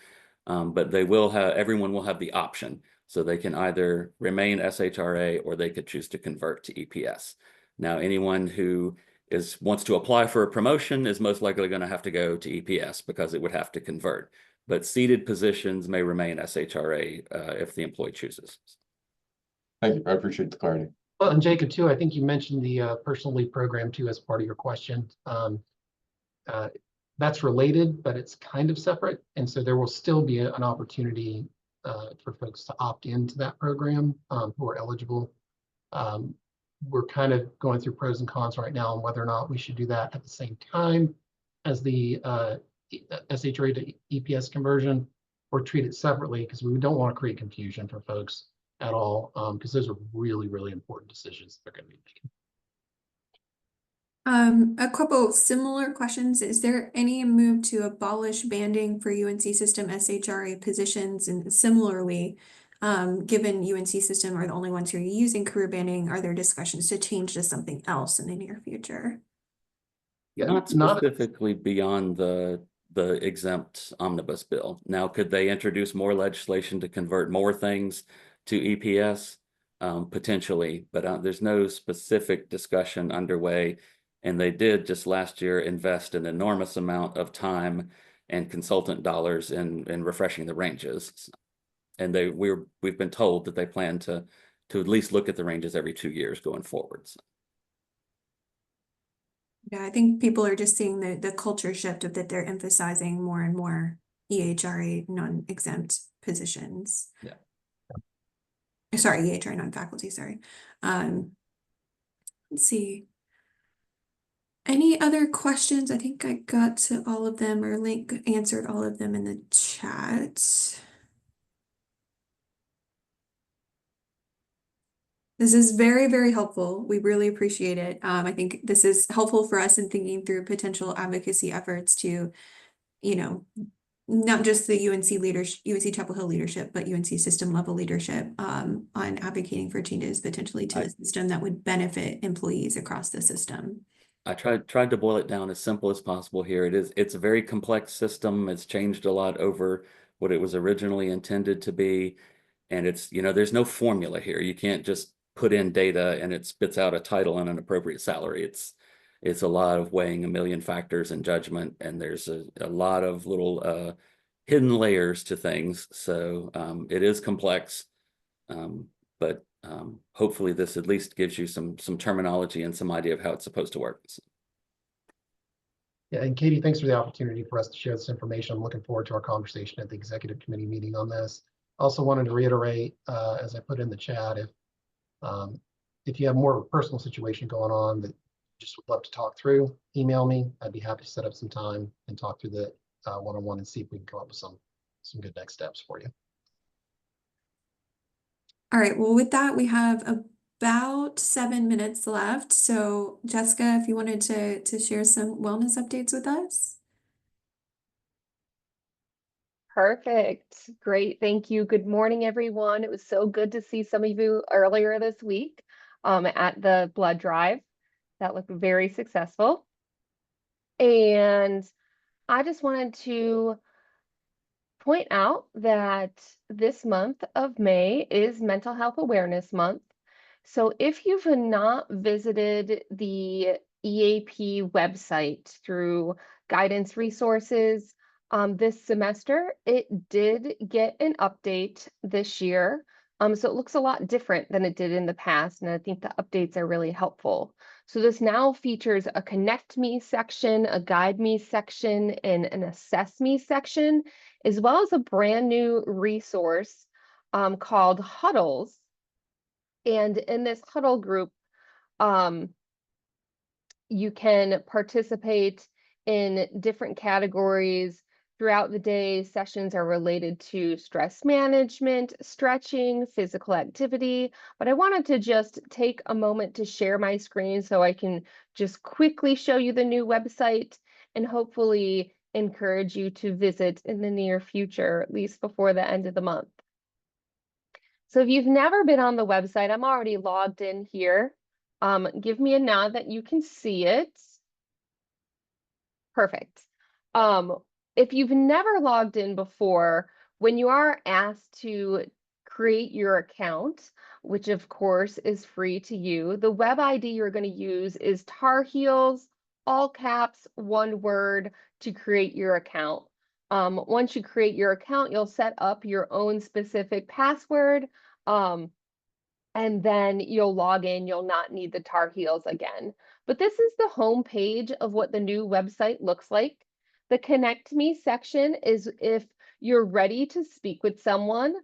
But they will have, everyone will have the option. So they can either remain SHRA or they could choose to convert to EPS. Now, anyone who wants to apply for a promotion is most likely going to have to go to EPS because it would have to convert. But seated positions may remain SHRA if the employee chooses. Thank you. I appreciate the clarity. Well, and Jacob too, I think you mentioned the personal leave program too as part of your question. That's related, but it's kind of separate. And so there will still be an opportunity for folks to opt into that program who are eligible. We're kind of going through pros and cons right now on whether or not we should do that at the same time as the SHRA to EPS conversion, or treat it separately, because we don't want to create confusion for folks at all, because those are really, really important decisions they're going to be making. A couple similar questions. Is there any move to abolish banding for UNC system SHRA positions? And similarly, given UNC system are the only ones who are using career banding, are there discussions to change to something else in the near future? Yeah, Not specifically beyond the exempt omnibus bill. Now, could they introduce more legislation to convert more things to EPS? Potentially, but there's no specific discussion underway. And they did just last year invest an enormous amount of time and consultant dollars in refreshing the ranges. And we've been told that they plan to at least look at the ranges every 2 years going forwards. Yeah, I think people are just seeing the culture shift of that they're emphasizing more and more EHRA non-exempt positions. Yeah. Sorry, EHRA non-faculty, sorry. Let's see. Any other questions? I think I got to all of them, or Linc answered all of them in the chat. This is very, very helpful. We really appreciate it. I think this is helpful for us in thinking through potential advocacy efforts to, not just the UNC leadership, UNC Chapel Hill leadership, but UNC system level leadership on advocating for changes potentially to a system that would benefit employees across the system. I tried to boil it down as simple as possible here. It's a very complex system. It's changed a lot over what it was originally intended to be. And there's no formula here. You can't just put in data and it spits out a title and an appropriate salary. It's a lot of weighing a million factors and judgment, and there's a lot of little hidden layers to things. So it is complex, but hopefully this at least gives you some terminology and some idea of how it's supposed to work. Yeah, and Katie, thanks for the opportunity for us to share this information. I'm looking forward to our conversation at the executive committee meeting on this. Also wanted to reiterate, as I put in the chat, if you have more of a personal situation going on that you just would love to talk through, email me. I'd be happy to set up some time and talk through the one-on-one and see if we can come up with some good next steps for you. All right, well, with that, we have about 7 minutes left. So Jessica, if you wanted to share some wellness updates with us. Perfect. Great. Thank you. Good morning, everyone. It was so good to see some of you earlier this week at the blood drive. That looked very successful. And I just wanted to point out that this month of May is Mental Health Awareness Month. So if you've not visited the EAP website through guidance resources, this semester, it did get an update this year. So it looks a lot different than it did in the past, and I think the updates are really helpful. So this now features a Connect Me section, a Guide Me section, and an Assess Me section, as well as a brand new resource called Huddles. And in this huddle group, you can participate in different categories throughout the day. Sessions are related to stress management, stretching, physical activity. But I wanted to just take a moment to share my screen so I can just quickly show you the new website and hopefully encourage you to visit in the near future, at least before the end of the month. So if you've never been on the website, I'm already logged in here. Give me a nod that you can see it. Perfect. If you've never logged in before, When you are asked to create your account, which of course is free to you, the web ID you're going to use is Tar Heels, all caps, one word, to create your account. Once you create your account, you'll set up your own specific password, and then you'll log in. You'll not need the Tar Heels again. But this is the home page of what the new website looks like. The Connect Me section is if you're ready to speak with someone.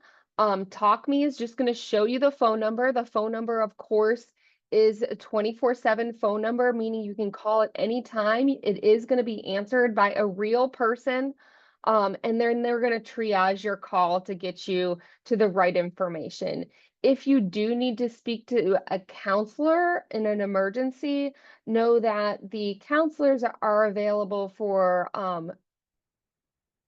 Talk Me is just going to show you the phone number. The phone number, of course, is a 24/7 phone number, meaning you can call at any time. It is going to be answered by a real person. And then they're going to triage your call to get you to the right information. If you do need to speak to a counselor in an emergency, know that the counselors are available for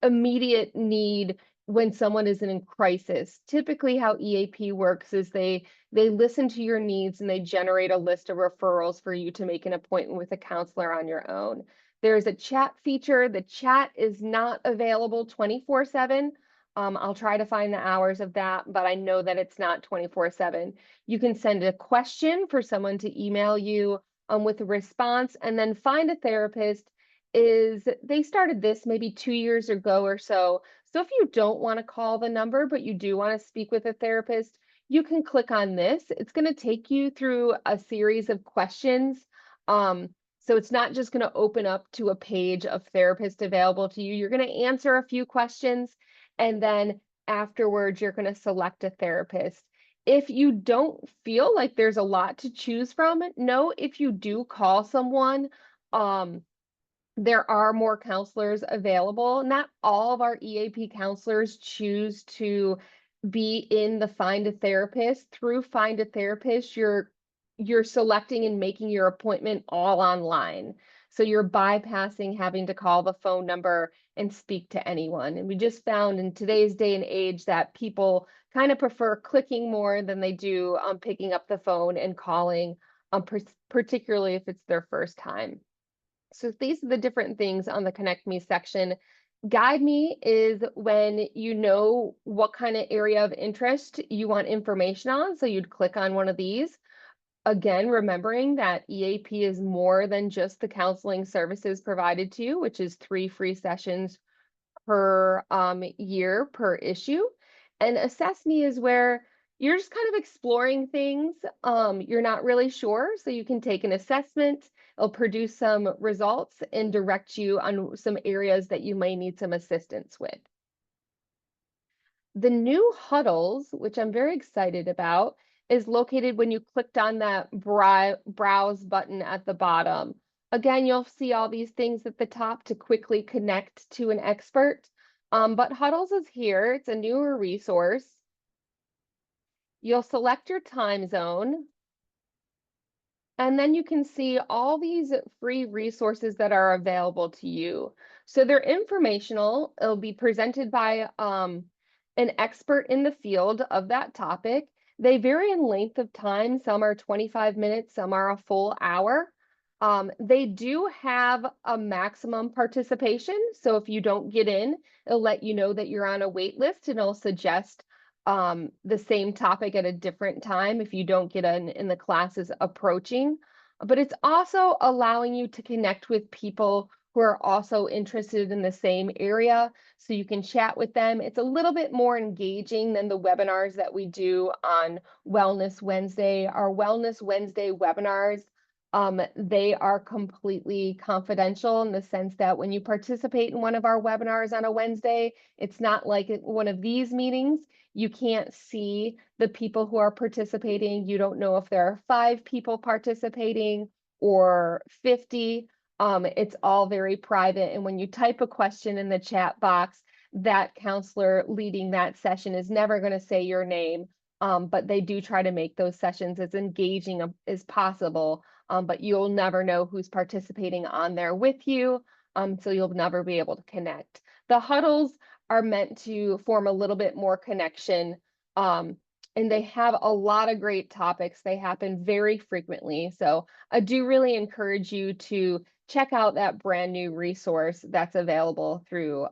immediate need when someone is in crisis. Typically how EAP works is they listen to your needs and they generate a list of referrals for you to make an appointment with a counselor on your own. There's a chat feature. The chat is not available 24/7. I'll try to find the hours of that, but I know that it's not 24/7. You can send a question for someone to email you with a response, and then Find a Therapist they started this maybe 2 years ago or so. So if you don't want to call the number, but you do want to speak with a therapist, you can click on this. It's going to take you through a series of questions. So it's not just going to open up to a page of therapists available to you. You're going to answer a few questions, and then afterwards, you're going to select a therapist. If you don't feel like there's a lot to choose from, know if you do call someone, there are more counselors available. Not all of our EAP counselors choose to be in the Find a Therapist. Through Find a Therapist, you're selecting and making your appointment all online. So you're bypassing having to call the phone number and speak to anyone. And we just found in today's day and age that people kind of prefer clicking more than they do picking up the phone and calling, particularly if it's their first time. So these are the different things on the Connect Me section. Guide Me is when you know what kind of area of interest you want information on. So you'd click on one of these. Again, remembering that EAP is more than just the counseling services provided to you, which is 3 free sessions per year per issue. And Assess Me is where you're just kind of exploring things. You're not really sure, so you can take an assessment. It'll produce some results and direct you on some areas that you may need some assistance with. The new huddles, which I'm very excited about, is located when you clicked on that browse button at the bottom. Again, you'll see all these things at the top to quickly connect to an expert. But Huddles is here. It's a newer resource. You'll select your time zone. And then you can see all these free resources that are available to you. So they're informational. It'll be presented by an expert in the field of that topic. They vary in length of time. Some are 25 minutes, some are a full hour. They do have a maximum participation. So if you don't get in, it'll let you know that you're on a wait list, and it'll suggest the same topic at a different time if you don't get in the classes approaching. But it's also allowing you to connect with people who are also interested in the same area, so you can chat with them. It's a little bit more engaging than the webinars that we do on Wellness Wednesday. Our Wellness Wednesday webinars, they are completely confidential in the sense that when you participate in one of our webinars on a Wednesday, it's not like one of these meetings. You can't see the people who are participating. You don't know if there are 5 people participating or 50. It's all very private. And when you type a question in the chat box, that counselor leading that session is never going to say your name. But they do try to make those sessions as engaging as possible. But you'll never know who's participating on there with you. So you'll never be able to connect. The huddles are meant to form a little bit more connection. And they have a lot of great topics. They happen very frequently. So I do really encourage you to check out that brand new resource that's available through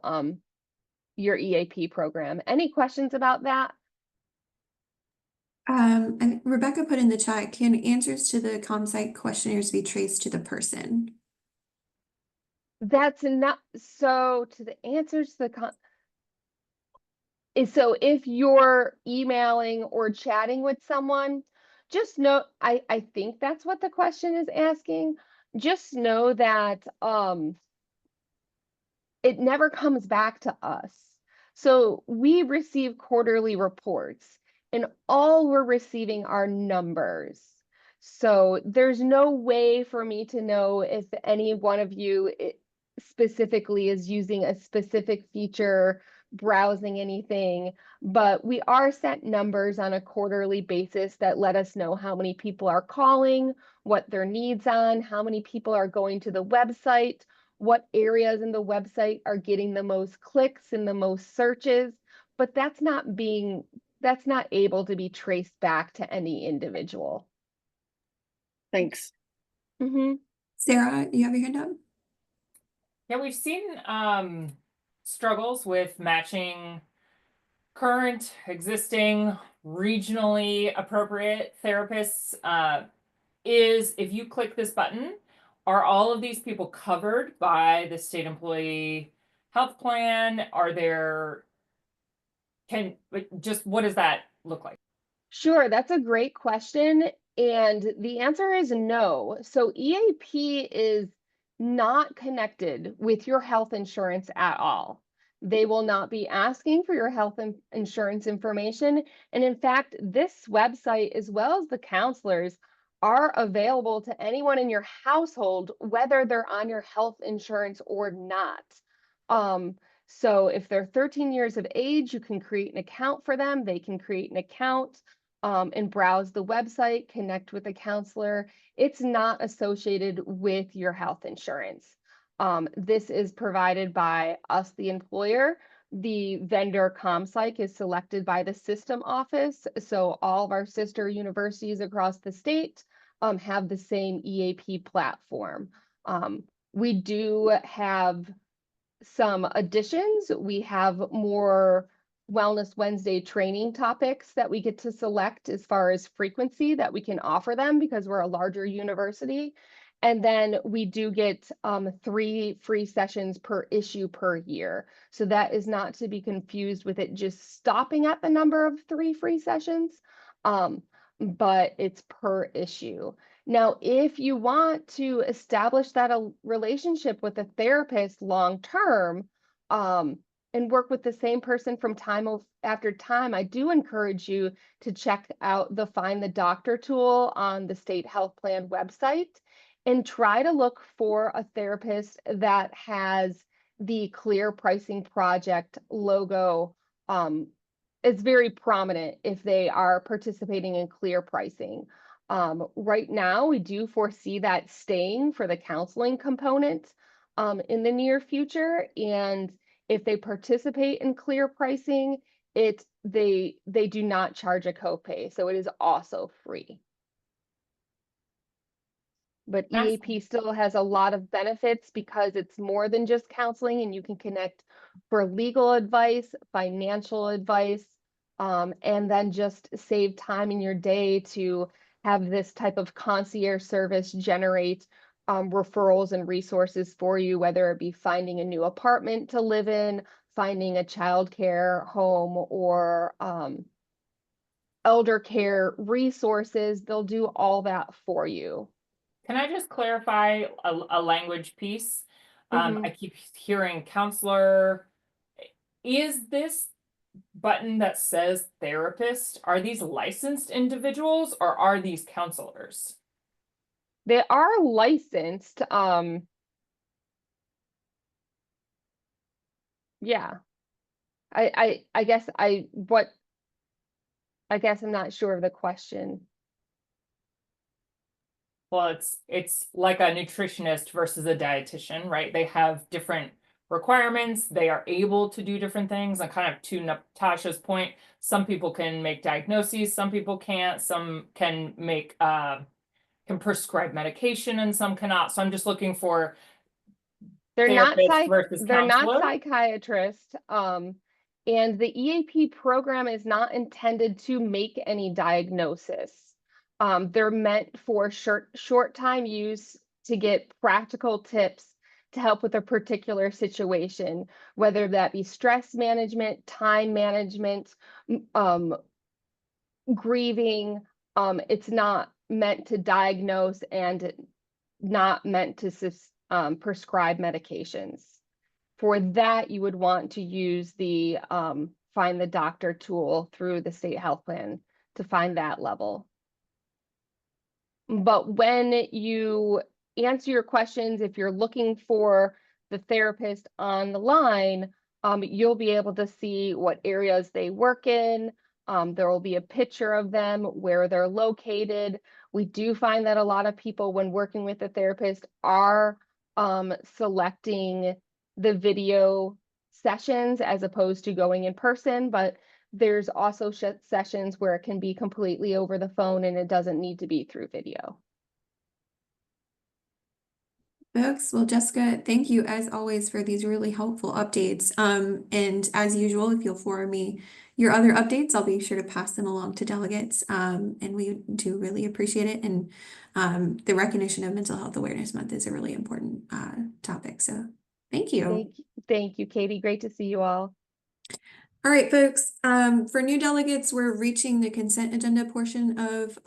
your EAP program. Any questions about that? And Rebecca put in the chat, can answers to the ComSci questionnaires be traced to the person? That's not, so to the answers to the so if you're emailing or chatting with someone, just know, I think that's what the question is asking. Just know that it never comes back to us. So we receive quarterly reports and all we're receiving are numbers. So there's no way for me to know if any one of you specifically is using a specific feature, browsing anything, but we are sent numbers on a quarterly basis that let us know how many people are calling, what their needs on, how many people are going to the website, what areas in the website are getting the most clicks and the most searches, but that's not able to be traced back to any individual. Thanks. Sarah, you have your hand up? Yeah, we've seen struggles with matching current, existing, regionally appropriate therapists. If you click this button, are all of these people covered by the state employee health plan? What does that look like? Sure, that's a great question. And the answer is no. So EAP is not connected with your health insurance at all. They will not be asking for your health insurance information. And in fact, this website, as well as the counselors, are available to anyone in your household, whether they're on your health insurance or not. So if they're 13 years of age, you can create an account for them. They can create an account and browse the website, connect with a counselor. It's not associated with your health insurance. This is provided by us, the employer. The vendor ComPsych is selected by the system office. So all of our sister universities across the state have the same EAP platform. We do have some additions. We have more Wellness Wednesday training topics that we get to select as far as frequency that we can offer them because we're a larger university. And then we do get 3 free sessions per issue per year. So that is not to be confused with it just stopping at the number of 3 free sessions, but it's per issue. Now, if you want to establish that a relationship with a therapist long term, and work with the same person from time after time, I do encourage you to check out the Find the Doctor tool on the state health plan website and try to look for a therapist that has the Clear Pricing Project logo. It's very prominent if they are participating in Clear Pricing. Right now, we do foresee that staying for the counseling component in the near future. And if they participate in Clear Pricing, they do not charge a copay, so it is also free. But EAP still has a lot of benefits because it's more than just counseling, and you can connect for legal advice, financial advice, and then just save time in your day to have this type of concierge service generate referrals and resources for you, whether it be finding a new apartment to live in, finding a childcare home, or elder care resources. They'll do all that for you. Can I just clarify a language piece? I keep hearing counselor. Is this button that says therapist, are these licensed individuals or are these counselors? They are licensed. Yeah. I guess I'm not sure of the question. Well, it's like a nutritionist versus a dietitian, right? They have different requirements. They are able to do different things. And kind of to Natasha's point, some people can make diagnoses, some people can't. Some can make can prescribe medication, and some cannot. So I'm just looking for they're not therapist versus they're not counselor. psychiatrists. And the EAP program is not intended to make any diagnosis. They're meant for short time use to get practical tips to help with a particular situation, whether that be stress management, time management, grieving. It's not meant to diagnose and not meant to prescribe medications. For that, you would want to use the Find the Doctor tool through the state health plan to find that level. But when you answer your questions, if you're looking for the therapist on the line, you'll be able to see what areas they work in. There will be a picture of them, where they're located. We do find that a lot of people, when working with a therapist, are selecting the video sessions as opposed to going in person, but there's also sessions where it can be completely over the phone and it doesn't need to be through video. Folks, well, Jessica, thank you as always for these really helpful updates. And as usual, if you'll forward me your other updates, I'll be sure to pass them along to delegates. And we do really appreciate it. And the recognition of Mental Health Awareness Month is a really important topic. So thank you. Thank you, Katie. Great to see you all. All right, folks. For new delegates, we're reaching the consent agenda portion of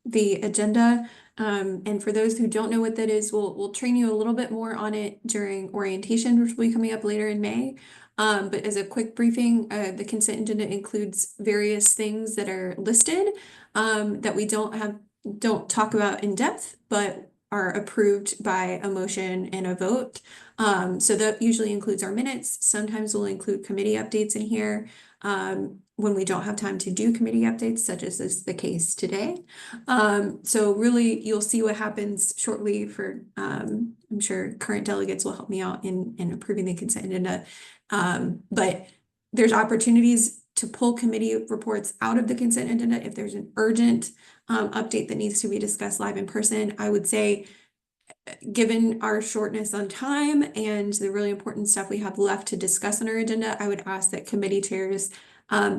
the agenda. And for those who don't know what that is, we'll train you a little bit more on it during orientation, which will be coming up later in May. But as a quick briefing, the consent agenda includes various things that are listed that we don't talk about in depth, but are approved by a motion and a vote. So that usually includes our minutes. Sometimes we'll include committee updates in here when we don't have time to do committee updates, such as is the case today. So really, you'll see what happens shortly for, I'm sure current delegates will help me out in approving the consent agenda. But there's opportunities to pull committee reports out of the consent agenda if there's an urgent update that needs to be discussed live in person. I would say, given our shortness on time and the really important stuff we have left to discuss on our agenda, I would ask that committee chairs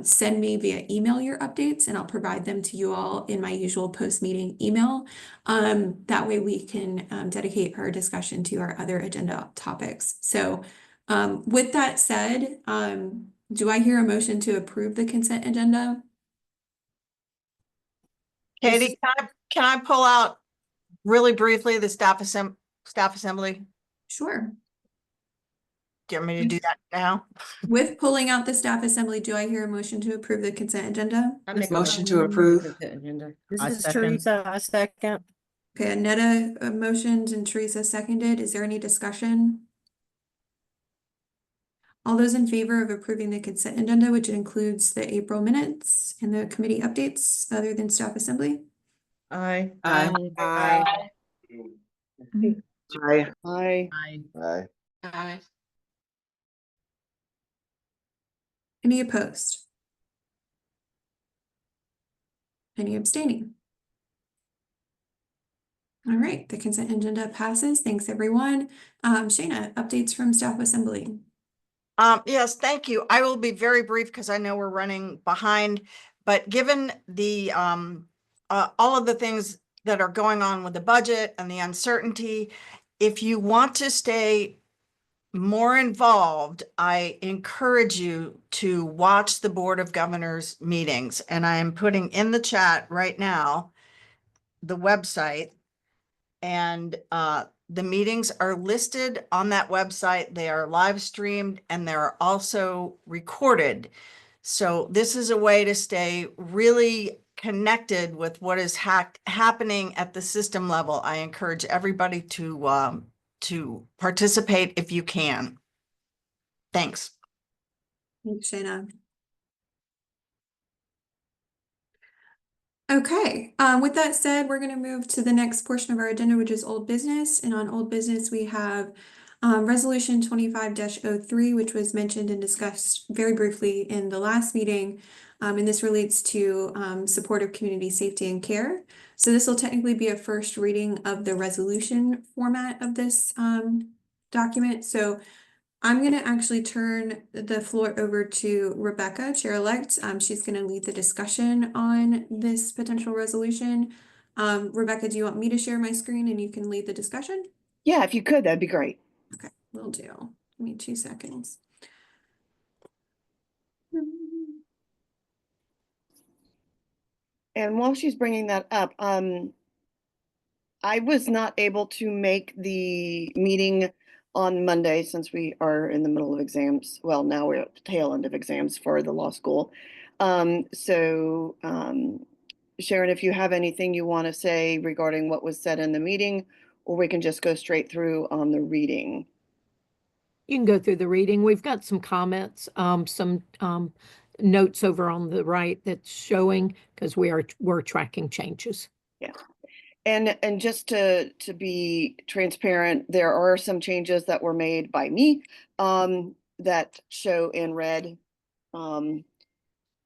send me via email your updates, and I'll provide them to you all in my usual post-meeting email. That way we can dedicate our discussion to our other agenda topics. So with that said, do I hear a motion to approve the consent agenda? Katie, can I pull out really briefly the staff assembly? Sure. Do you want me to do that now? With pulling out the staff assembly, do I hear a motion to approve the consent agenda? Motion to approve. This is Teresa, I second. Okay, Annetta motioned and Teresa seconded. Is there any discussion? All those in favor of approving the consent agenda, which includes the April minutes and the committee updates other than staff assembly? Aye. Aye. Aye. Aye. Aye. Aye. Aye. Any opposed? Any abstaining? All right, the consent agenda passes. Thanks, everyone. Shayna, updates from staff assembly. Yes, thank you. I will be very brief because I know we're running behind, but given the all of the things that are going on with the budget and the uncertainty, if you want to stay more involved, I encourage you to watch the Board of Governors meetings. And I am putting in the chat right now the website, and the meetings are listed on that website. They are live streamed and they're also recorded. So this is a way to stay really connected with what is happening at the system level. I encourage everybody to participate if you can. Thanks. Thanks, Shayna. Okay, with that said, we're going to move to the next portion of our agenda, which is old business. And on old business, we have Resolution 25-03, which was mentioned and discussed very briefly in the last meeting. And this relates to support of community safety and care. So this will technically be a first reading of the resolution format of this document. So I'm going to actually turn the floor over to Rebecca, Chair-elect. She's going to lead the discussion on this potential resolution. Rebecca, do you want me to share my screen and you can lead the discussion? Yeah, if you could, that'd be great. Okay, will do. Give me 2 seconds. And while she's bringing that up, I was not able to make the meeting on Monday since we are in the middle of exams. Well, now we're at the tail end of exams for the law school. Sharon, if you have anything you want to say regarding what was said in the meeting, or we can just go straight through on the reading. You can go through the reading. We've got some comments, some notes over on the right that's showing, because we're tracking changes. Yeah. And just to be transparent, there are some changes that were made by me that show in red,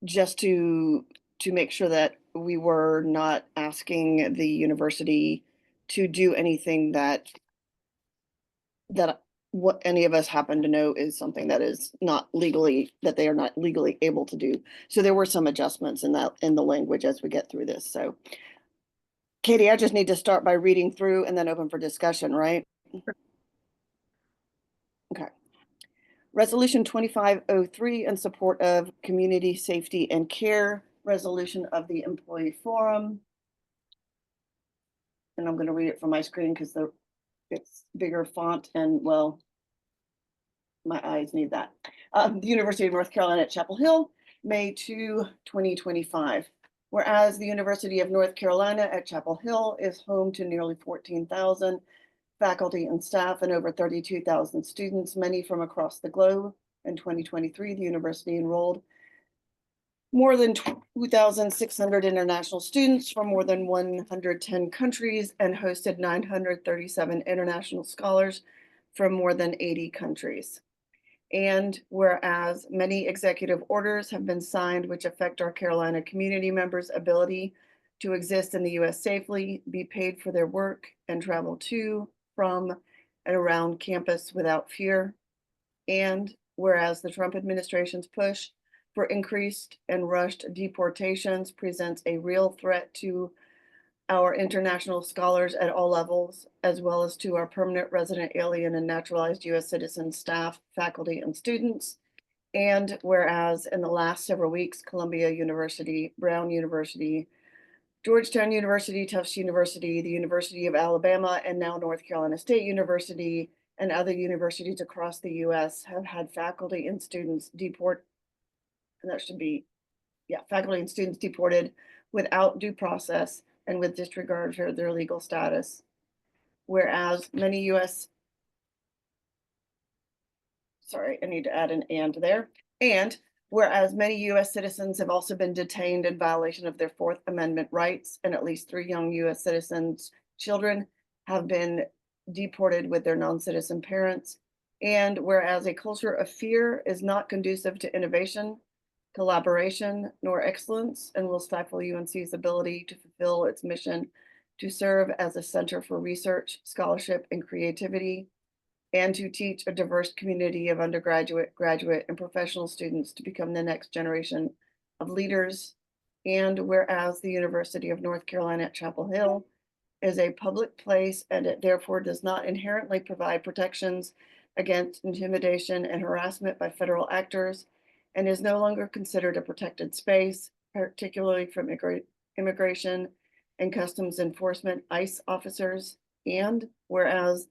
just to make sure that we were not asking the university to do anything that what any of us happen to know is something that is not legally, that they are not legally able to do. So there were some adjustments in the language as we get through this. So Katie, I just need to start by reading through and then open for discussion, right? Okay. Resolution 2503 in support of community safety and care, resolution of the employee forum. And I'm going to read it from my screen because it's bigger font and, well, my eyes need that. The University of North Carolina at Chapel Hill, May 2, 2025. Whereas the University of North Carolina at Chapel Hill is home to nearly 14,000 faculty and staff and over 32,000 students, many from across the globe. In 2023, the university enrolled more than 2,600 international students from more than 110 countries and hosted 937 international scholars from more than 80 countries. And whereas many executive orders have been signed which affect our Carolina community members' ability to exist in the U.S. safely, be paid for their work, and travel to, from, and around campus without fear. And whereas the Trump administration's push for increased and rushed deportations presents a real threat to our international scholars at all levels, as well as to our permanent resident alien and naturalized U.S. citizen staff, faculty, and students. And whereas in the last several weeks, Columbia University, Brown University, Georgetown University, Tufts University, the University of Alabama, and now North Carolina State University, and other universities across the U.S. have had faculty and students deported, and that should be, yeah, faculty and students deported without due process and with disregard for their legal status. Whereas many U.S. Sorry, I need to add an and there. And whereas many U.S. citizens have also been detained in violation of their Fourth Amendment rights, and at least 3 young U.S. citizens' children have been deported with their non-citizen parents. And whereas a culture of fear is not conducive to innovation, collaboration, nor excellence, and will stifle UNC's ability to fulfill its mission to serve as a center for research, scholarship, and creativity, and to teach a diverse community of undergraduate, graduate, and professional students to become the next generation of leaders. And whereas the University of North Carolina at Chapel Hill is a public place and it therefore does not inherently provide protections against intimidation and harassment by federal actors, and is no longer considered a protected space, particularly from immigration and customs enforcement ICE officers. And whereas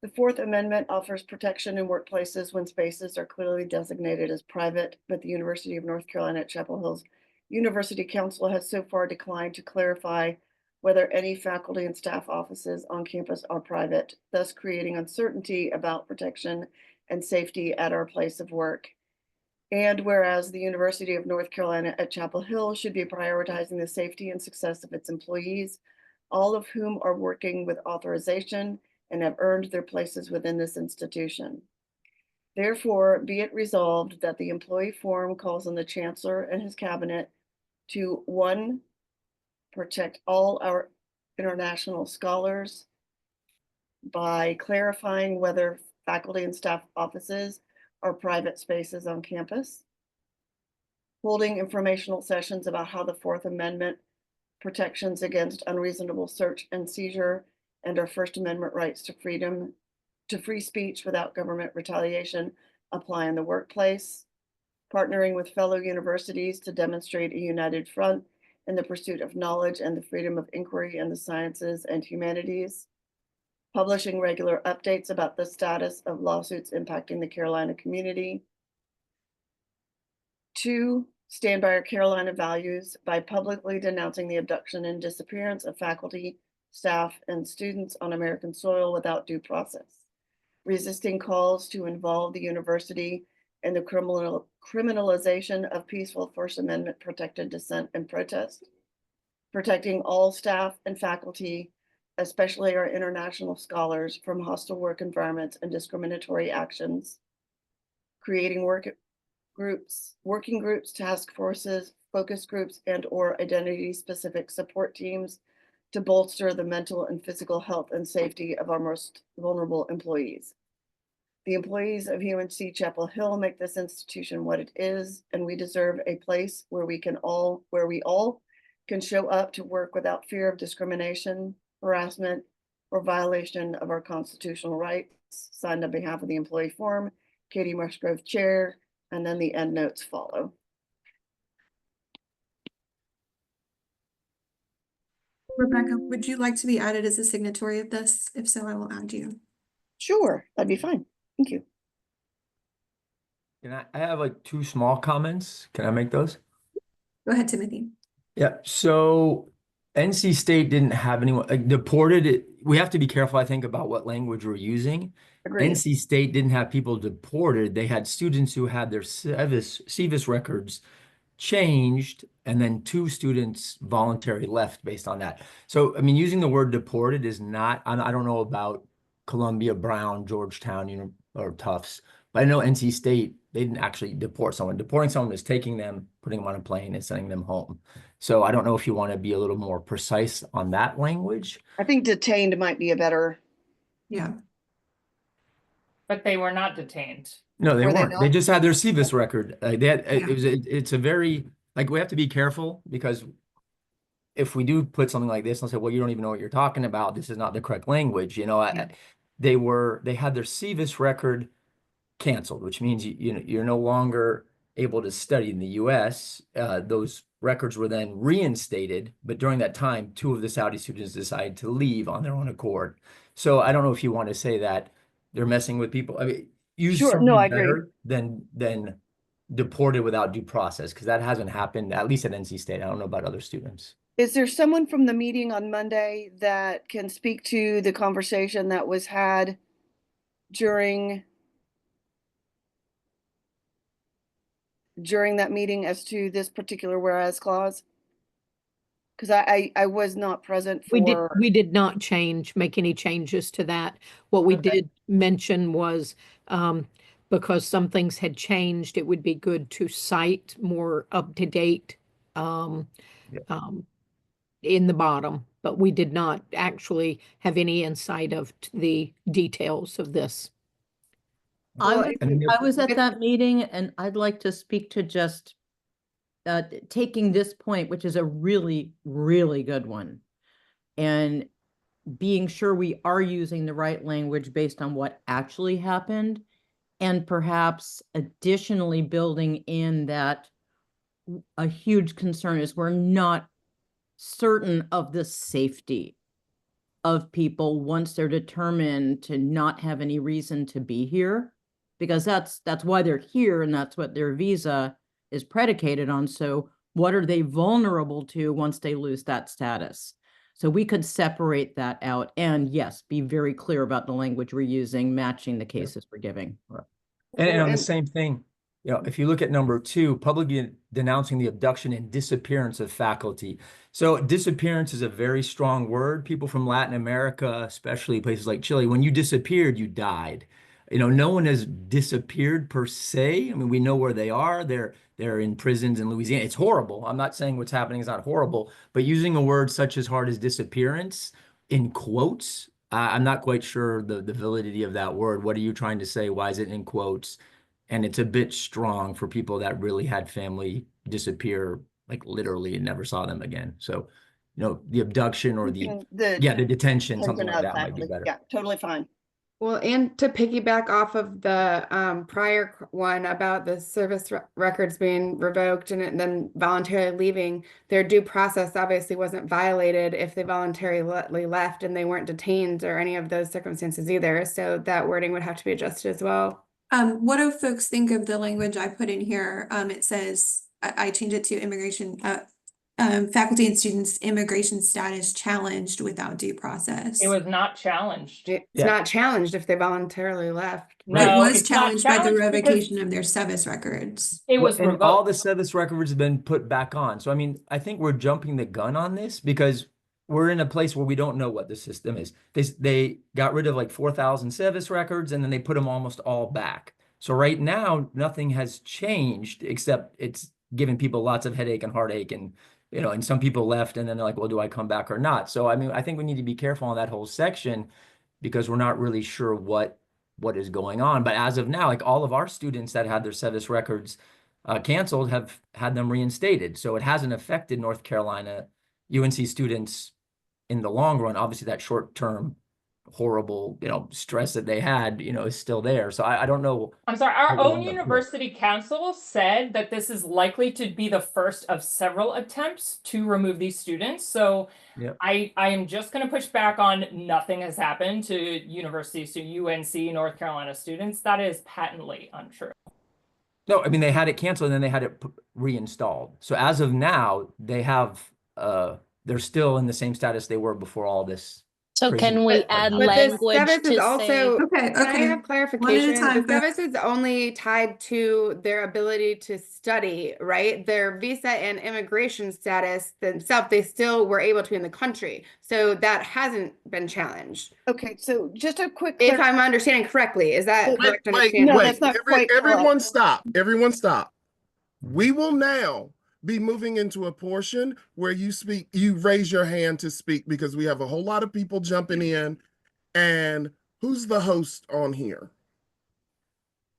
the Fourth Amendment offers protection in workplaces when spaces are clearly designated as private, but the University of North Carolina at Chapel Hill's University Council has so far declined to clarify whether any faculty and staff offices on campus are private, thus creating uncertainty about protection and safety at our place of work. And whereas the University of North Carolina at Chapel Hill should be prioritizing the safety and success of its employees, all of whom are working with authorization and have earned their places within this institution. Therefore, be it resolved that the employee forum calls on the Chancellor and his cabinet to 1, protect all our international scholars by clarifying whether faculty and staff offices or private spaces on campus. Holding informational sessions about how the Fourth Amendment protections against unreasonable search and seizure and our First Amendment rights to freedom, to free speech without government retaliation apply in the workplace. Partnering with fellow universities to demonstrate a united front in the pursuit of knowledge and the freedom of inquiry in the sciences and humanities. Publishing regular updates about the status of lawsuits impacting the Carolina community. 2, stand by our Carolina values by publicly denouncing the abduction and disappearance of faculty, staff, and students on American soil without due process. Resisting calls to involve the university in the criminalization of peaceful First Amendment protected dissent and protest. Protecting all staff and faculty, especially our international scholars, from hostile work environments and discriminatory actions. Creating working groups, task forces, focus groups, and/or identity-specific support teams to bolster the mental and physical health and safety of our most vulnerable employees. The employees of UNC-Chapel Hill make this institution what it is, and we deserve a place where we all can show up to work without fear of discrimination, harassment, or violation of our constitutional rights. Signed on behalf of the employee forum, Katie Musgrove, Chair, and then the end notes follow. Rebecca, would you like to be added as a signatory of this? If so, I will add you. Sure, that'd be fine. Thank you. Can I have like 2 small comments? Can I make those? Go ahead, Timothy. Yeah. So NC State didn't have anyone like deported. We have to be careful, I think, about what language we're using. Agreed. NC State didn't have people deported. They had students who had their CVIS records changed, and then 2 students voluntarily left based on that. So, I mean, using the word deported is not, I don't know about Columbia, Brown, Georgetown, or Tufts, but I know NC State, they didn't actually deport someone. Deporting someone is taking them, putting them on a plane, and sending them home. So I don't know if you want to be a little more precise on that language. I think detained might be a better. Yeah. But they were not detained. No, they Were they weren't. They not? just had their CVIS record. They had, it's a very, like, we have to be careful because if we do put something like this and say, well, you don't even know what you're talking about, this is not the correct language. You know, they had their CVIS record canceled, which means you're no longer able to study in the US. Those records were then reinstated, but during that time, 2 of the Saudi students decided to leave on their own accord. So I don't know if you want to say that they're messing with people. I mean, use Sure, something no, I agree. better than deported without due process, because that hasn't happened, at least at NC State. I don't know about other students. Is there someone from the meeting on Monday that can speak to the conversation that was had during that meeting as to this particular whereas clause? Because I was not present for. We did not make any changes to that. What we Okay. did mention was, because some things had changed, it would be good to cite more up-to-date, in the bottom, but we did not actually have any insight of the details of this. Well, I was at that meeting, and I'd like to speak to just taking this point, which is a really, really good one, and being sure we are using the right language based on what actually happened, and perhaps additionally building in that a huge concern is we're not certain of the safety of people once they're determined to not have any reason to be here, because that's why they're here and that's what their visa is predicated on. So what are they vulnerable to once they lose that status? So we could separate that out and yes, be very clear about the language we're using, matching the cases we're giving. And on the same thing, if you look at number 2, publicly denouncing the abduction and disappearance of faculty. So disappearance is a very strong word. People from Latin America, especially places like Chile, when you disappeared, you died. No one has disappeared per se. I mean, we know where they are. They're in prisons in Louisiana. It's horrible. I'm not saying what's happening is not horrible, but using a word such as hard as disappearance in quotes I'm not quite sure the validity of that word. What are you trying to say? Why is it in quotes? And it's a bit strong for people that really had family disappear, like literally and never saw them again. So, the abduction or the detention, something like that might be better. Yeah, totally fine. Well, and to piggyback off of the prior one about the service records being revoked and then voluntarily leaving, their due process obviously wasn't violated if they voluntarily left and they weren't detained or any of those circumstances either. So that wording would have to be adjusted as well. What do folks think of the language I put in here? It says, I changed it to immigration, faculty and students' immigration status challenged without due process. It was not challenged. It's not challenged if they voluntarily left. It No, was it's not challenged by the challenged because revocation of their SEVIS records. it was And revoked. all the SEVIS records have been put back on. So, I mean, I think we're jumping the gun on this because we're in a place where we don't know what the system is. They got rid of like 4,000 SEVIS records and then they put them almost all back. So right now, nothing has changed except it's giving people lots of headache and heartache and and some people left and then they're like, well, do I come back or not? So, I mean, I think we need to be careful on that whole section because we're not really sure what is going on. But as of now, like all of our students that had their SEVIS records canceled have had them reinstated. So it hasn't affected North Carolina UNC students in the long run. Obviously, that short-term horrible, stress that they had, is still there. So I don't know. I'm sorry, our own university council said that this is likely to be the first of several attempts to remove these students. So I am just going to push back on nothing has happened to universities, to UNC North Carolina students. That is patently untrue. No, I mean, they had it canceled and then they had it reinstalled. So as of now, they have, they're still in the same status they were before all this. So can we add language SEVIS is to also, say? can I have clarification? The SEVIS is only tied to their ability to study, right? Their visa and immigration status themselves, they still were able to be in the country. So that hasn't been challenged. Okay, so just a quick. If I'm understanding correctly, is that correct? Everyone stop. Everyone stop. We will now be moving into a portion where you raise your hand to speak because we have a whole lot of people jumping in. And who's the host on here?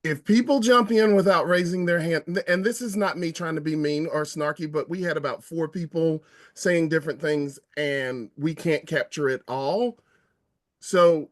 If people jump in without raising their hand, and this is not me trying to be mean or snarky, but we had about 4 people saying different things and we can't capture it all. So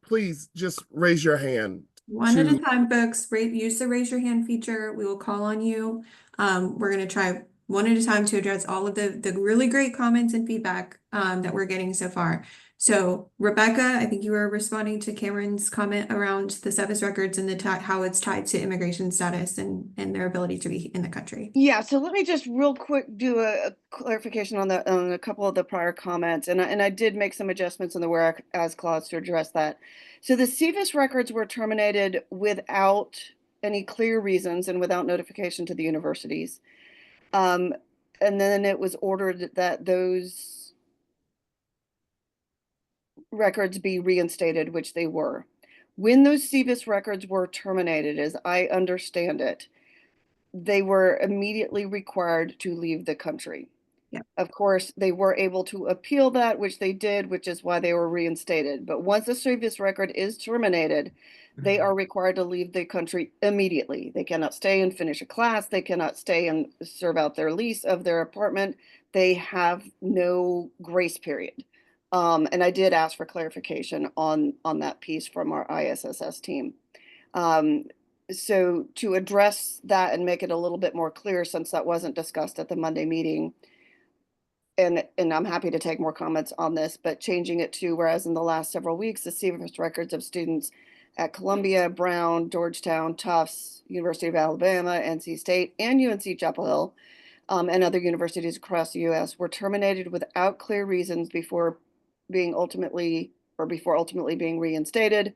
please just raise your hand. One at a time, folks. Use the raise your hand feature. We will call on you. We're going to try one at a time to address all of the really great comments and feedback that we're getting so far. So Rebecca, I think you were responding to Cameron's comment around the SEVIS records and how it's tied to immigration status and their ability to be in the country. Yeah, so let me just real quick do a clarification on a couple of the prior comments. And I did make some adjustments in the whereas clause to address that. So the SEVIS records were terminated without any clear reasons and without notification to the universities. And then it was ordered that those records be reinstated, which they were. When those SEVIS records were terminated, as I understand it, they were immediately required to leave the country. Yeah. Of course, they were able to appeal that, which they did, which is why they were reinstated. But once the SEVIS record is terminated, they are required to leave the country immediately. They cannot stay and finish a class. They cannot stay and serve out their lease of their apartment. They have no grace period. And I did ask for clarification on that piece from our ISSS team. So to address that and make it a little bit more clear, since that wasn't discussed at the Monday meeting, and I'm happy to take more comments on this, but changing it to, whereas in the last several weeks, the SEVIS records of students at Columbia, Brown, Georgetown, Tufts, University of Alabama, NC State, and UNC-Chapel Hill, and other universities across the U.S. were terminated without clear reasons before ultimately being reinstated,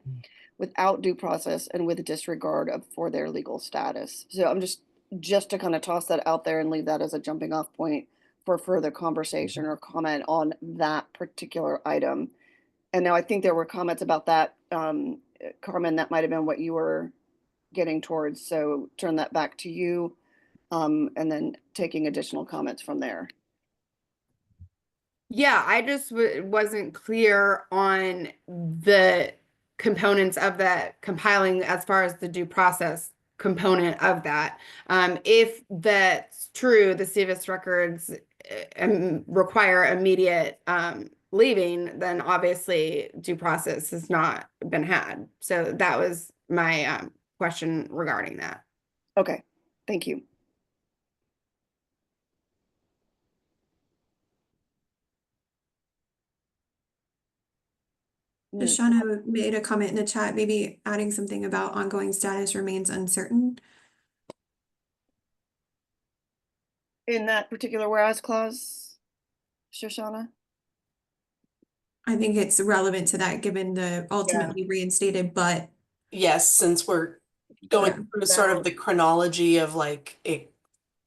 without due process and with disregard for their legal status. So I'm just to kind of toss that out there and leave that as a jumping off point for further conversation or comment on that particular item. And now I think there were comments about that, Carmen, that might have been what you were getting towards. So turn that back to you, and then taking additional comments from there. Yeah, I just wasn't clear on the components of that compiling as far as the due process component of that. If that's true, the CVIS records require immediate leaving, then obviously due process has not been had. So that was my question regarding that. Okay, thank you. Shauna made a comment in the chat, maybe adding something about ongoing status remains uncertain. In that particular whereas clause, Shoshana? I think it's relevant to that, given the ultimately reinstated, but Yes, since we're going through sort of the chronology of like it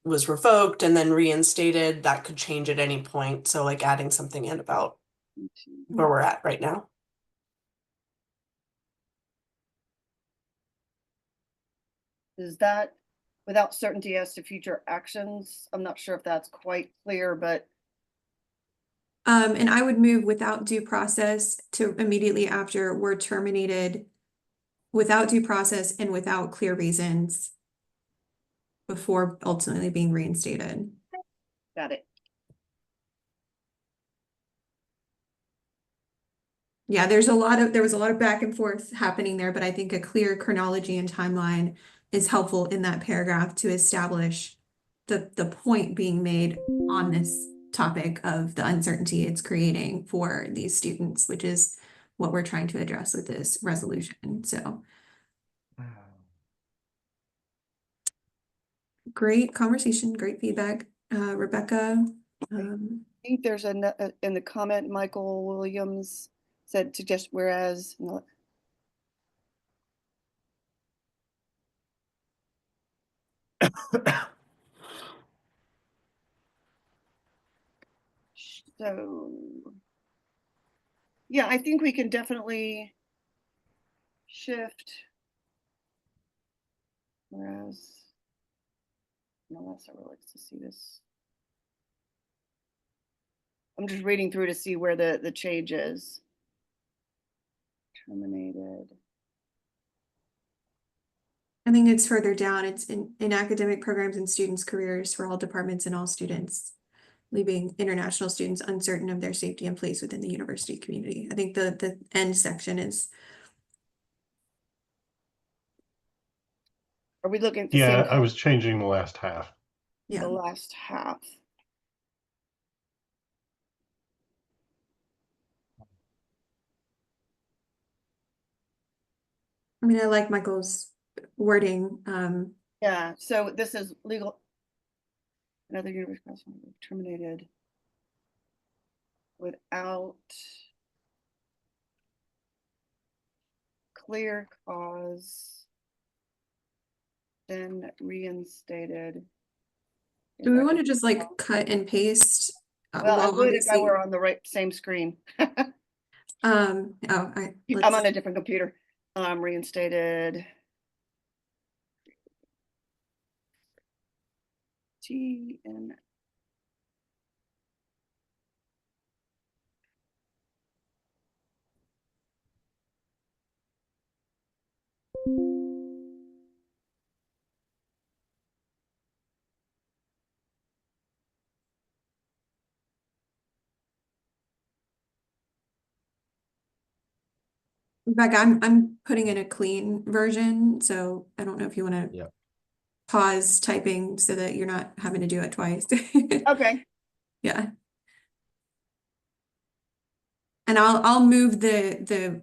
was revoked and then reinstated, that could change at any point. So like adding something in about where we're at right now. Is that without certainty as to future actions? I'm not sure if that's quite clear, but and I would move without due process to immediately after were terminated without due process and without clear reasons before ultimately being reinstated. got it. Yeah, there was a lot of back and forth happening there, but I think a clear chronology and timeline is helpful in that paragraph to establish the point being made on this topic of the uncertainty it's creating for these students, which is what we're trying to address with this resolution. So great conversation, great feedback. Rebecca. I think there's in the comment, Michael Williams said to just whereas. So, yeah, I think we can definitely shift. Whereas, no, that's not really to see this. I'm just reading through to see where the change is. Terminated. I think it's further down. It's in academic programs and students' careers for all departments and all students, leaving international students uncertain of their safety and place within the university community. I think the end section is. Are we looking at the Yeah, same? I was changing the last half. Yeah. The last half. I mean, I like Michael's wording. Yeah, so this is legal. Another university terminated without clear cause, then reinstated. Do we want to just like cut and paste? Well, I would if I obviously, were on the right same screen. I'm on a different computer. Reinstated. T and Beck, I'm putting in a clean version, so I don't know if you want to pause typing so that you're not having to do it twice. okay. Yeah. And I'll move the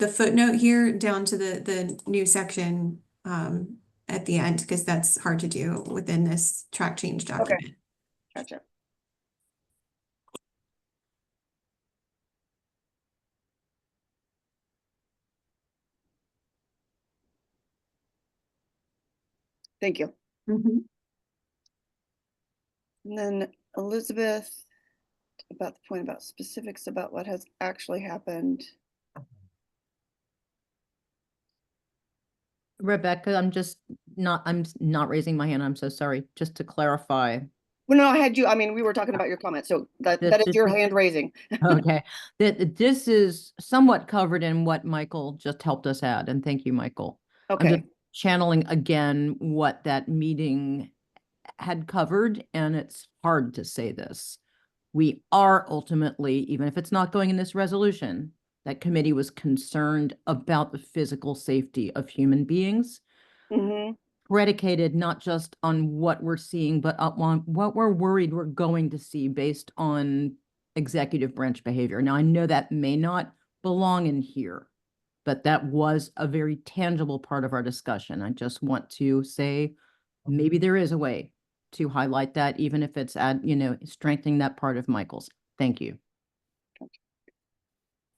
footnote here down to the new section at the end because that's hard to do within this track change document. Okay. Gotcha. Thank you. Mm-hmm. And then Elizabeth, about the point about specifics about what has actually happened. Rebecca, I'm not raising my hand. I'm so sorry. Just to clarify, Well, no, we were talking about your comment, so that is your hand raising. Okay, this is somewhat covered in what Michael just helped us add, and thank you, Michael. I'm just Okay, channeling again what that meeting had covered, and it's hard to say this. We are ultimately, even if it's not going in this resolution, that committee was concerned about the physical safety of human beings, predicated not just on what we're seeing, but on what we're worried we're going to see based on executive branch behavior. Now, I know that may not belong in here, but that was a very tangible part of our discussion. I just want to say maybe there is a way to highlight that, even if it's strengthening that part of Michael's. Thank you.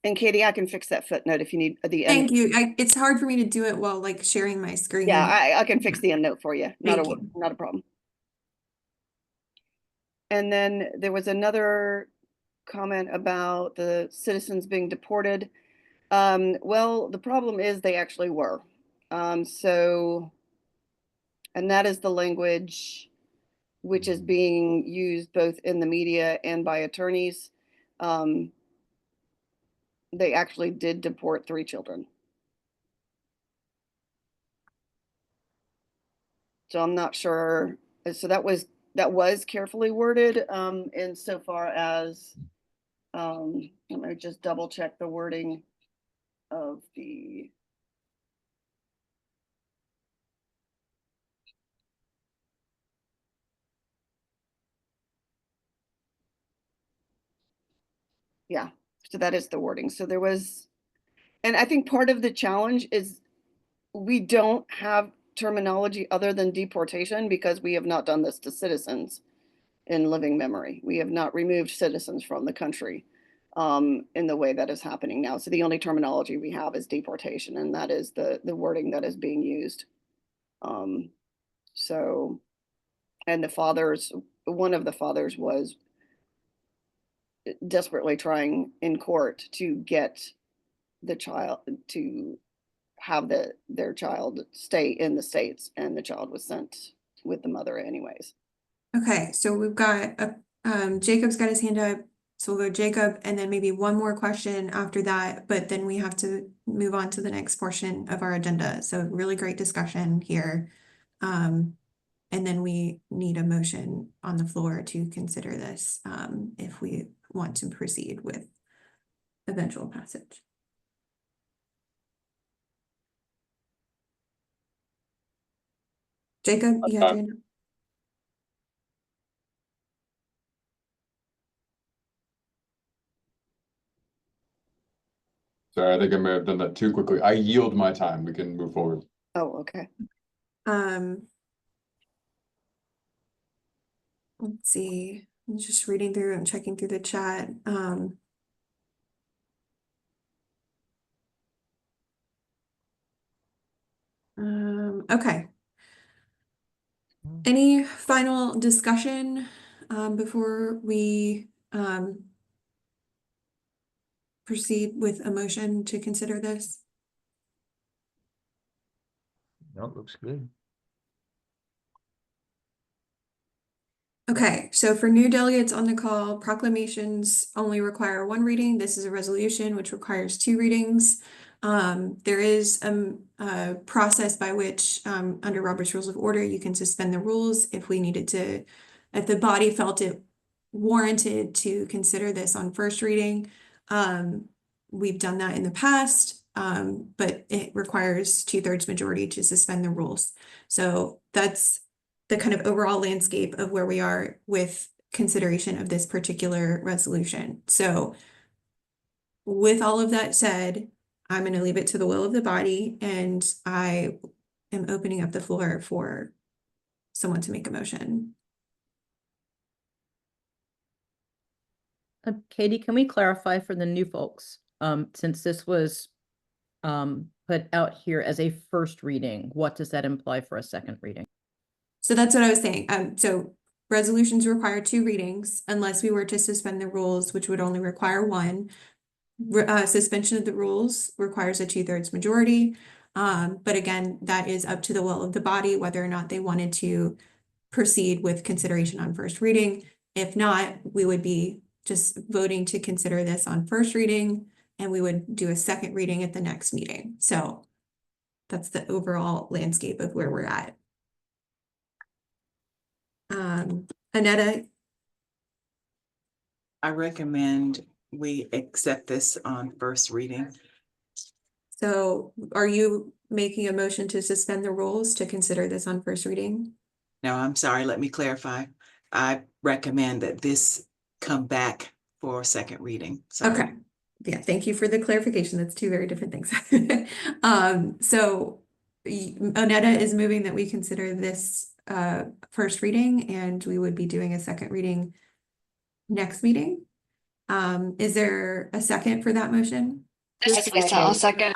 and Katie, I can fix that footnote if you need the end. Thank you. It's hard for me to do it while like sharing my screen. Yeah, I can fix the end note for you. Not a problem. And then there was another comment about the citizens being deported. Well, the problem is they actually were. And that is the language which is being used both in the media and by attorneys. They actually did deport 3 children. So I'm not sure. So that was carefully worded insofar as let me just double check the wording of the yeah, so that is the wording. So there was, and I think part of the challenge is we don't have terminology other than deportation because we have not done this to citizens in living memory. We have not removed citizens from the country in the way that is happening now. So the only terminology we have is deportation, and that is the wording that is being used. So, and one of the fathers was desperately trying in court to get the child to have their child stay in the States, and the child was sent with the mother anyways. Okay, so we've got Jacob's got his hand up, so we'll go Jacob, and then maybe one more question after that, but then we have to move on to the next portion of our agenda. So really great discussion here. And then we need a motion on the floor to consider this if we want to proceed with eventual passage. Jacob, you have your hand up. Sorry, I think I may have done that too quickly. I yield my time. We can move forward. Oh, okay. Let's see. I'm just reading through and checking through the chat. Okay. Any final discussion before we proceed with a motion to consider this? No, it looks good. Okay, so for new delegates on the call, proclamations only require 1 reading. This is a resolution which requires 2 readings. There is a process by which under Robert's Rules of Order, you can suspend the rules if we needed to, if the body felt it warranted to consider this on first reading. We've done that in the past, but it requires 2/3 majority to suspend the rules. So that's the kind of overall landscape of where we are with consideration of this particular resolution. So with all of that said, I'm going to leave it to the will of the body, and I am opening up the floor for someone to make a motion. Katie, can we clarify for the new folks, since this was put out here as a first reading, what does that imply for a second reading? So that's what I was saying. So resolutions require 2 readings unless we were to suspend the rules, which would only require 1. Suspension of the rules requires a 2/3 majority. But again, that is up to the will of the body, whether or not they wanted to proceed with consideration on first reading. If not, we would be just voting to consider this on first reading, and we would do a second reading at the next meeting. So that's the overall landscape of where we're at. Annetta? I recommend we accept this on first reading. So are you making a motion to suspend the rules to consider this on first reading? No, I'm sorry, let me clarify. I recommend that this come back for second reading. Sorry. Okay. Yeah, thank you for the clarification. That's two very different things. So Annetta is moving that we consider this first reading, and we would be doing a second reading next meeting. Is there a second for that motion? Yes, Lisa, I'll second.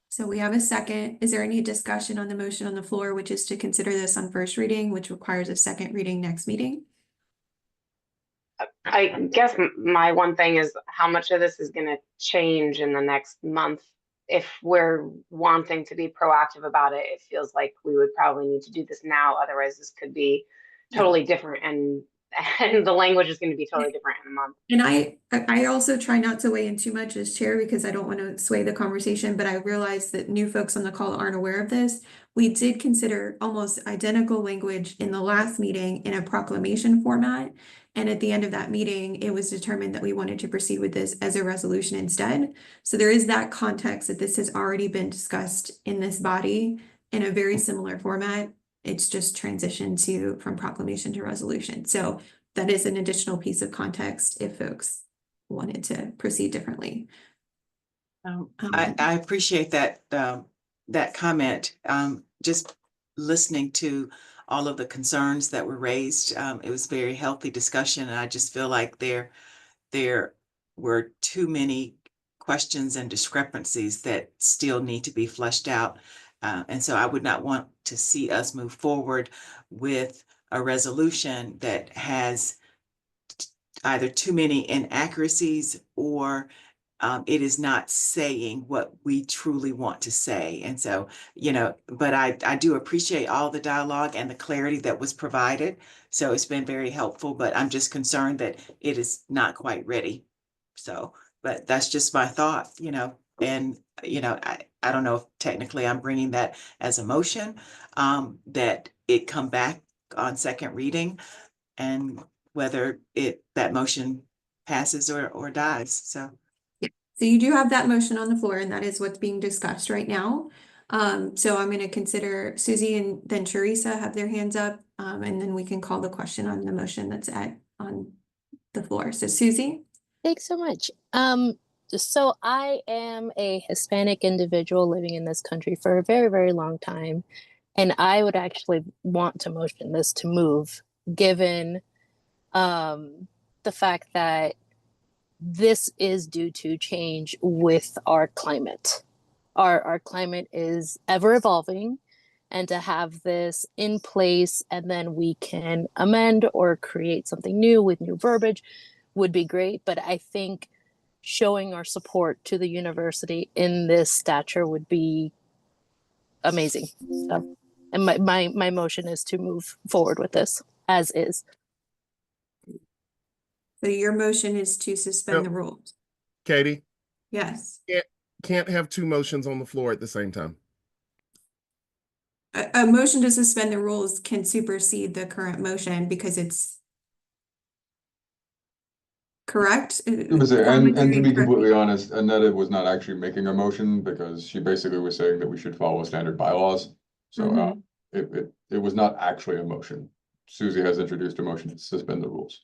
So we have a second. Is there any discussion on the motion on the floor, which is to consider this on first reading, which requires a second reading next meeting? I guess my one thing is how much of this is going to change in the next month. If we're wanting to be proactive about it, it feels like we would probably need to do this now. Otherwise, this could be totally different, and the language is going to be totally different in a month. And I also try not to weigh in too much as chair, because I don't want to sway the conversation, but I realize that new folks on the call aren't aware of this. We did consider almost identical language in the last meeting in a proclamation format. And at the end of that meeting, it was determined that we wanted to proceed with this as a resolution instead. So there is that context that this has already been discussed in this body in a very similar format. It's just transitioned from proclamation to resolution. So that is an additional piece of context if folks wanted to proceed differently. I appreciate that that comment. Just listening to all of the concerns that were raised, it was very healthy discussion, and I just feel like there were too many questions and discrepancies that still need to be fleshed out. And so I would not want to see us move forward with a resolution that has either too many inaccuracies or it is not saying what we truly want to say. And so, but I do appreciate all the dialogue and the clarity that was provided. So it's been very helpful, but I'm just concerned that it is not quite ready. So, but that's just my thought, and, I don't know if technically I'm bringing that as a motion, that it come back on second reading, and whether that motion passes or dies. So you do have that motion on the floor, and that is what's being discussed right now. So I'm going to consider Susie and then Teresa have their hands up, and then we can call the question on the motion that's on the floor. So Susie. Thanks so much. So I am a Hispanic individual living in this country for a very, very long time. And I would actually want to motion this to move, given the fact that this is due to change with our climate. Our climate is ever evolving, and to have this in place and then we can amend or create something new with new verbiage would be great. But I think showing our support to the university in this stature would be amazing. So, and my motion is to move forward with this as is. So your motion is to suspend the rules. Katie? Yes. Can't have two motions on the floor at the same time. A motion to suspend the rules can supersede the current motion because it's correct. And to be completely honest, Annetta was not actually making a motion because she basically was saying that we should follow standard bylaws. So it was not actually a motion. Susie has introduced a motion to suspend the rules.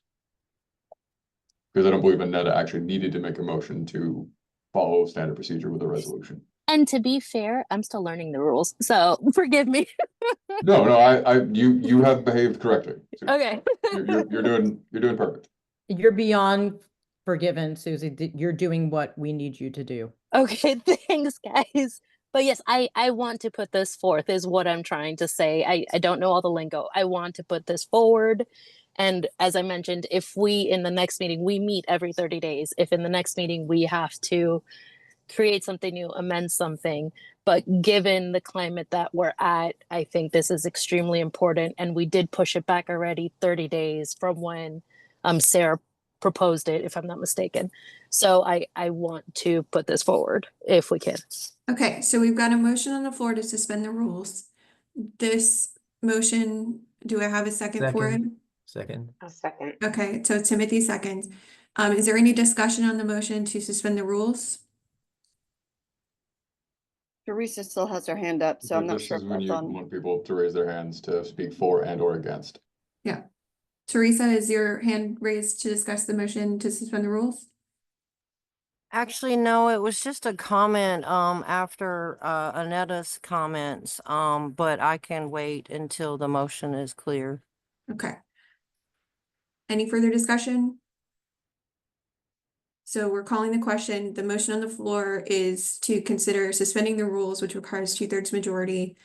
Because I don't believe Annetta actually needed to make a motion to follow standard procedure with a resolution. And to be fair, I'm still learning the rules, so forgive me. No, you have behaved correctly. Susie. Okay. You're doing perfect. You're beyond forgiven, Susie. You're doing what we need you to do. Okay, thanks, guys. But yes, I want to put this forth is what I'm trying to say. I don't know all the lingo. I want to put this forward. And as I mentioned, if we, in the next meeting, we meet every 30 days, if in the next meeting we have to create something new, amend something, But given the climate that we're at, I think this is extremely important. And we did push it back already 30 days from when Sarah proposed it, if I'm not mistaken. So I want to put this forward if we can. Okay, so we've got a motion on the floor to suspend the rules. This motion, do I have a second for it? Second. A second. Okay, so Timothy seconds. Is there any discussion on the motion to suspend the rules? Teresa still has her hand up, so I'm not This sure is if when that's you on. want people to raise their hands to speak for and or against. Yeah. Teresa, is your hand raised to discuss the motion to suspend the rules? Actually, no, it was just a comment after Anetta's comments, but I can wait until the motion is clear. Okay. Any further discussion? So we're calling the question. The motion on the floor is to consider suspending the rules, which requires 2/3 majority.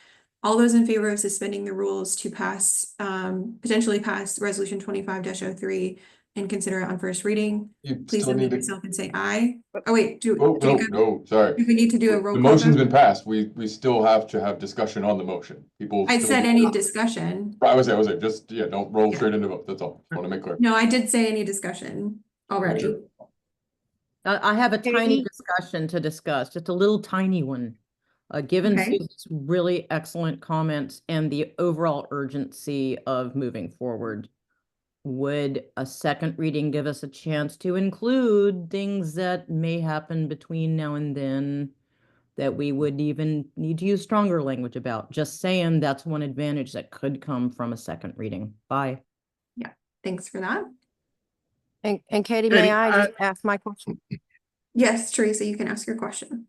All those in favor of suspending the rules to pass, potentially pass resolution 25-03 and consider it on first reading, You please still need unmute to. yourself and say aye. Oh wait, Oh, Jacob, no, sorry. do we need to do a roll The call motion's vote? been passed. We still have to have discussion on the motion. People. I still said need- any discussion. I was like, just, yeah, don't roll Yeah. straight into vote. That's all. Want to make clear. No, I did say any discussion already. Sure. I have a tiny Katie? discussion to discuss, just a little tiny one. Given Okay. Sue's really excellent comments and the overall urgency of moving forward, would a second reading give us a chance to include things that may happen between now and then that we would even need to use stronger language about? Just saying that's one advantage that could come from a second reading. Bye. Yeah, thanks for that. And Katie, Katie, may I just ask my question? Yes, Teresa, you can ask your question.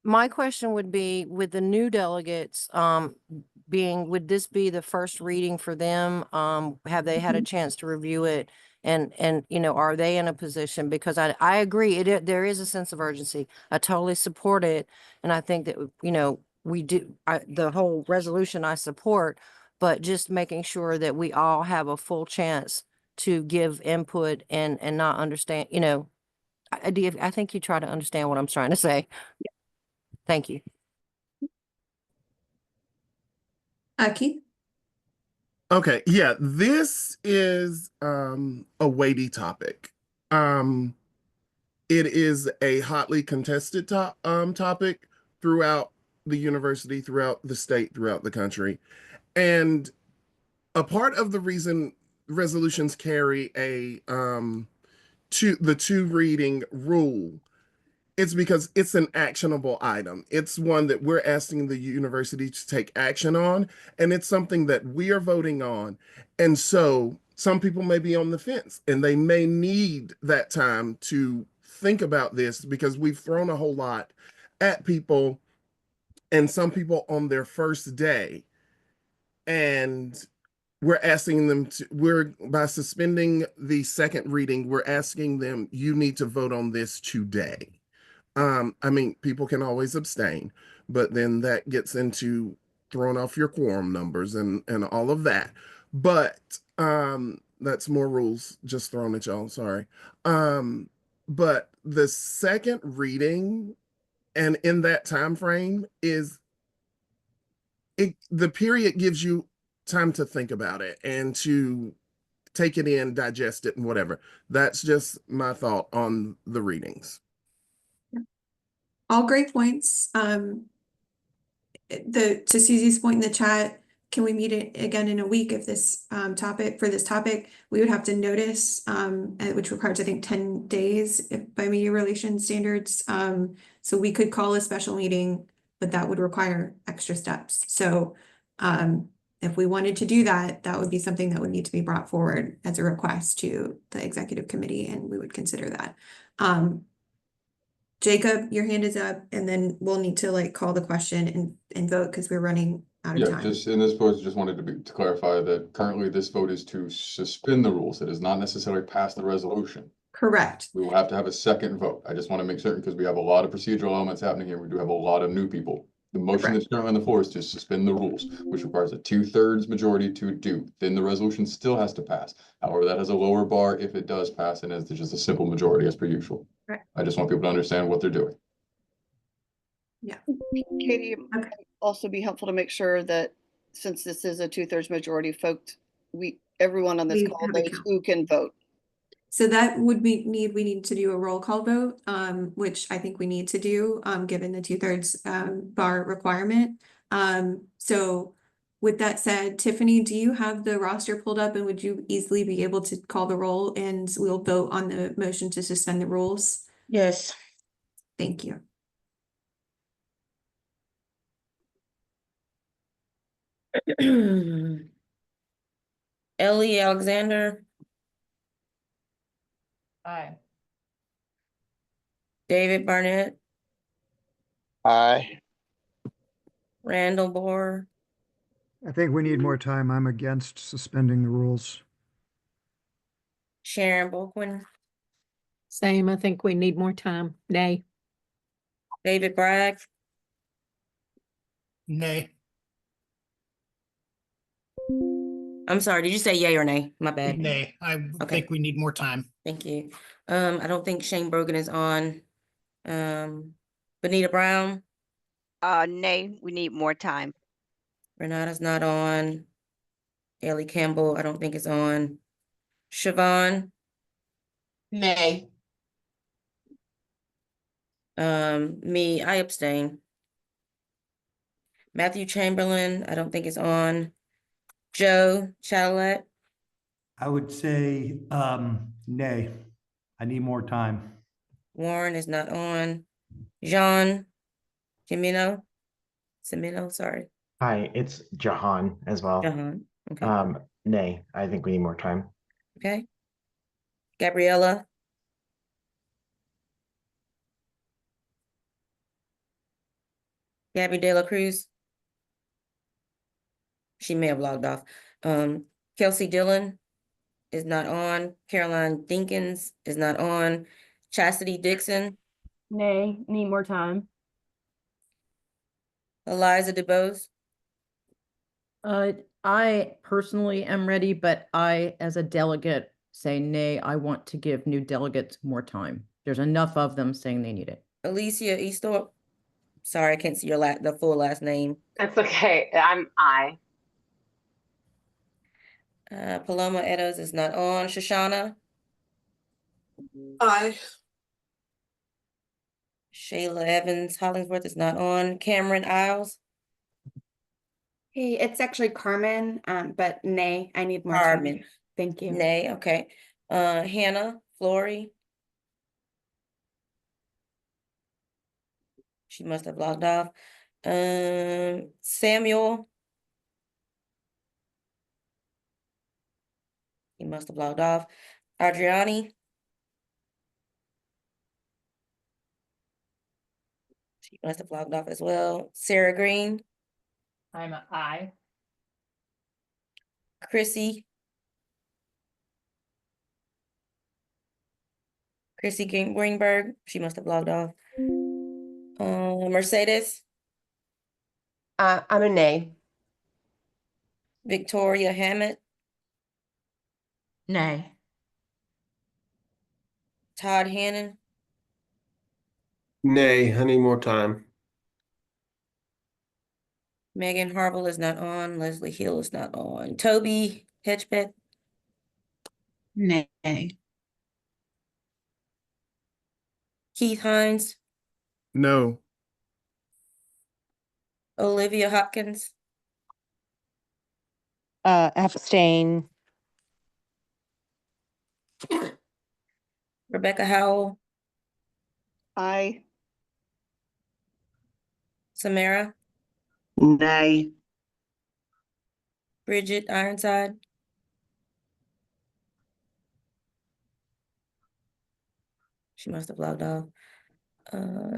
My question would be, with the new delegates, would this be the first reading for them? Have they had a chance to review it? And, are they in a position, because I agree, there is a sense of urgency. I totally support it. And I think that, we do, the whole resolution I support, but just making sure that we all have a full chance to give input and not understand, I think you try to understand what I'm trying to say. Thank you. Keith? Okay, yeah, this is a weighty topic. It is a hotly contested topic throughout the university, throughout the state, throughout the country. And a part of the reason resolutions carry the two reading rule, it's because it's an actionable item. It's one that we're asking the university to take action on, and it's something that we are voting on. And so some people may be on the fence and they may need that time to think about this, because we've thrown a whole lot at people, and some people on their first day. And we're asking them by suspending the second reading, we're asking them, you need to vote on this today. I mean, people can always abstain, but then that gets into throwing off your quorum numbers and all of that. But that's more rules just thrown at y'all, sorry. But the second reading, and in that time frame, the period gives you time to think about it and to take it in, digest it, and whatever. That's just my thought on the readings. All great points. To Susie's point in the chat, can we meet it again in a week if this topic we would have to notice, which requires, I think, 10 days by media relations standards. So we could call a special meeting, but that would require extra steps. So if we wanted to do that, that would be something that would need to be brought forward as a request to the executive committee, and we would consider that. Jacob, your hand is up, and then we'll need to call the question and vote because we're running out of time. Just in this vote, just wanted to clarify that currently this vote is to suspend the rules. It is not necessarily pass the resolution. Correct. We will have to have a second vote. I just want to make certain, because we have a lot of procedural elements happening here. We do have a lot of new people. The motion that's currently on the floor is to suspend the rules, which requires a 2/3 majority to do. Then the resolution still has to pass. However, that has a lower bar if it does pass, and it's just a simple majority as per usual. Right. I just want people to understand what they're doing. Yeah. Katie, it might also be helpful to make sure that since this is a 2/3 majority, folks, everyone on this We call have a knows count. who can vote. So that would we need to do a roll call vote, which I think we need to do, given the 2/3 bar requirement. So with that said, Tiffany, do you have the roster pulled up and would you easily be able to call the roll and we'll vote on the motion to suspend the rules? Yes. Thank you. Ellie Alexander, Aye. David Barnett, Aye. Randall Bohr, I think we need more time. I'm against suspending the rules. Sharon Boquin, Same, I think we need more time. Nay. David Bragg, Nay. I'm sorry, did you say yay or nay? My bad. Nay. I think we need more time. Thank you. I don't think Shane Brogan is on. Benita Brown, Nay, we need more time. Renata's not on. Ellie Campbell, I don't think is on. Siobhan, Nay. me, I abstain. Matthew Chamberlain, I don't think is on. Joe Chatillette, I would say, nay. I need more time. Warren is not on. Jean Semino, sorry. Hi, it's Jahan as well. Jahan, okay. Nay, I think we need more time. Okay. Gabriella. Gabby De La Cruz. She may have logged off. Kelsey Dillon is not on. Caroline Dinkins is not on. Chastity Dixon. Nay, need more time. Eliza DeBose. I personally am ready, but I, as a delegate, say nay. I want to give new delegates more time. There's enough of them saying they need it. Alicia Easthorpe. Sorry, I can't see your the full last name. That's okay. I'm I. Paloma Edos is not on. Shoshana. Aye. Shayla Evans Hollingsworth is not on. Cameron Isles. Hey, it's actually Carmen, but nay, I need more Carmen. time. Thank you. Nay, okay. Hannah Flory. She must have logged off. Samuel. He must have logged off. Adriani. She must have logged off as well. Sarah Green. I'm an I. Chrissy Greenberg. She must have logged off. Mercedes. I'm a nay. Victoria Hammett. Nay. Todd Hannon. Nay, I need more time. Megan Harville is not on. Leslie Hill is not on. Toby Hedgebeck. Nay. Keith Hines. No. Olivia Hopkins. Abstain. Rebecca Howell. Aye. Samara. Nay. Bridget Ironside. She must have logged off.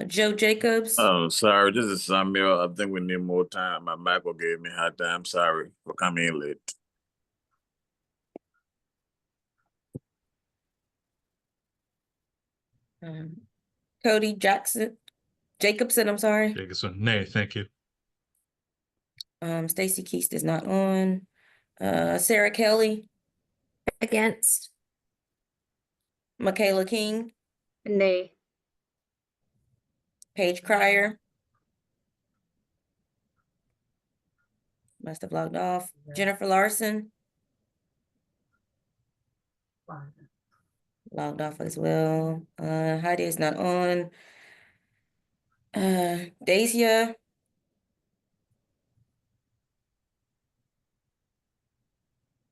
Joe Jacobs. Oh, sorry. This is Samuel. I think we need more time. My Michael gave me a hard time. Sorry for coming in late. Cody Jacobson, I'm sorry. Jacobson, nay, thank you. Stacy Keast is not on. Sarah Kelly. Against. Michaela King. Nay. Paige Cryer. Must have logged off. Jennifer Larson. Logged off as well. Heidi is not on. Dacia.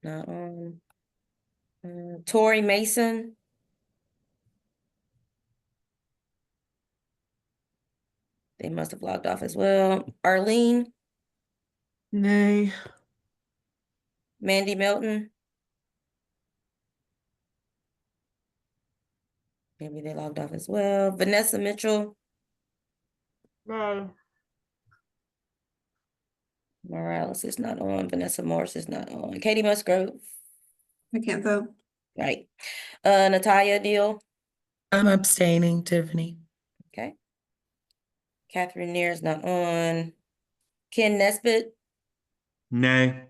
Not on. Tori Mason. They must have logged off as well. Arlene. Nay. Mandy Melton. Maybe they logged off as well. Vanessa Mitchell. Nay. Morales is not on. Vanessa Morris is not on. Katie Musgrove. I can't vote. Right. Natalia Deal. I'm abstaining, Tiffany. Okay. Catherine Neer is not on. Ken Nesbitt. Nay.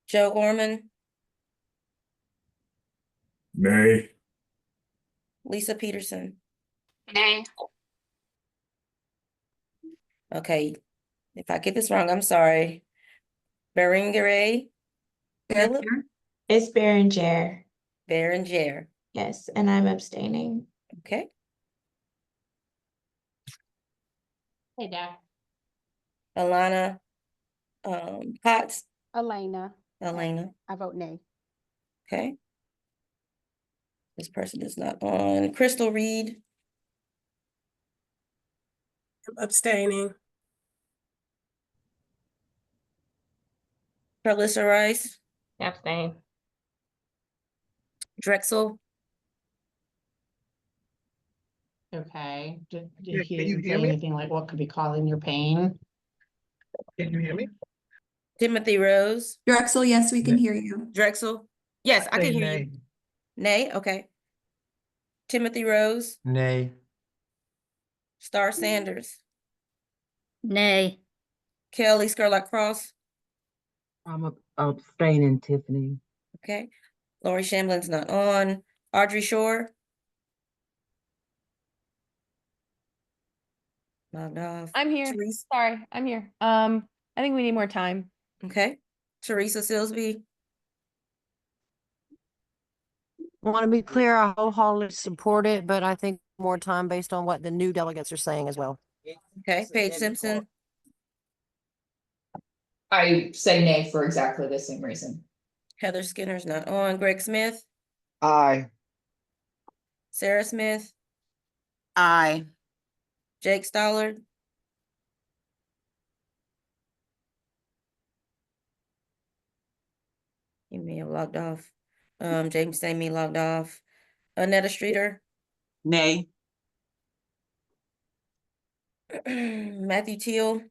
Joe Orman. Nay. Lisa Peterson. Nay. Okay. If I get this wrong, I'm sorry. Berengaray. Philip. It's Berenger. Berenger. Yes, and I'm abstaining. Okay. Hey, Dad. Alana. Potts. Elena. Elena. I vote nay. Okay. This person is not on. Crystal Reed. I'm abstaining. Carlissa Rice. Abstain. Drexel. Okay, did Yeah, he can you say hear me? anything like what could be causing your pain? Can you hear me? Timothy Rose. Drexel, yes, we can hear you. Drexel. Yes, I can hear you. Nay. Okay. Timothy Rose. Nay. Star Sanders. Nay. Kelly Skerlock Cross. I'm abstaining, Tiffany. Okay. Lori Shamblin's not on. Audrey Shore. Logged off. I'm here. Teresa. Sorry, I'm here. I think we need more time. Okay. Teresa Silsby. Want to be clear, I wholeheartedly support it, but I think more time based on what the new delegates are saying as well. Okay. Paige Simpson. I say nay for exactly the same reason. Heather Skinner's not on. Greg Smith. Aye. Sarah Smith. Aye. Jake Stollard. He may have logged off. James Samey logged off. Annetta Streeter. Nay. Matthew Teal.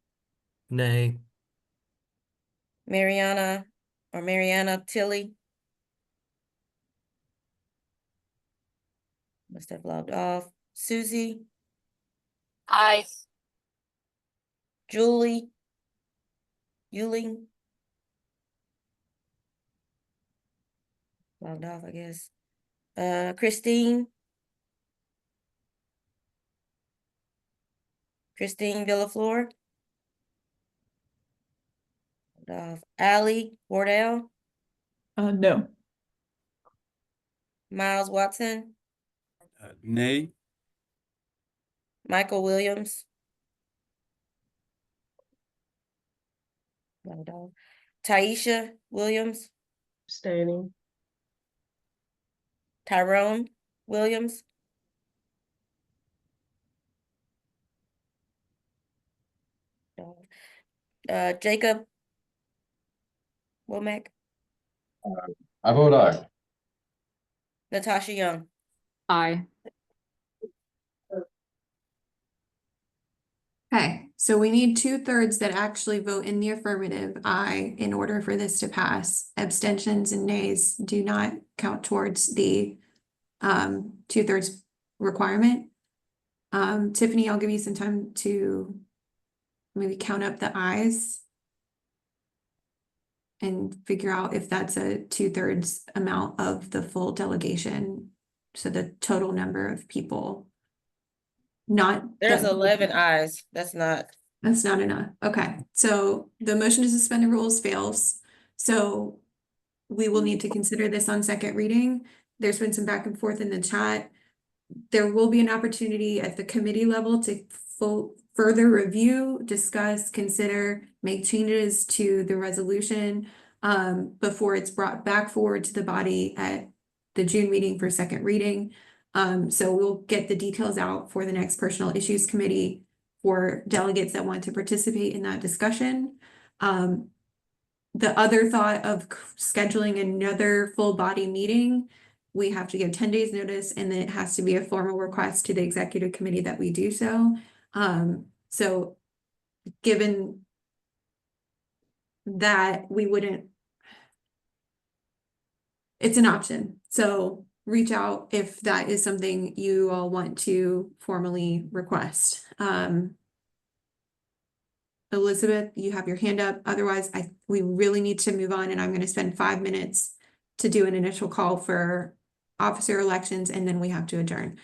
Nay. Mariana Tilley. Must have logged off. Susie. Aye. Julie. Euling. Logged off, I guess. Christine Villaflor. Logged off. Allie Wardell. No. Miles Watson. Nay. Michael Williams. Logged off. Taisha Williams. Abstaining. Tyrone Williams. Jacob Womack. I vote aye. Natasha Young. Aye. Okay, so we need 2/3 that actually vote in the affirmative, aye, in order for this to pass. Abstentions and nays do not count towards the 2/3 requirement. Tiffany, I'll give you some time to maybe count up the ayes and figure out if that's a 2/3 amount of the full delegation. So the total number of people. Not There's that- 11 ayes. That's not. That's not enough. Okay, so the motion to suspend the rules fails. So we will need to consider this on second reading. There's been some back and forth in the chat. There will be an opportunity at the committee level to further review, discuss, consider, make changes to the resolution before it's brought back forward to the body at the June meeting for second reading. So we'll get the details out for the next Personnel Issues Committee for delegates that want to participate in that discussion. The other thought of scheduling another full body meeting, we have to give 10 days notice, and then it has to be a formal request to the executive committee that we do so. So given that, we wouldn't, it's an option. So reach out if that is something you all want to formally request. Elizabeth, you have your hand up. Otherwise, we really need to move on, and I'm going to spend 5 minutes to do an initial call for officer elections, and then we have to adjourn.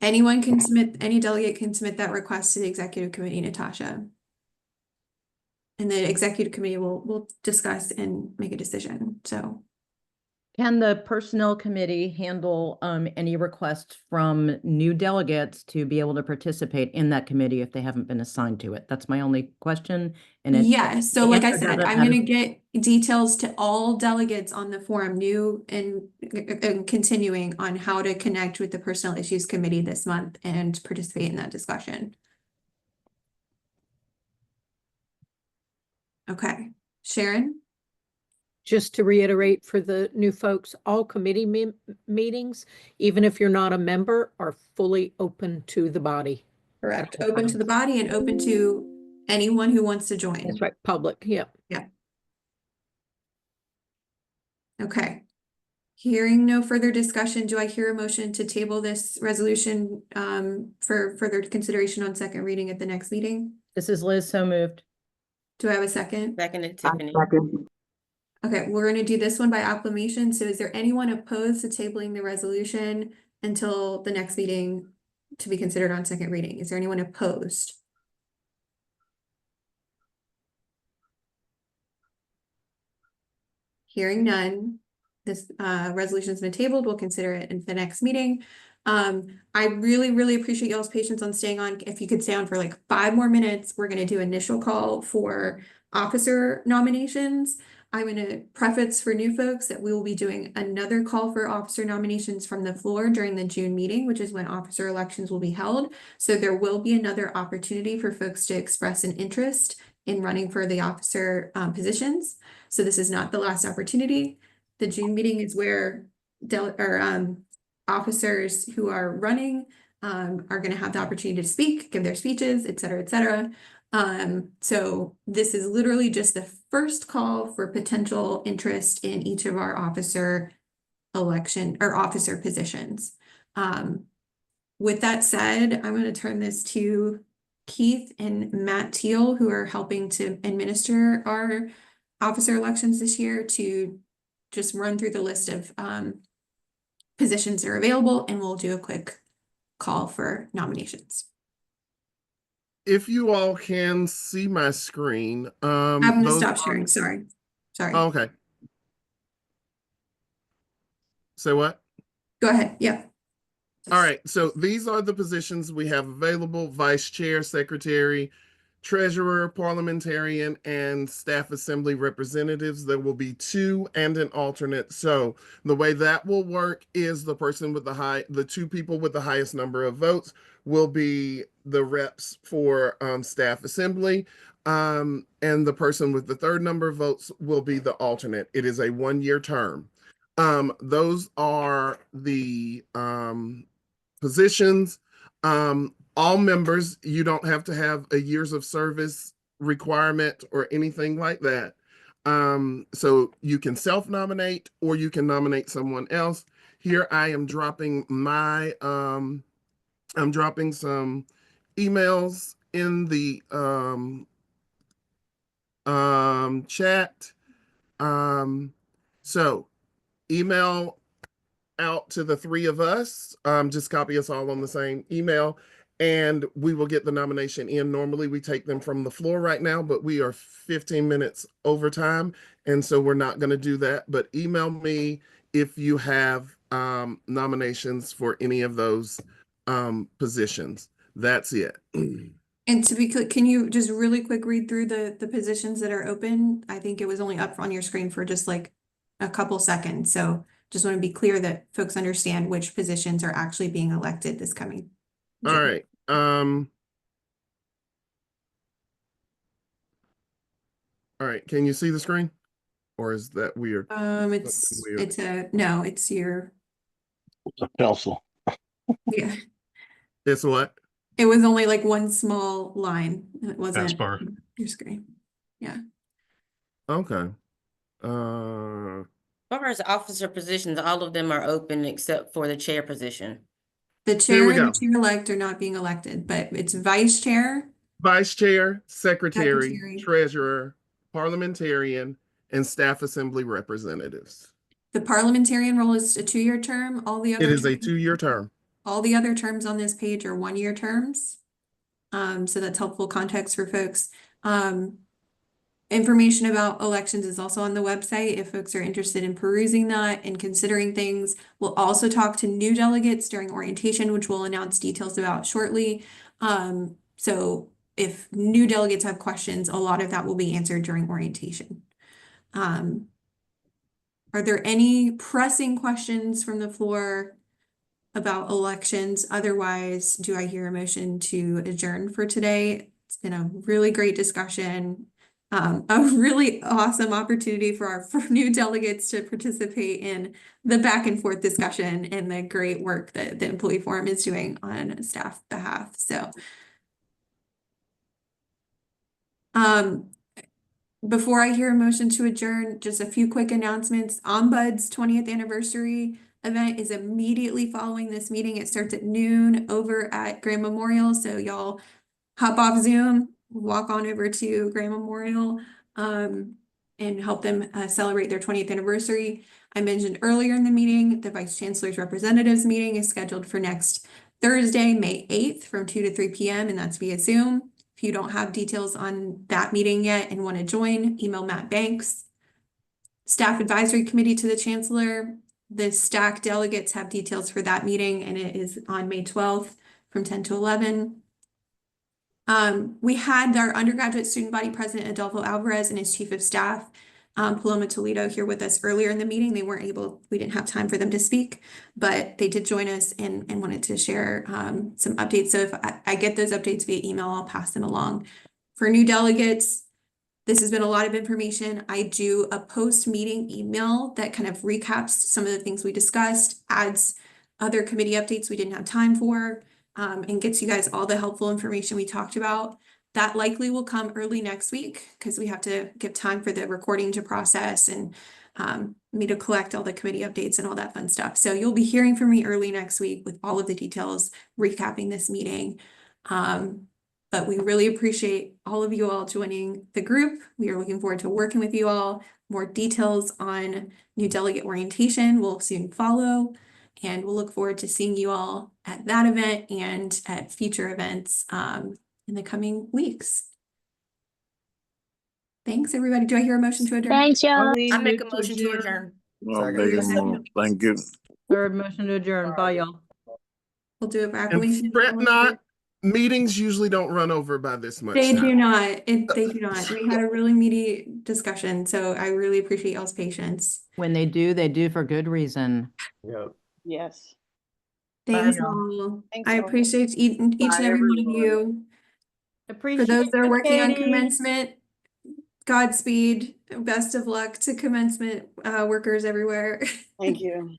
Anyone can submit, any delegate can submit that request to the executive committee, Natasha. And the executive committee will discuss and make a decision. So Can the personnel committee handle any requests from new delegates to be able to participate in that committee if they haven't been assigned to it? That's my only question. And yeah, so like I answer said, doesn't I'm matter. going to get details to all delegates on the forum, new and continuing, on how to connect with the personnel issues committee this month and participate in that discussion. Okay, Sharon? Just to reiterate for the new folks, all committee meetings, even if you're not a member, are fully open to the body. Correct. Open to the body and open to anyone who wants to join. That's right. Public. Yeah. Yeah. Okay. Hearing no further discussion, do I hear a motion to table this resolution for further consideration on second reading at the next meeting? This is Liz, so moved. Do I have a second? Seconded, Tiffany. Okay, we're going to do this one by acclamation. So is there anyone opposed to tabling the resolution until the next meeting to be considered on second reading? Is there anyone opposed? Hearing none, this resolution has been tabled. We'll consider it in the next meeting. I really, really appreciate y'all's patience on staying on. If you could stay on for like 5 more minutes, we're going to do initial call for officer nominations. I'm going to preface for new folks that we will be doing another call for officer nominations from the floor during the June meeting, which is when officer elections will be held. So there will be another opportunity for folks to express an interest in running for the officer positions. So this is not the last opportunity. The June meeting is where officers who are running are going to have the opportunity to speak, give their speeches, et cetera, et cetera. So this is literally just the first call for potential interest in each of our officer election or officer positions. With that said, I'm going to turn this to Keith and Matt Teal, who are helping to administer our officer elections this year, to just run through the list of positions that are available, and we'll do a quick call for nominations. If you all can see my screen, I'm gonna stop sharing. Sorry. Oh, okay. Say what? Go ahead. Yeah. All right. So these are the positions we have available: vice chair, secretary, treasurer, parliamentarian, and staff assembly representatives. There will be 2 and an alternate. So the way that will work is the person with the 2 people with the highest number of votes will be the reps for staff assembly. And the person with the 3rd number of votes will be the alternate. It is a 1-year term. Those are the positions. All members, you don't have to have a years of service requirement or anything like that. So you can self-nominate or you can nominate someone else. Here I am dropping my, I'm dropping some emails in the chat. So email out to the 3 of us, just copy us all on the same email, and we will get the nomination in. Normally we take them from the floor right now, but we are 15 minutes over time. And so we're not going to do that, but email me if you have nominations for any of those positions. That's it. And to be clear, can you just really quick read through the positions that are open? I think it was only up on your screen for just like a couple seconds. So just want to be clear that folks understand which positions are actually being elected this coming All June. right. All right. Can you see the screen? Or is that weird? It's no, it's your A pencil. yeah. It's what? It was only like one small line. It wasn't Taskbar. your screen. Yeah. Okay. As far as officer positions, all of them are open except for the chair position. The Here chair we and go. the chair-elect are not being elected, but it's vice chair, Vice chair, secretary, Secretary. treasurer, parliamentarian, and staff assembly representatives. the parliamentarian role is a 2-year term. All the It other is a 2-year term. all the other terms on this page are 1-year terms. So that's helpful context for folks. Information about elections is also on the website if folks are interested in perusing that and considering things. We'll also talk to new delegates during orientation, which we'll announce details about shortly. So if new delegates have questions, a lot of that will be answered during orientation. Are there any pressing questions from the floor about elections? Otherwise, do I hear a motion to adjourn for today? It's been a really great discussion. A really awesome opportunity for our new delegates to participate in the back and forth discussion and the great work that the employee forum is doing on staff behalf. So, before I hear a motion to adjourn, just a few quick announcements. Ombud's 20th anniversary event is immediately following this meeting. It starts at noon over at Grand Memorial. So y'all hop off Zoom, walk on over to Grand Memorial and help them celebrate their 20th anniversary. I mentioned earlier in the meeting, the Vice Chancellor's Representatives meeting is scheduled for next Thursday, May 8th from 2 to 3 p.m. and that's via Zoom. If you don't have details on that meeting yet and want to join, email Matt Banks. Staff Advisory Committee to the Chancellor. The STAC delegates have details for that meeting and it is on May 12th from 10 to 11. We had our undergraduate student body president, Adolfo Alvarez, and his chief of staff, Paloma Toledo, here with us earlier in the meeting. We didn't have time for them to speak, but they did join us and wanted to share some updates. So if I get those updates via email, I'll pass them along. For new delegates, this has been a lot of information. I do a post-meeting email that kind of recaps some of the things we discussed, adds other committee updates we didn't have time for, and gets you guys all the helpful information we talked about. That likely will come early next week because we have to give time for the recording to process and me to collect all the committee updates and all that fun stuff. So you'll be hearing from me early next week with all of the details, recapping this meeting. But we really appreciate all of you all joining the group. We are looking forward to working with you all. More details on new delegate orientation will soon follow. And we'll look forward to seeing you all at that event and at future events in the coming weeks. Thanks, everybody. Do I hear a motion to adjourn? Thanks, y'all. I make a motion to adjourn. Thank you. Third motion to adjourn. Bye, y'all. We'll do it by And acclamation. fret not, meetings usually don't run over by this much They time. do not. They do not. We had a really meaty discussion, so I really appreciate y'all's patience. When they do for good reason. Yep. Yes. Thanks y'all. all. Thanks, I all. appreciate each and every one of you. Appreciate For those that are you, working on Katie. commencement, Godspeed. Best of luck to commencement workers everywhere. Thank you.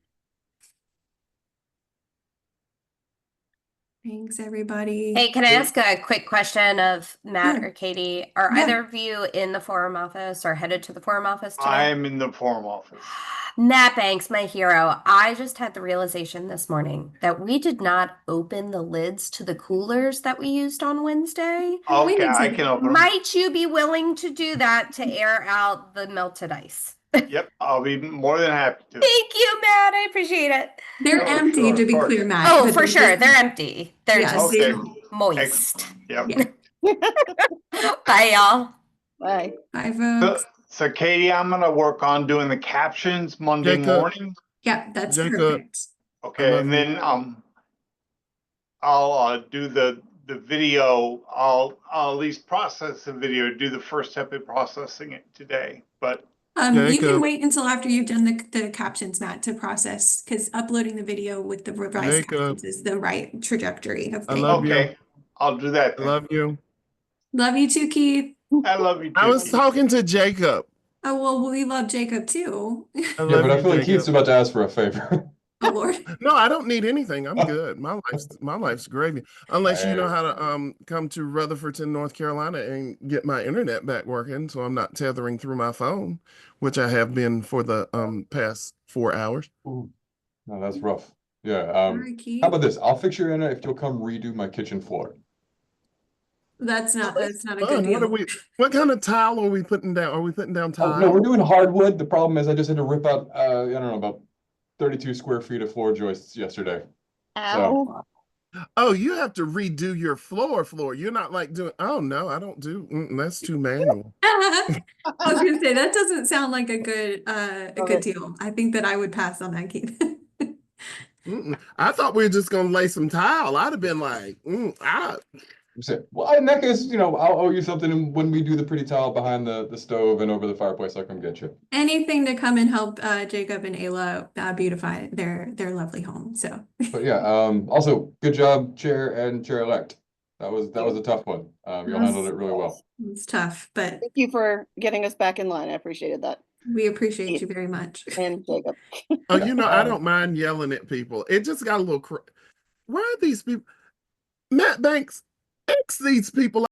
Thanks, everybody. Hey, can I ask a quick question of Matt Sure. or Katie? Are Yeah. either of you in the forum office or headed to the forum office today? I'm in the forum office. Matt Banks, my hero. I just had the realization this morning that we did not open the lids to the coolers that we used on Wednesday. Okay, I can open them. Might you be willing to do that to air out the melted ice? Yep, I'll be more than happy to. Thank you, Matt. I appreciate it. They're Oh, empty, sure, to of be course. clear, Matt. Oh, but for they're sure. just- They're empty. They're Yes, just Okay. Moist. Yep. Bye, y'all. Bye. Bye, So, folks. so Katie, I'm gonna work on doing the captions Monday Jacob. morning. Yeah, that's Jacob. perfect. Okay, love and you. then I'll do the video. I'll at least process the video, do the first step in processing it today. But You can Jacob. wait until after you've done the captions, Matt, to process, because uploading the video with the revised Jacob. captions is the right trajectory of I things. love you. okay, I'll do that I then. love you. Love you too, Keith. I love you too. I was Keith. talking to Jacob. Oh, well, we love Jacob too. I Yeah, love but I you, feel like Keith's Jacob. about to ask for a favor. Oh, Lord. No, I don't need anything. I'm good. My life's gravy. Unless you know Hey. how to come to Rutherfordton, North Carolina and get my internet back working so I'm not tethering through my phone, which I have been for the past 4 hours. Ooh, no, that's rough. Yeah. All right, Keith. How about this? I'll fix your internet if you'll come redo my kitchen floor. That's not a good Fun. deal. What kind of tile are we putting down? Are we putting down Oh, tile? no, we're doing hardwood. The problem is I just had to rip out, I don't know, about 32 square feet of floor joists yesterday. Ow. Oh, you have to redo your floor. You're not like doing, oh no, I don't do, that's too manual. I was gonna say that doesn't sound like a good deal. I think that I would pass on that, Keith. I thought we were just gonna lay some tile. I'd have been like, Well, in that case, I'll owe you something when we do the pretty tile behind the stove and over the fireplace. I'll come get you. Anything to come and help Jacob and Ayla beautify their lovely home. So But yeah, also good job, Chair and Chair-elect. That was a tough one. You handled it really well. it's tough, but Thank you for getting us back in line. I appreciated that. we appreciate you very much. And Jacob. oh, I don't mind yelling at people. It just got a little, why are these people, Matt Banks, X these people